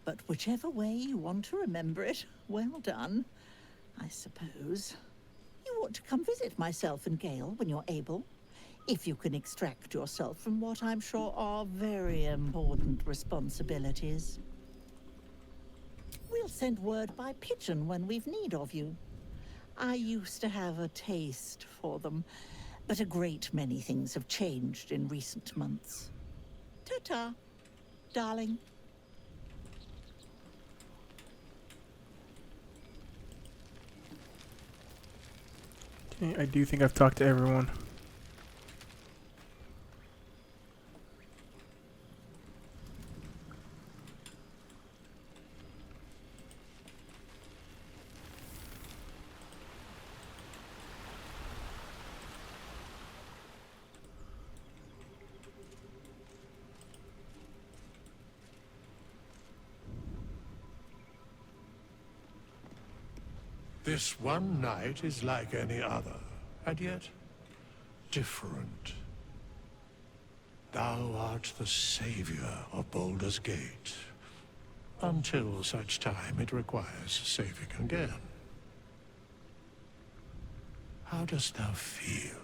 But whichever way you want to remember it, well done, I suppose. You ought to come visit myself and Gale when you're able, if you can extract yourself from what I'm sure are very important responsibilities. We'll send word by pigeon when we've need of you. I used to have a taste for them, but a great many things have changed in recent months. Ta-ta, darling. Okay, I do think I've talked to everyone. This one night is like any other, and yet different. Thou art the savior of Baldur's Gate, until such time it requires saving again. How dost thou feel?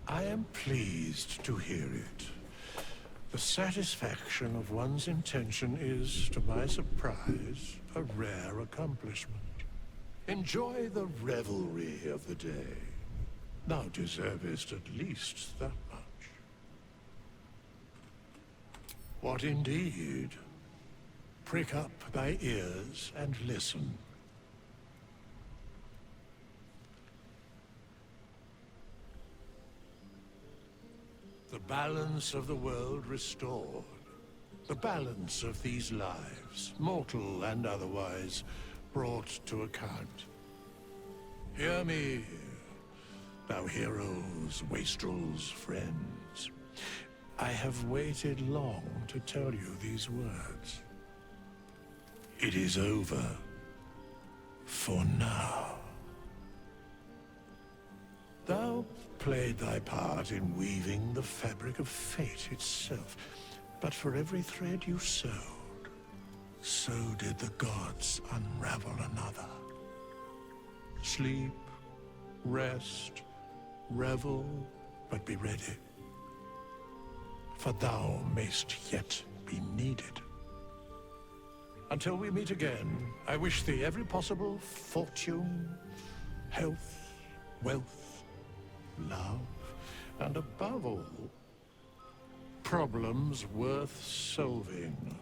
I am pleased to hear it. The satisfaction of one's intention is, to my surprise, a rare accomplishment. Enjoy the revelry of the day. Thou deservest at least that much. What indeed? Prick up thy ears and listen. The balance of the world restored. The balance of these lives, mortal and otherwise, brought to account. Hear me, thou heroes, wastrels, friends. I have waited long to tell you these words. It is over. For now. Thou played thy part in weaving the fabric of fate itself, but for every thread you sewed, so did the gods unravel another. Sleep, rest, revel, but be ready. For thou mayst yet be needed. Until we meet again, I wish thee every possible fortune, health, wealth, love, and above all, problems worth solving.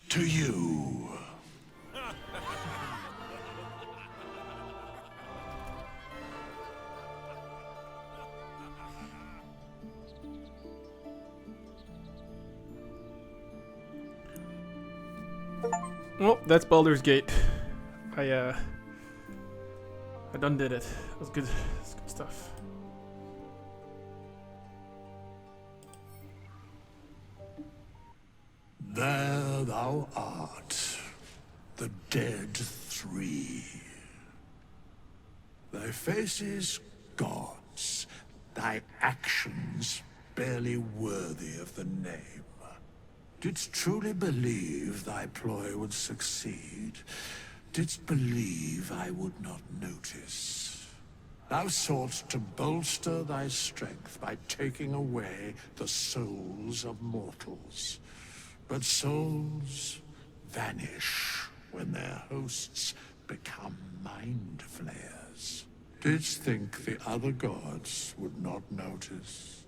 To you. Well, that's Baldur's Gate. I done did it. It was good. It's good stuff. There thou art, the dead three. Thy faces gods, thy actions barely worthy of the name. Didst truly believe thy ploy would succeed? Didst believe I would not notice? Thou sought to bolster thy strength by taking away the souls of mortals. But souls vanish when their hosts become mind flayers. Didst think the other gods would not notice?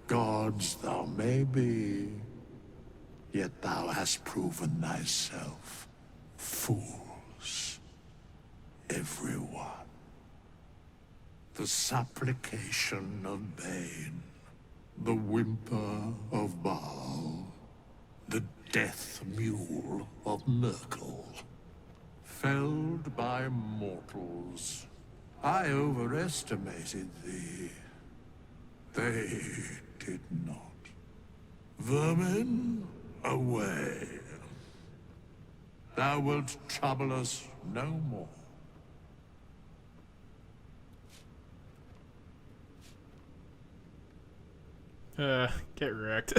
Gods thou may be, yet thou hast proven thyself fools, everyone. The supplication of Bane, the whimper of Baal, the death mule of Merkel, felled by mortals. I overestimated thee. They did not. Vermin, away. Thou wilt trouble us no more. Get wrecked.